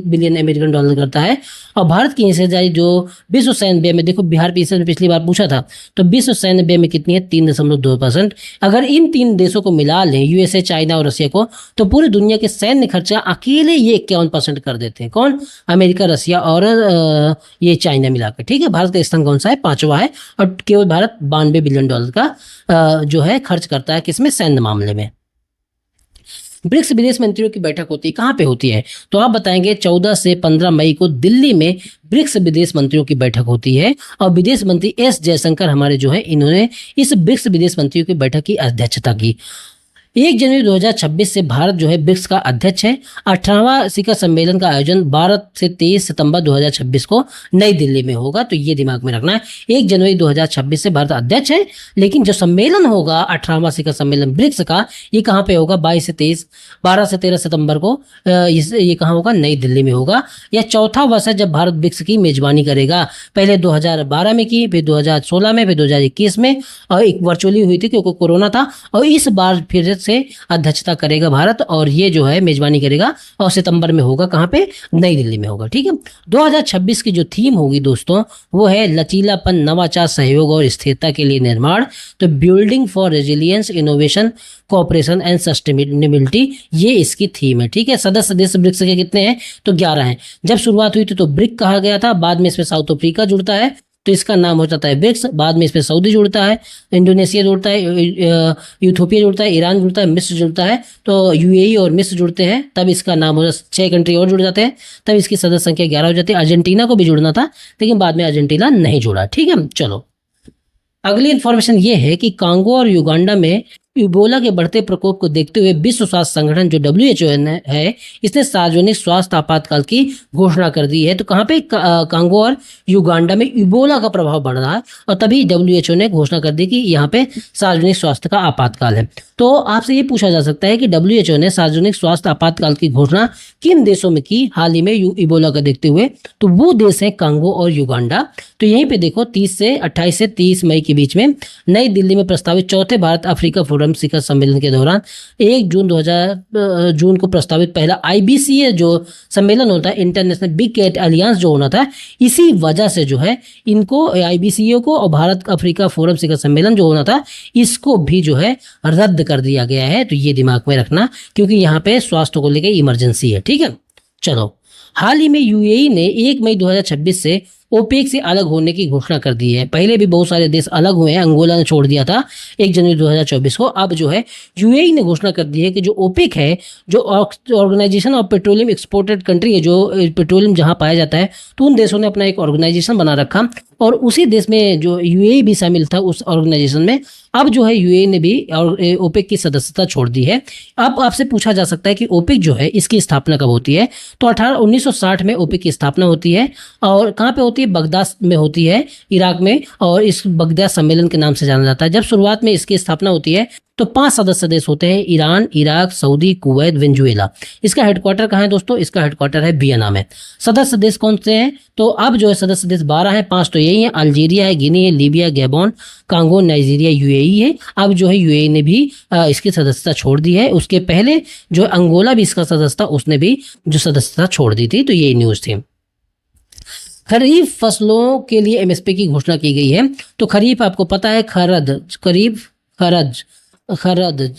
बिलियन अमेरिकन डॉलर करता है। और भारत की हिस्सेदारी जो विश्व सैन्य व्यय में, देखो बिहार पीछे में पिछली बार पूछा था, तो विश्व सैन्य व्यय में कितनी है? 3.2%। अगर इन 3 देशों को मिला लें, यूएसए, चाइना और रसिया को, तो पूरी दुनिया के सैन्य खर्चा अकेले ये 51% कर देते हैं। कौन? अमेरिका, रसिया और ये चाइना मिलाकर। ठीक है, भारत का स्थान कौन सा है? 5वां है। और केवल भारत 92 बिलियन डॉलर का जो है खर्च करता है, किसमें? सैन्य मामले में। ब्रिक्स विदेश मंत्रियों की बैठक होती है, कहाँ पे होती है? तो आप बताएंगे 14 से 15 मई को दिल्ली में ब्रिक्स विदेश मंत्रियों की बैठक होती है। और विदेश मंत्री S जयशंकर हमारे जो है, इन्होंने इस ब्रिक्स विदेश मंत्रियों की बैठक की अध्यक्षता की। 1 जनवरी 2026 से भारत जो है ब्रिक्स का अध्यक्ष है। 18वां शिखर सम्मेलन का आयोजन 12 से 23 सितंबर 2026 को नई दिल्ली में होगा। तो ये दिमाग में रखना है, 1 जनवरी 2026 से भारत अध्यक्ष है, लेकिन जो सम्मेलन होगा 18वां शिखर सम्मेलन ब्रिक्स का, ये कहाँ पे होगा? 12 से 13 सितंबर को ये कहाँ होगा? नई दिल्ली में होगा। यह चौथा वर्ष है जब भारत ब्रिक्स की मेजबानी करेगा। पहले 2012 में की, फिर 2016 में, फिर 2021 में, और एक वर्चुअली हुई थी क्योंकि कोरोना था। और इस बार फिर से अध्यक्षता करेगा भारत, और ये जो है मेजबानी करेगा, और सितंबर में होगा कहाँ पे, नई दिल्ली में होगा। ठीक है, 2026 की जो थीम होगी दोस्तों वो है लचीलापन, नवाचार, सहयोग और स्थिरता के लिए निर्माण। तो building for resilience, innovation, cooperation and sustainability, ये इसकी थीम है। ठीक है, सदस्य देश ब्रिक्स के कितने हैं, तो 11 हैं। जब शुरुआत हुई थी तो ब्रिक कहा गया था, बाद में इसमें साउथ अफ्रीका जुड़ता है तो इसका नाम हो जाता है ब्रिक्स, बाद में इसमें सऊदी जुड़ता है, इंडोनेशिया जुड़ता है, यूथोपिया जुड़ता है, ईरान जुड़ता है, मिस्र जुड़ता है, तो यूएई और मिस्र जुड़ते हैं, तब इसका नाम हो जाता है। 6 कंट्री और जुड़ जाते हैं, तब इसकी सदस्य संख्या 11 हो जाती है। अर्जेंटीना को भी जुड़ना था लेकिन बाद में अर्जेंटीना नहीं जुड़ा। ठीक है, चलो अगली इन्फॉर्मेशन ये है कि कांगो और युगांडा में इबोला के बढ़ते प्रकोप को देखते हुए विश्व स्वास्थ्य संगठन जो WHO है, इसने सार्वजनिक स्वास्थ्य आपातकाल की घोषणा कर दी है। तो कहाँ पे, कांगो और युगांडा में इबोला का प्रभाव बढ़ रहा है, और तभी WHO ने घोषणा कर दी कि यहाँ पे सार्वजनिक स्वास्थ्य का आपातकाल है। तो आपसे ये पूछा जा सकता है कि WHO ने सार्वजनिक स्वास्थ्य आपातकाल की घोषणा किन देशों में की हाल ही में इबोला का देखते हुए, तो वो देश है कांगो और युगांडा। तो यहीं पे देखो 28 से 30 मई के बीच में नई दिल्ली में प्रस्तावित चौथे भारत अफ्रीका फोरम शिखर सम्मेलन के दौरान 1 जून को प्रस्तावित पहला IBCA जो सम्मेलन होता है, इंटरनेशनल बिग कैट अलियांस जो होना था, इसी वजह से जो है इनको IBCA को और भारत अफ्रीका फोरम शिखर सम्मेलन जो होना था इसको भी जो है रद्द कर दिया गया है। तो ये दिमाग में रखना क्योंकि यहाँ पे स्वास्थ्य को लेकर इमरजेंसी है। ठीक है, चलो हाल ही में UAE ने 1 मई 2026 से ओपेक से अलग होने की घोषणा कर दी है। पहले भी बहुत सारे देश अलग हुए हैं, अंगोला ने छोड़ दिया था 1 जनवरी 2024 को। अब जो है UAE ने घोषणा कर दी है कि जो ओपेक है, जो organisation of petroleum exported country है, जो पेट्रोलियम जहां पाया जाता है, तो उन देशों ने अपना एक ऑर्गेनाइजेशन बना रखा और उसी देश में जो UAE भी शामिल था उस ऑर्गेनाइजेशन में। अब जो है UAE ने भी ओपेक की सदस्यता छोड़ दी है। अब आपसे पूछा जा सकता है कि ओपेक जो है इसकी स्थापना कब होती है, तो 1960 में ओपेक की स्थापना होती है। और कहाँ पे होती है, बगदाद में होती है, इराक में, और इस बगदाद सम्मेलन के नाम से जाना जाता है। जब शुरुआत में इसकी स्थापना होती है तो 5 सदस्य देश होते हैं, Iran, Iraq, Saudi, Kuwait, Venezuela. इसका हेडक्वार्टर कहाँ है दोस्तों, इसका हेडक्वार्टर है वियना में। सदस्य देश कौन से हैं, तो अब जो है सदस्य देश 12 हैं, 5 तो यही हैं, अल्जीरिया है, गिनी है, Libya, Gabon, Congo, Nigeria, UAE है। अब जो है UAE ने भी इसकी सदस्यता छोड़ दी है। उसके पहले जो अंगोला भी इसका सदस्य था, उसने भी जो सदस्यता छोड़ दी थी। तो यही न्यूज़ थी। खरीफ फसलों के लिए MSP की घोषणा की गई है। तो खरीफ आपको पता है खरद,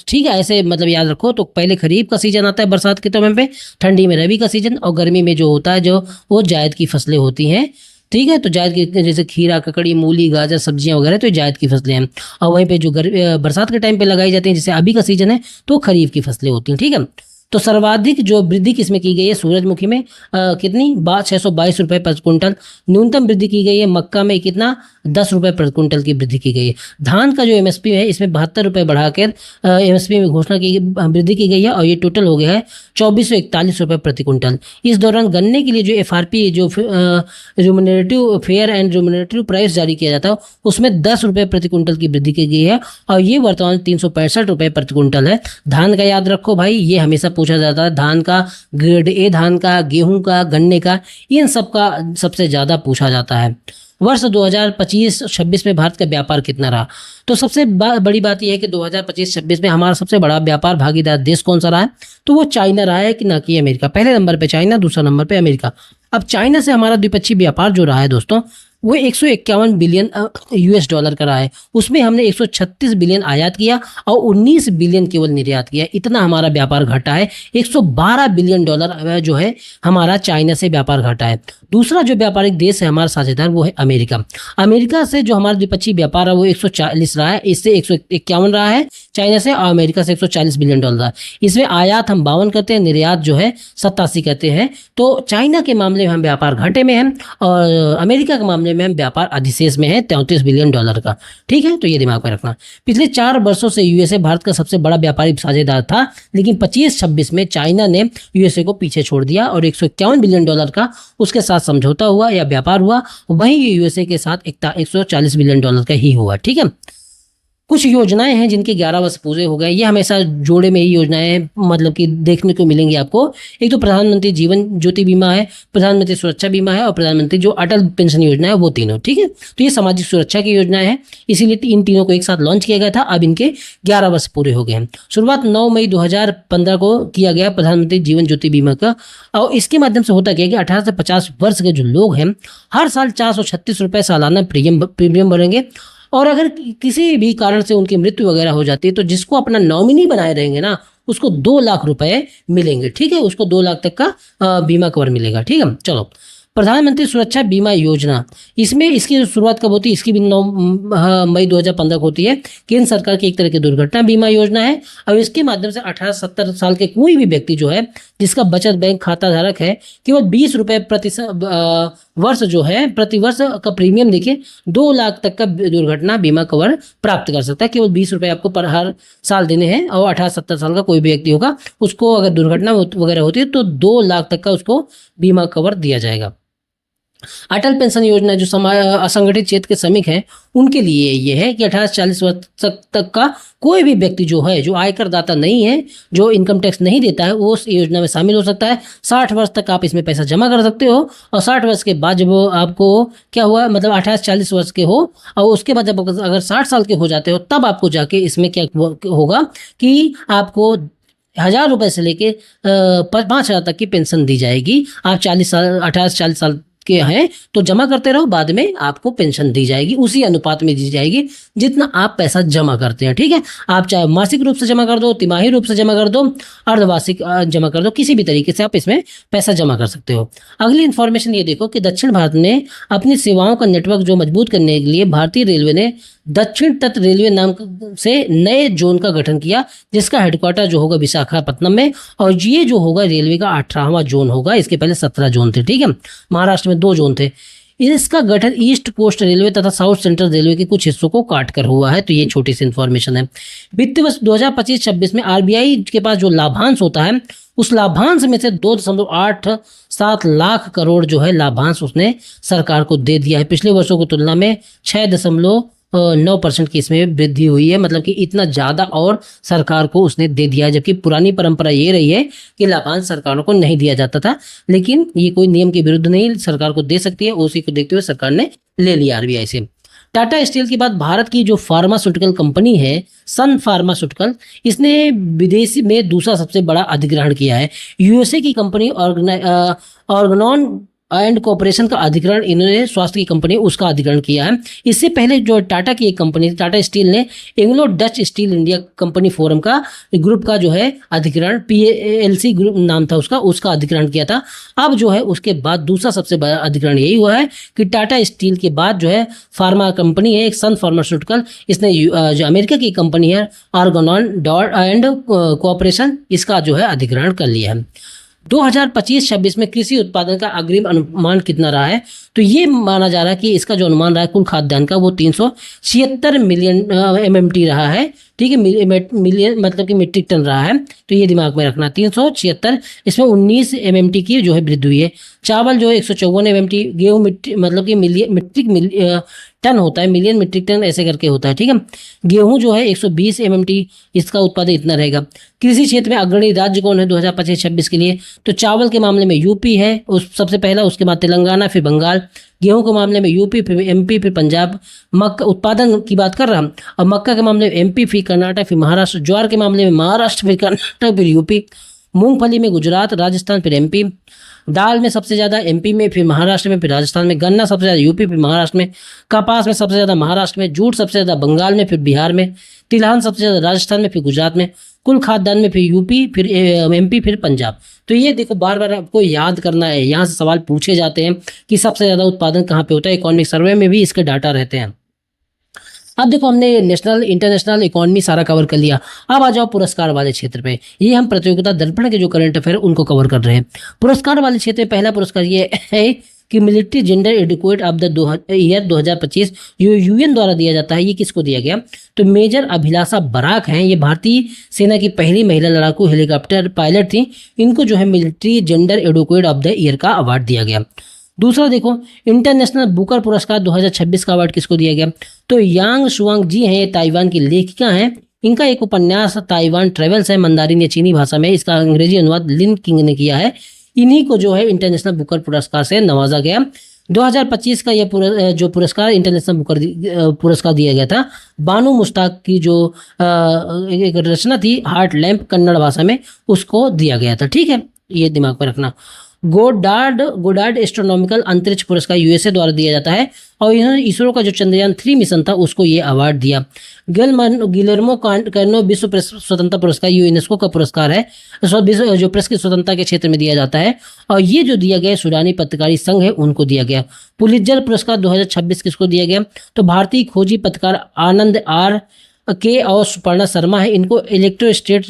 ठीक है, ऐसे मतलब याद रखो। तो पहले खरीफ का सीजन आता है बरसात के समय पे, ठंडी में रबी का सीजन, और गर्मी में जो होता है जो वो जायद की फसलें होती हैं। ठीक है, तो जायद की जैसे खीरा, ककड़ी, मूली, गाजर, सब्जियां वगैरह, तो जायद की फसलें हैं। और वहीं पे जो बरसात के टाइम पे लगाई जाती हैं, जैसे अभी का सीजन है, तो खरीफ की फसलें होती हैं। ठीक है, तो सर्वाधिक जो वृद्धि किसमें की गई है, सूरजमुखी में कितनी 622 रुपये प्रति क्विंटल। न्यूनतम वृद्धि की गई है मक्का में, कितना 10 रुपये प्रति क्विंटल की वृद्धि की गई है। धान का जो MSP है इसमें 72 रुपये बढ़ाकर MSP में घोषणा की वृद्धि की गई है, और ये टोटल हो गया है 2441 रुपये प्रति क्विंटल। इस दौरान गन्ने के लिए जो FRP जो remunerative fair and remunerative price जारी किया जाता है उसमें 10 रुपये प्रति क्विंटल की वृद्धि की गई है, और ये वर्तमान 365 रुपये प्रति क्विंटल है। धान का याद रखो भाई, ये हमेशा पूछा जाता है, धान का ग्रेड A धान का, गेहूं का, गन्ने का, इन सब का सबसे ज्यादा पूछा जाता है। वर्ष 2025-26 में भारत का व्यापार कितना रहा, तो सबसे बड़ी बात यह है कि 2025-26 में हमारा सबसे बड़ा व्यापार भागीदार देश कौन सा रहा है, तो वो चाइना रहा है कि ना कि अमेरिका। पहले नंबर पे चाइना, दूसरा नंबर पे अमेरिका। अब चाइना से हमारा द्विपक्षीय व्यापार जो रहा है दोस्तों, वो 151 बिलियन $US का रहा है। उसमें हमने 136 बिलियन आयात किया और 19 बिलियन केवल निर्यात किया। इतना हमारा व्यापार घटा है। $112 बिलियन जो है हमारा चाइना से व्यापार घटा है। दूसरा जो व्यापारिक देश है हमारा साझेदार, वो है अमेरिका। अमेरिका से जो हमारा द्विपक्षीय व्यापार है वो 140 रहा है, इससे 151 रहा है चाइना से, और अमेरिका से $140 बिलियन रहा है। इसमें आयात हम 52 करते हैं, निर्यात जो है 87 करते हैं। तो चाइना के मामले में हम व्यापार घाटे में हैं, और अमेरिका के मामले में हम व्यापार अधिशेष में है $33 बिलियन का। ठीक है, तो ये दिमाग में रखना। पिछले 4 वर्षों से USA भारत का सबसे बड़ा व्यापारिक साझेदार था, लेकिन 25-26 में चाइना ने USA को पीछे छोड़ दिया और $151 बिलियन का उसके साथ समझौता हुआ या व्यापार हुआ। वहीं USA के साथ $140 बिलियन का ही हुआ। ठीक है, कुछ योजनाएं हैं जिनके 11 वर्ष पूरे हो गए। ये हमेशा जोड़े में ही योजनाएं मतलब कि देखने को मिलेंगी आपको। एक तो प्रधानमंत्री जीवन ज्योति बीमा है, प्रधानमंत्री सुरक्षा बीमा है और प्रधानमंत्री जो अटल पेंशन योजना है वो तीनों, ठीक है। तो ये सामाजिक सुरक्षा की योजनाएं हैं, इसीलिए इन तीनों को एक साथ लॉन्च किया गया था। अब इनके 11 वर्ष पूरे हो गए हैं। शुरुआत 9 मई 2015 को किया गया प्रधानमंत्री जीवन ज्योति बीमा का, और इसके माध्यम से होता क्या कि 18 से 50 वर्ष के जो लोग हैं हर साल 436 रुपये सालाना प्रीमियम भरेंगे। और अगर किसी भी कारण से उनकी मृत्यु वगैरह हो जाती है तो जिसको अपना नॉमिनी बनाए रहेंगे ना उसको 2 लाख रुपए मिलेंगे, ठीक है। उसको 2 लाख तक का बीमा कवर मिलेगा, ठीक है। चलो, प्रधानमंत्री सुरक्षा बीमा योजना, इसमें इसकी शुरुआत कब होती है? इसकी भी 9 मई 2015 को होती है। केंद्र सरकार की एक तरह की दुर्घटना बीमा योजना है और इसके माध्यम से 18 से 70 साल के कोई भी व्यक्ति जो है जिसका बचत बैंक खाता धारक है केवल 20 रुपये प्रति वर्ष जो है प्रति वर्ष का प्रीमियम देखिए 2 लाख तक का दुर्घटना बीमा कवर प्राप्त कर सकता है। केवल 20 रुपये आपको पर हर साल देने हैं और 18-70 साल का कोई भी व्यक्ति होगा उसको अगर दुर्घटना वगैरह होती है तो 2 लाख तक का उसको बीमा कवर दिया जाएगा। अटल पेंशन योजना जो असंगठित क्षेत्र के श्रमिक हैं उनके लिए ये है कि 18 से 40 वर्ष तक का कोई भी व्यक्ति जो है जो आयकर दाता नहीं है, जो इनकम टैक्स नहीं देता है, वो उस योजना में शामिल हो सकता है। 60 वर्ष तक आप इसमें पैसा जमा कर सकते हो और 60 वर्ष के बाद जब आपको क्या हुआ मतलब 18 से 40 वर्ष के हो और उसके बाद जब अगर 60 साल के हो जाते हो तब आपको जाके इसमें क्या होगा कि आपको 1000 रुपये से लेके 5000 तक की पेंशन दी जाएगी। आप 18 से 40 साल के हैं तो जमा करते रहो, बाद में आपको पेंशन दी जाएगी उसी अनुपात में दी जाएगी जितना आप पैसा जमा करते हैं, ठीक है। आप चाहे मासिक रूप से जमा कर दो, तिमाही रूप से जमा कर दो, अर्धवार्षिक जमा कर दो, किसी भी तरीके से आप इसमें पैसा जमा कर सकते हो। अगली इन्फॉर्मेशन ये देखो कि दक्षिण भारत में अपनी सेवाओं का नेटवर्क जो मजबूत करने के लिए भारतीय रेलवे ने दक्षिण तट रेलवे नाम से नए जोन का गठन किया जिसका हेडक्वार्टर जो होगा विशाखापट्टनम में और ये जो होगा रेलवे का 18वां जोन होगा। इसके पहले 17 जोन थे, ठीक है। महाराष्ट्र में 2 जोन थे। इसका गठन ईस्ट कोस्ट रेलवे तथा साउथ सेंट्रल रेलवे के कुछ हिस्सों को काट कर हुआ है। तो ये छोटी सी इन्फॉर्मेशन है। वित्त वर्ष 2025-26 में आरबीआई के पास जो लाभांश होता है उस लाभांश में से 2.87 लाख करोड़ जो है लाभांश उसने सरकार को दे दिया है। पिछले वर्षों की तुलना में 6.9% की इसमें वृद्धि हुई है, मतलब कि इतना ज़्यादा और सरकार को उसने दे दिया है। जबकि पुरानी परंपरा ये रही है कि लाभांश सरकारों को नहीं दिया जाता था, लेकिन ये कोई नियम के विरुद्ध नहीं, सरकार को दे सकती है। उसी को देखते हुए सरकार ने ले लिया आरबीआई से। टाटा स्टील के बाद भारत की जो फार्मास्यूटिकल कंपनी है सन फार्मास्यूटिकल, इसने विदेश में दूसरा सबसे बड़ा अधिग्रहण किया है। यूएसए की कंपनी ऑर्गेनॉन एंड कॉर्पोरेशन का अधिग्रहण इन्होंने स्वास्थ्य की कंपनी उसका अधिग्रहण किया है। इससे पहले जो टाटा की एक कंपनी टाटा स्टील ने Anglo Dutch steel India company forum का ग्रुप का जो है अधिग्रहण PLC ग्रुप नाम था उसका अधिग्रहण किया था। अब जो है उसके बाद दूसरा सबसे बड़ा अधिग्रहण यही हुआ है कि टाटा स्टील के बाद जो है फार्मा कंपनी है एक सन फार्मास्यूटिकल, इसने जो अमेरिका की कंपनी है ऑर्गेनॉन एंड कॉर्पोरेशन इसका जो है अधिग्रहण कर लिया है। 2025-26 में कृषि उत्पादन का अग्रिम अनुमान कितना रहा है? तो ये माना जा रहा है कि इसका जो अनुमान रहा है कुल खाद्यान्न का वो 376 मिलियन MMT रहा है, ठीक है। मिलियन मतलब कि मीट्रिक टन रहा है, तो ये दिमाग में रखना 376। इसमें 19 MMT की जो है वृद्धि हुई है। चावल जो है 154 MMT, गेहूँ मतलब कि मीट्रिक टन होता है, मिलियन मीट्रिक टन ऐसे करके होता है, ठीक है। गेहूं जो है 120 MMT, इसका उत्पादन इतना रहेगा। कृषि क्षेत्र में अग्रणी राज्य कौन है 2025-26 के लिए? तो चावल के मामले में यूपी है उस सबसे पहला, उसके बाद तेलंगाना, फिर बंगाल। गेहूं के मामले में यूपी, फिर MP, फिर पंजाब। मक्का उत्पादन की बात कर रहा हूँ, और मक्का के मामले में MP, फिर कर्नाटक, फिर महाराष्ट्र। ज्वार के मामले में महाराष्ट्र, फिर कर्नाटक, फिर यूपी। मूंगफली में गुजरात, राजस्थान, फिर MP। दाल में सबसे ज़्यादा MP में, फिर महाराष्ट्र में, फिर राजस्थान में। गन्ना सबसे ज़्यादा यूपी, फिर महाराष्ट्र में। कपास में सबसे ज़्यादा महाराष्ट्र में। जूट सबसे ज़्यादा बंगाल में, फिर बिहार में। तिलहन सबसे ज़्यादा राजस्थान में, फिर गुजरात में। कुल खाद्यान्न में फिर यूपी, फिर MP, फिर पंजाब। तो ये देखो बार बार आपको याद करना है, यहाँ से सवाल पूछे जाते हैं कि सबसे ज़्यादा उत्पादन कहाँ पे होता है। इकोनॉमिक सर्वे में भी इसके डाटा रहते हैं। अब देखो हमने नेशनल इंटरनेशनल इकोनॉमी सारा कवर कर लिया। अब आ जाओ पुरस्कार वाले क्षेत्र पे। ये हम प्रतियोगिता दर्पण के जो करंट अफेयर उनको कवर कर रहे हैं। पुरस्कार वाले क्षेत्र में पहला पुरस्कार ये है कि military gender advocate of the year 2025 जो UN द्वारा दिया जाता है। ये किसको दिया गया? तो मेजर अभिलाषा बराक हैं, ये भारतीय सेना की पहली महिला लड़ाकू हेलीकॉप्टर पायलट थी। इनको जो है military gender advocate of the year का अवार्ड दिया गया। दूसरा देखो, इंटरनेशनल बुकर पुरस्कार 2026 का अवार्ड किसको दिया गया? तो यांग शुआंग जी हैं, ये ताइवान की लेखिका हैं। इनका एक उपन्यास ताइवान ट्रेवल्स है, मंदारिन या चीनी भाषा में, इसका अंग्रेजी अनुवाद लिन किंग ने किया है। इन्हीं को जो है इंटरनेशनल बुकर पुरस्कार से नवाजा गया। 2025 का यह जो पुरस्कार इंटरनेशनल बुकर पुरस्कार दिया गया था बानू मुश्ताक की जो एक रचना थी हार्ट लैम्प कन्नड़ भाषा में, उसको दिया गया था। ठीक है, ये दिमाग पर रखना। गोडार्ड एस्ट्रोनॉमिकल अंतरिक्ष पुरस्कार यूएसए द्वारा दिया जाता है और इन्होंने इसरो का जो चंद्रयान 3 मिशन था उसको ये अवार्ड दिया। गिलर्मो कार्नो विश्व प्रेस स्वतंत्रता पुरस्कार यूनेस्को का पुरस्कार है, जो प्रेस की स्वतंत्रता के क्षेत्र में दिया जाता है, और ये जो दिया गया सूडानी पत्रकारी संघ है उनको दिया गया। पुलित्जर पुरस्कार 2026 किसको दिया गया? तो भारतीय खोजी पत्रकार आनंद आर के और सुपर्णा शर्मा है, इनको इलस्ट्रेट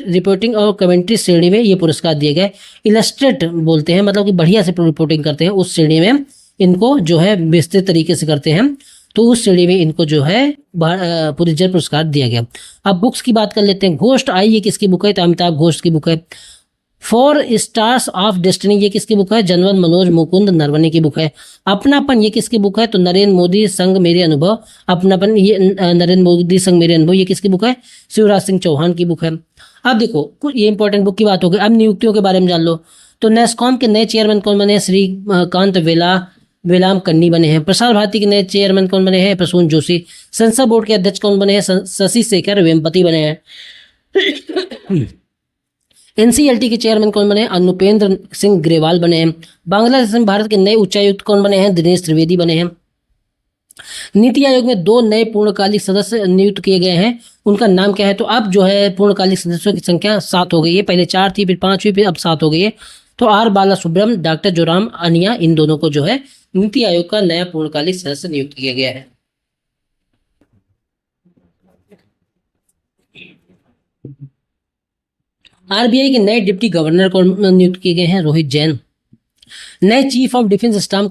रिपोर्टिंग और कमेंट्री श्रेणी में ये पुरस्कार दिए गए। इलस्ट्रेट बोलते हैं मतलब कि बढ़िया से रिपोर्टिंग करते हैं, उस श्रेणी में इनको जो है विस्तृत तरीके से करते हैं, तो उस श्रेणी में इनको जो है पुलित्जर पुरस्कार दिया गया। अब बुक्स की बात कर लेते हैं। घोस्ट आई, ये किसकी बुक है? तो अमिताभ घोष की बुक है। फॉर स्टार्स ऑफ डेस्टिनी, ये किसकी बुक है? जनवंत मनोज मुकुंद नरवणे की बुक है। अपनापन, ये किसकी बुक है? तो नरेंद्र मोदी संग मेरे अनुभव। अपनापन, ये नरेंद्र मोदी संग मेरे अनुभव, ये किसकी बुक है? शिवराज सिंह चौहान की बुक है। अब देखो कुछ ये इंपॉर्टेंट बुक की बात हो गई। अब नियुक्तियों के बारे में जान लो। तो नेस्कॉम के नए चेयरमैन कौन बने हैं? श्रीकांत वेलाम कन्नी बने हैं। प्रसार भारती के नए चेयरमैन कौन बने हैं? प्रसून जोशी। सेंसर बोर्ड के अध्यक्ष कौन बने हैं? शशि शेखर वेम्पति बने हैं। एनसीएलटी के चेयरमैन कौन बने हैं? अनुपेंद्र सिंह ग्रेवाल बने हैं। बांग्लादेश में भारत के नए उच्चायुक्त कौन बने हैं? दिनेश त्रिवेदी बने हैं। नीति आयोग में 2 नए पूर्णकालिक सदस्य नियुक्त किए गए हैं, उनका नाम क्या है? तो अब जो है पूर्णकालिक सदस्यों की संख्या 7 हो गई है, पहले 4 थी, फिर 5 हुई, फिर अब 7 हो गई है। तो आर बाला सुब्रम, डॉक्टर जोराम अनिया, इन दोनों को जो है नीति आयोग का नया पूर्णकालिक सदस्य नियुक्त किया गया है। आरबीआई के नए डिप्टी गवर्नर कौन नियुक्त किए गए हैं? रोहित जैन। नए चीफ ऑफ डिफेंस स्टाफ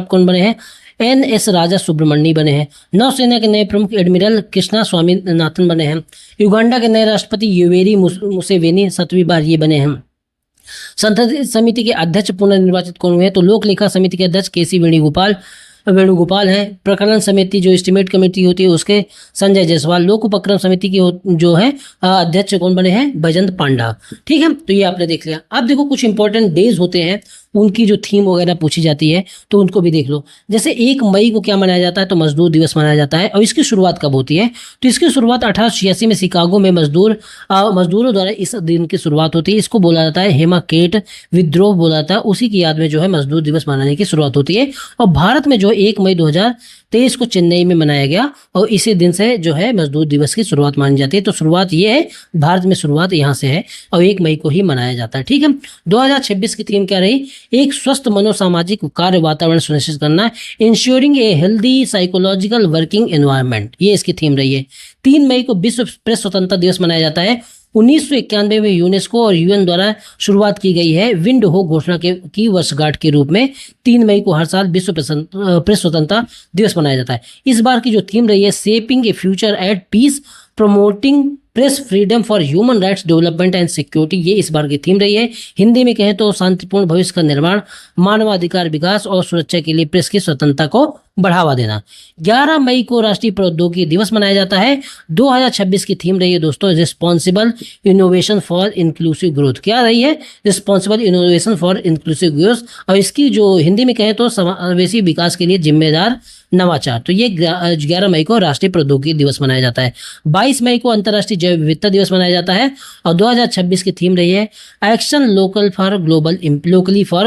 कौन बने हैं? एनएस राजा सुब्रमण्य बने हैं। नौसेना के नए प्रमुख एडमिरल कृष्णा स्वामीनाथन बने हैं। युगांडा के नए राष्ट्रपति युवेरी मुसेवेनी 7वीं बार ये बने हैं। संसदीय समिति के अध्यक्ष पुनर्निर्वाचित कौन हुए? तो लोक लेखा समिति के अध्यक्ष केसी वेणुगोपाल हैं। प्रकरण समिति जो एस्टिमेट कमेटी होती है उसके संजय जायसवाल। लोक उपक्रम समिति की जो है अध्यक्ष कौन बने हैं? बैजंत पांडा। ठीक है, तो ये आपने देख लिया। अब देखो कुछ इंपॉर्टेंट डेज होते हैं, उनकी जो थीम वगैरह पूछी जाती है तो उनको भी देख लो। जैसे 1 मई को क्या मनाया जाता है? तो मजदूर दिवस मनाया जाता है। और इसकी शुरुआत कब होती है? तो इसकी शुरुआत 1886 में शिकागो में मजदूरों द्वारा इस दिन की शुरुआत होती है। इसको बोला जाता है हेमाकेट विद्रोह बोला जाता है। उसी की याद में जो है मजदूर दिवस मनाने की शुरुआत होती है। और भारत में जो 1 मई 2023 को चेन्नई में मनाया गया और इसी दिन से जो है मजदूर दिवस की शुरुआत मानी जाती है। तो शुरुआत ये है, भारत में शुरुआत यहाँ से है और 1 मई को ही मनाया जाता है। ठीक है, 2026 की थीम क्या रही? एक स्वस्थ मनोसामाजिक कार्य वातावरण सुनिश्चित करना, ensuring a healthy psychological working environment, ये इसकी थीम रही है। 3 मई को विश्व प्रेस स्वतंत्रता दिवस मनाया जाता है। 1991 में यूनेस्को और यूएन द्वारा शुरुआत की गई है विंड हो घोषणा की वर्षगांठ के रूप में 3 मई को हर साल विश्व प्रेस स्वतंत्रता दिवस मनाया जाता है। इस बार की जो थीम रही है shaping a future at peace promoting press freedom for human rights development and security, ये इस बार की थीम रही है। हिंदी में कहें तो शांतिपूर्ण भविष्य का निर्माण, मानवाधिकार विकास और सुरक्षा के लिए प्रेस की स्वतंत्रता को बढ़ावा देना। 11 मई को राष्ट्रीय प्रौद्योगिकी दिवस मनाया जाता है। 2026 की थीम रही है दोस्तों responsible innovation for inclusive growth. क्या रही है? Responsible innovation for inclusive growth, और इसकी जो हिंदी में कहें तो समावेशी विकास के लिए जिम्मेदार नवाचार। तो ये 11 मई को राष्ट्रीय प्रौद्योगिकी दिवस मनाया जाता है। 22 मई को अंतर्राष्ट्रीय जैव विविधता दिवस मनाया जाता है। और 2026 की थीम रही है action locally for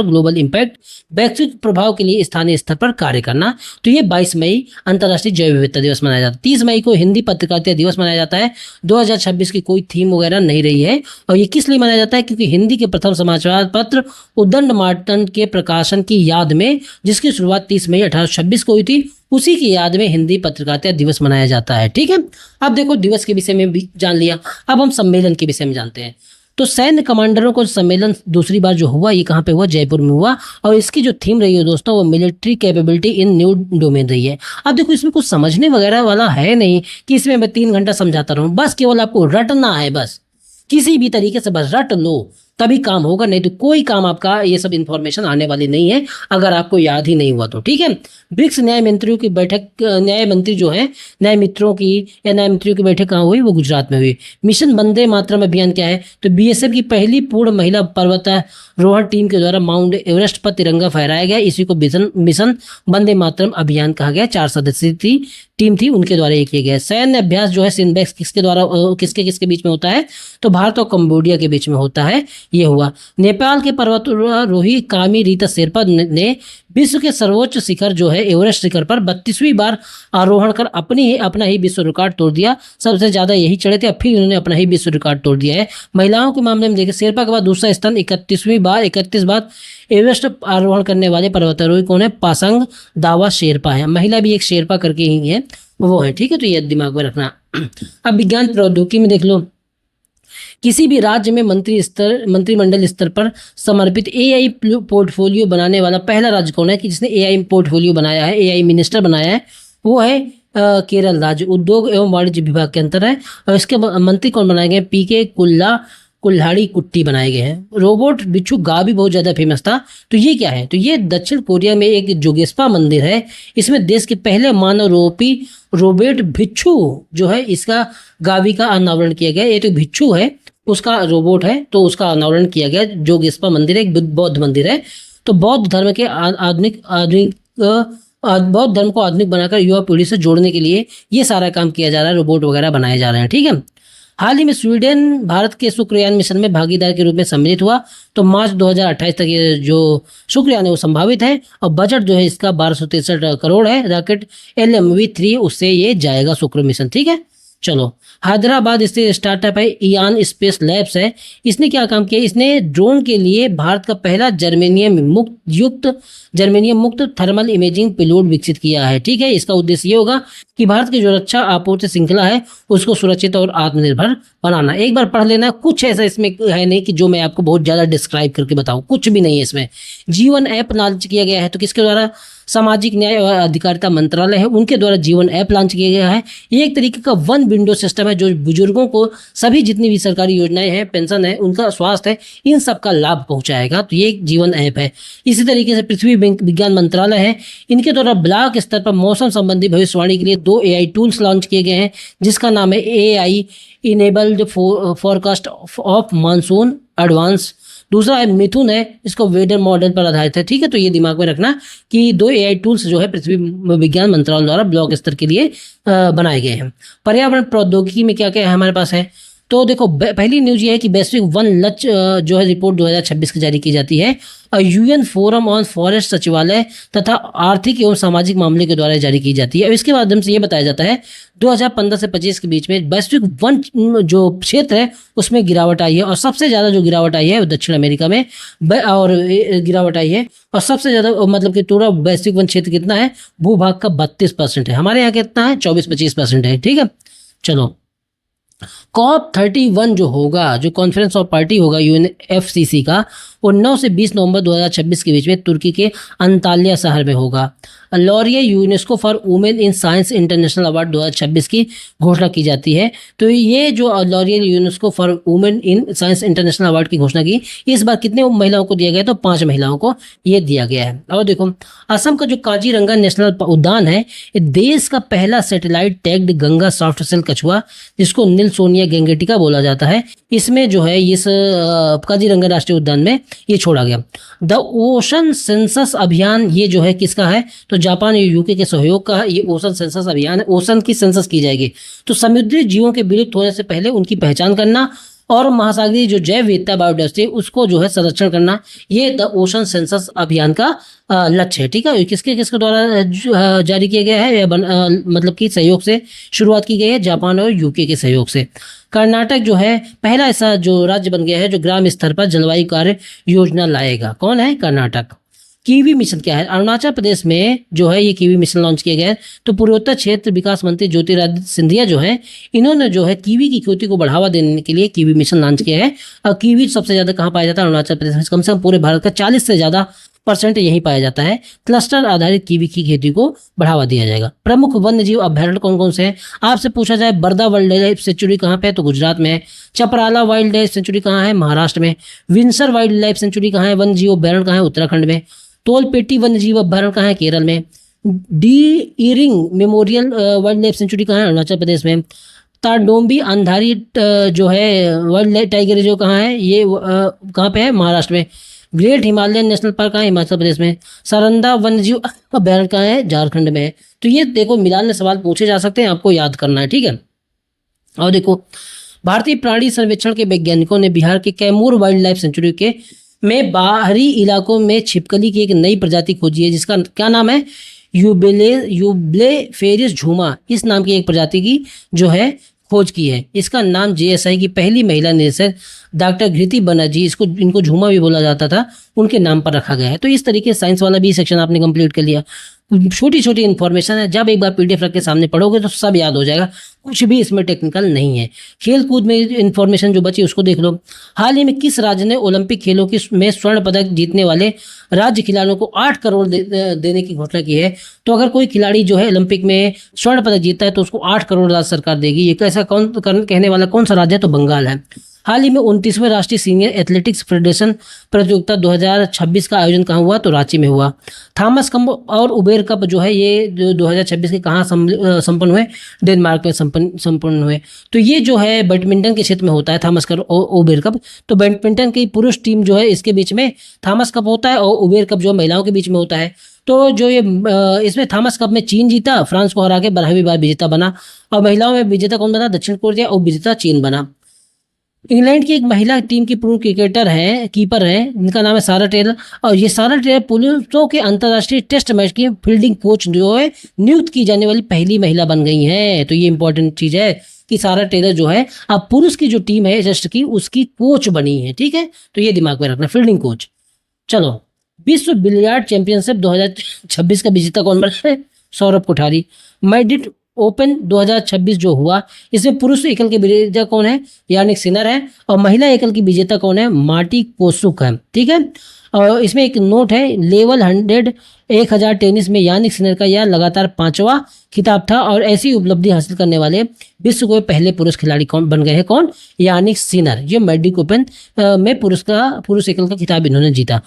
global impact, वैश्विक प्रभाव के लिए स्थानीय स्तर पर कार्य करना। तो ये 22 मई अंतर्राष्ट्रीय जैव विविधता दिवस मनाया जाता है। 30 मई को हिंदी पत्रकारिता दिवस मनाया जाता है। 2026 की कोई थीम वगैरह नहीं रही है। और ये किस लिए मनाया जाता है? क्योंकि हिंदी के प्रथम समाचार पत्र उद्दंड मार्टन के प्रकाशन की याद में, जिसकी शुरुआत 30 मई 1826 को हुई थी, उसी की याद में हिंदी पत्रकारिता दिवस मनाया जाता है। ठीक है, अब देखो दिवस के विषय में भी जान लिया। अब हम सम्मेलन के विषय में जानते हैं। तो सैन्य कमांडरों को सम्मेलन दूसरी बार जो हुआ, ये कहाँ पे हुआ? जयपुर में हुआ। और इसकी जो थीम रही है दोस्तों वो मिलिट्री कैपेबिलिटी इन न्यू डोमेन रही है। अब देखो इसमें कुछ समझने वगैरह वाला है नहीं कि इसमें मैं 3 घंटा समझाता रहूँ, बस केवल आपको रटना है। बस किसी भी तरीके से बस रट लो, तभी काम होगा, नहीं तो कोई काम आपका ये सब इंफॉर्मेशन आने वाली नहीं है अगर आपको याद ही नहीं हुआ तो। ठीक है, ब्रिक्स न्याय मंत्रियों की बैठक, न्याय मंत्री जो है न्याय मित्रों की या न्याय मंत्रियों की बैठक कहाँ हुई, वो गुजरात में हुई। मिशन वंदे मातरम अभियान क्या है, तो बीएसएफ की पहली पूर्ण महिला पर्वतारोहण टीम के द्वारा माउंट एवरेस्ट पर तिरंगा फहराया गया, इसी को मिशन वंदे मातरम अभियान कहा गया। 4 सदस्यीय टीम थी, उनके द्वारा ये किया गया। सैन्य अभ्यास जो है सिनबैक्स किसके द्वारा किसके किसके बीच में होता है, तो भारत और कंबोडिया के बीच में होता है, ये हुआ। नेपाल के पर्वतारोही कामी रीता शेरपा ने विश्व के सर्वोच्च शिखर जो है एवरेस्ट शिखर पर 32वीं बार आरोहण कर अपना ही विश्व रिकॉर्ड तोड़ दिया। सबसे ज्यादा यही चढ़े थे, अब फिर इन्होंने अपना ही विश्व रिकॉर्ड तोड़ दिया है। महिलाओं के मामले में देखिए, शेरपा के बाद दूसरा स्थान 31 बार एवरेस्ट आरोहण करने वाले पर्वतारोही कौन है, पासंग दावा शेरपा है। महिला भी एक शेरपा करके ही है, वो है। ठीक है, तो ये दिमाग में रखना। अब विज्ञान प्रौद्योगिकी में देख लो, किसी भी राज्य में मंत्रिमंडल स्तर पर समर्पित एआई पोर्टफोलियो बनाने वाला पहला राज्य कौन है कि जिसने एआई पोर्टफोलियो बनाया है, एआई मिनिस्टर बनाया है, वो है केरल राज्य। उद्योग एवं वाणिज्य विभाग के अंतर है, और इसके मंत्री कौन बनाए गए, पीके कुल्हाड़ी कुट्टी बनाए गए हैं। रोबोट बिच्छू गा भी बहुत ज़्यादा फेमस था, तो ये क्या है, तो ये दक्षिण कोरिया में एक जोगेस्पा मंदिर है, इसमें देश के पहले मानवरूपी रोबोट भिक्षु जो है इसका गावी का अनावरण किया गया। ये तो भिक्षु है, उसका रोबोट है, तो उसका अनावरण किया गया। जोगेस्पा मंदिर है, एक बौद्ध मंदिर है। तो बौद्ध धर्म के बौद्ध धर्म को आधुनिक बनाकर युवा पीढ़ी से जोड़ने के लिए ये सारा काम किया जा रहा है, रोबोट वगैरह बनाए जा रहे हैं। ठीक है, हाल ही में स्वीडन भारत के शुक्रयान मिशन में भागीदार के रूप में सम्मिलित हुआ। तो मार्च 2028 तक ये जो शुक्रयान है वो संभावित है, और बजट जो है इसका 1263 करोड़ है। रॉकेट LMV-3 उससे ये जाएगा शुक्र मिशन। ठीक है, चलो हैदराबाद स्थित स्टार्टअप है इयान स्पेस लैब्स है। इसने क्या काम किया, इसने ड्रोन के लिए भारत का पहला जर्मेनियम मुक्त थर्मल इमेजिंग पेलोड विकसित किया है। ठीक है, इसका उद्देश्य ये होगा कि भारत की जो रक्षा आपूर्ति श्रृंखला है उसको सुरक्षित और आत्मनिर्भर बनाना। एक बार पढ़ लेना, कुछ ऐसा इसमें है नहीं कि जो मैं आपको बहुत ज़्यादा डिस्क्राइब करके बताऊं, कुछ भी नहीं है इसमें। जीवन ऐप लॉन्च किया गया है, तो किसके द्वारा, सामाजिक न्याय और अधिकारिता मंत्रालय है, उनके द्वारा जीवन ऐप लॉन्च किया गया है। ये एक तरीके का वन विंडो सिस्टम है जो बुजुर्गों को सभी जितनी भी सरकारी योजनाएं हैं, पेंशन है, उनका स्वास्थ्य है, इन सब का लाभ पहुंचाएगा। तो ये एक जीवन ऐप है। इसी तरीके से पृथ्वी विज्ञान मंत्रालय है, इनके द्वारा ब्लॉक स्तर पर मौसम संबंधी भविष्यवाणी के लिए 2 AI टूल्स लॉन्च किए गए हैं, जिसका नाम है AI enabled forecast of monsoon advance. दूसरा है मिथुन है, इसको वेदर मॉडल पर आधारित है। ठीक है, तो ये दिमाग में रखना कि 2 AI टूल्स जो है पृथ्वी विज्ञान मंत्रालय द्वारा ब्लॉक स्तर के लिए बनाए गए हैं। पर्यावरण प्रौद्योगिकी में क्या क्या है हमारे पास है, तो देखो पहली न्यूज ये है कि वैश्विक वन लक्ष्य जो है रिपोर्ट 2026 की जारी की जाती है, और UN फोरम ऑन फॉरेस्ट सचिवालय तथा आर्थिक एवं सामाजिक मामले के द्वारा जारी की जाती है। और इसके माध्यम से ये बताया जाता है 2015 से 25 के बीच में वैश्विक वन जो क्षेत्र है उसमें गिरावट आई है, और सबसे ज़्यादा जो गिरावट आई है वो दक्षिण अमेरिका में और गिरावट आई है। और सबसे ज़्यादा मतलब कि पूरा वैश्विक वन क्षेत्र कितना है, भूभाग का 32% है। हमारे यहाँ कितना है, 24-25% है। ठीक है, चलो COP31 जो होगा, जो कॉन्फ्रेंस ऑफ पार्टी होगा UNFCCC का, वो 9 से 20 नवंबर 2026 के बीच में तुर्की के अंताल्या शहर में होगा। L'Oréal UNESCO for women in science international award 2026 की घोषणा की जाती है। तो ये जो L'Oréal UNESCO for women in science international award की घोषणा की, इस बार कितने महिलाओं को दिया गया, तो 5 महिलाओं को ये दिया गया है। और देखो असम का जो काजीरंगा नेशनल उद्यान है, ये देश का पहला satellite tagged Ganga soft shell कछुआ, जिसको नील सोनिया गेंगेटिका बोला जाता है, इसमें जो है इस काजीरंगा राष्ट्रीय उद्यान में ये छोड़ा गया। द ओशन सेंसस अभियान ये जो है किसका है, तो जापान और यूके के सहयोग का ये ओशन सेंसस अभियान है। ओशन की सेंसस की जाएगी, तो समुद्री जीवों के विलुप्त होने से पहले उनकी पहचान करना और महासागरीय जो जैव विविधता बायोडायवर्सिटी उसको जो है संरक्षण करना, ये द ओशन सेंसस अभियान का लक्ष्य है। ठीक है, किसके किसके द्वारा जारी किया गया है, मतलब कि सहयोग से शुरुआत की गई है, जापान और यूके के सहयोग से। कर्नाटक जो है पहला ऐसा जो राज्य बन गया है जो ग्राम स्तर पर जलवायु कार्य योजना लाएगा। कौन है, कर्नाटक। कीवी मिशन क्या है, अरुणाचल प्रदेश में जो है ये कीवी मिशन लॉन्च किया गया है। तो पूर्वोत्तर क्षेत्र विकास मंत्री ज्योतिरादित्य सिंधिया जो है, इन्होंने जो है कीवी की खेती को बढ़ावा देने के लिए कीवी मिशन लॉन्च किया है। और कीवी सबसे ज़्यादा कहाँ पाया जाता है, अरुणाचल प्रदेश में। कम से कम पूरे भारत का 40 से ज़्यादा % यही पाया जाता है। क्लस्टर आधारित कीवी की खेती को बढ़ावा दिया जाएगा। प्रमुख वन्य जीव अभ्यारण्य कौन कौन से हैं? आपसे पूछा जाए बरदा वाइल्ड लाइफ सेंचुरी कहाँ पे है, तो गुजरात में है। चपराला वाइल्ड लाइफ सेंचुरी कहाँ है? महाराष्ट्र में। विंसर वाइल्ड लाइफ सेंचुरी कहाँ है? वन्य जीव अभ्यारण्य कहाँ है? उत्तराखंड में। तोलपेटी वन्य जीव अभ्यारण्य कहाँ है? केरल में। D Ering memorial wild life sanctuary कहाँ है? अरुणाचल प्रदेश में। ताडोंबी अंधारी जो है वाइल्ड लाइफ टाइगर रिजर्व कहाँ है? ये कहाँ पे है? महाराष्ट्र में। ग्रेट हिमालयन नेशनल पार्क कहाँ है? हिमाचल प्रदेश में। सारंदा वन्यजीव अभ्यारण्य कहाँ है? झारखंड में है। तो ये देखो मिलान सवाल पूछे जा सकते हैं, आपको याद करना है, ठीक है। और देखो भारतीय प्राणी सर्वेक्षण के वैज्ञानिकों ने बिहार के कैमूर वाइल्ड लाइफ सेंचुरी के में बाहरी इलाकों में छिपकली की एक नई प्रजाति खोजी है, जिसका क्या नाम है? यूब्लेफेरिस झूमा, इस नाम की एक प्रजाति की जो है खोज की है। इसका नाम JSI की पहली महिला निदेशक डॉक्टर घृति बनर्जी, इनको झूमा भी बोला जाता था, उनके नाम पर रखा गया है। तो इस तरीके से साइंस वाला भी सेक्शन आपने कंप्लीट कर लिया। छोटी छोटी इन्फॉर्मेशन है, जब एक बार PDF रख के सामने पढ़ोगे तो सब याद हो जाएगा, कुछ भी इसमें टेक्निकल नहीं है। खेल कूद में इन्फॉर्मेशन जो बची उसको देख लो। हाल ही में किस राज्य ने ओलंपिक खेलों में स्वर्ण पदक जीतने वाले राज्य खिलाड़ियों को 8 करोड़ देने की घोषणा की है? तो अगर कोई खिलाड़ी जो है ओलंपिक में स्वर्ण पदक जीतता है तो उसको 8 करोड़ राज्य सरकार देगी। ये कैसा कहने वाला कौन सा राज्य है? तो बंगाल है। हाल ही में 29वें राष्ट्रीय सीनियर एथलेटिक्स फेडरेशन प्रतियोगिता 2026 का आयोजन कहाँ हुआ? तो रांची में हुआ। थॉमस कप और उबेर कप जो है ये 2026 के कहाँ संपन्न हुए? डेनमार्क में संपन्न हुए। तो ये जो है बैडमिंटन के क्षेत्र में होता है, थॉमस कप और उबेर कप। तो बैडमिंटन की पुरुष टीम जो है इसके बीच में थॉमस कप होता है और उबेर कप जो महिलाओं के बीच में होता है। तो जो ये इसमें थॉमस कप में चीन जीता, फ्रांस को हरा के 12वीं बार विजेता बना। और महिलाओं में विजेता कौन बना? दक्षिण कोरिया, और विजेता चीन बना। इंग्लैंड की एक महिला टीम की पूर्व कीपर है जिनका नाम है सारा टेलर, और ये सारा टेलर पुरुषों के अंतर्राष्ट्रीय टेस्ट मैच की फील्डिंग कोच जो है नियुक्त की जाने वाली पहली महिला बन गई है। तो ये इंपॉर्टेंट चीज है कि सारा टेलर जो है अब पुरुष की जो टीम है टेस्ट की उसकी कोच बनी है, ठीक है। तो ये दिमाग में रखना, फील्डिंग कोच। चलो, विश्व बिलियर्ड चैंपियनशिप 2026 का विजेता कौन बना है? सौरभ कोठारी। मैड्रिड ओपन 2026 जो हुआ, इसमें पुरुष एकल के विजेता कौन है? यानिक सिनर है। और महिला एकल की विजेता कौन है? मार्टी कोसुक है, ठीक है। और इसमें एक नोट है, लेवल 1000 टेनिस में यानिक सिनर का यह लगातार 5वां खिताब था, और ऐसी उपलब्धि हासिल करने वाले विश्व के पहले पुरुष खिलाड़ी कौन बन गए हैं? कौन? Jannik Sinner. ये मैड्रिड ओपन में पुरुष एकल का खिताब इन्होंने जीता।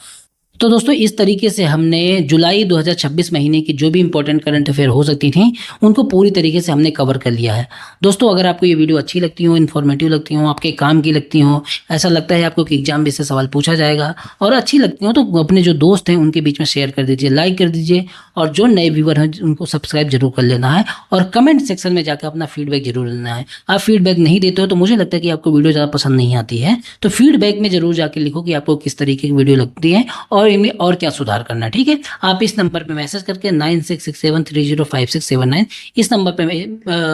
तो दोस्तों इस तरीके से हमने जुलाई 2026 महीने की जो भी इंपॉर्टेंट करंट अफेयर हो सकती थी उनको पूरी तरीके से हमने कवर कर लिया है। दोस्तों अगर आपको ये वीडियो अच्छी लगती हो, इन्फॉर्मेटिव लगती हो, आपके काम की लगती हो, ऐसा लगता है आपको कि एग्जाम में से सवाल पूछा जाएगा और अच्छी लगती हो, तो अपने जो दोस्त हैं उनके बीच में शेयर कर दीजिए, लाइक कर दीजिए, और जो नए व्यूअर हैं उनको सब्सक्राइब जरूर कर लेना है, और कमेंट सेक्शन में जाकर अपना फीडबैक जरूर लेना है। आप फीडबैक नहीं देते हो तो मुझे लगता है कि आपको वीडियो ज़्यादा पसंद नहीं आती है। तो फीडबैक में जरूर जाके लिखो कि आपको किस तरीके की वीडियो लगती है और इनमें और क्या सुधार करना है, ठीक है। आप इस नंबर पे मैसेज करके 9667305679 इस नंबर पे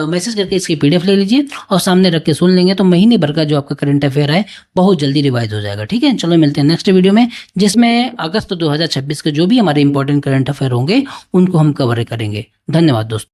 मैसेज करके इसकी PDF ले लीजिए और सामने रख के सुन लेंगे, तो महीने भर का जो आपका करंट अफेयर है बहुत जल्दी रिवाइज हो जाएगा, ठीक है। चलो मिलते हैं नेक्स्ट वीडियो में, जिसमें अगस्त 2026 के जो भी हमारे इंपॉर्टेंट करंट अफेयर होंगे उनको हम कवर करेंगे। धन्यवाद दोस्तों।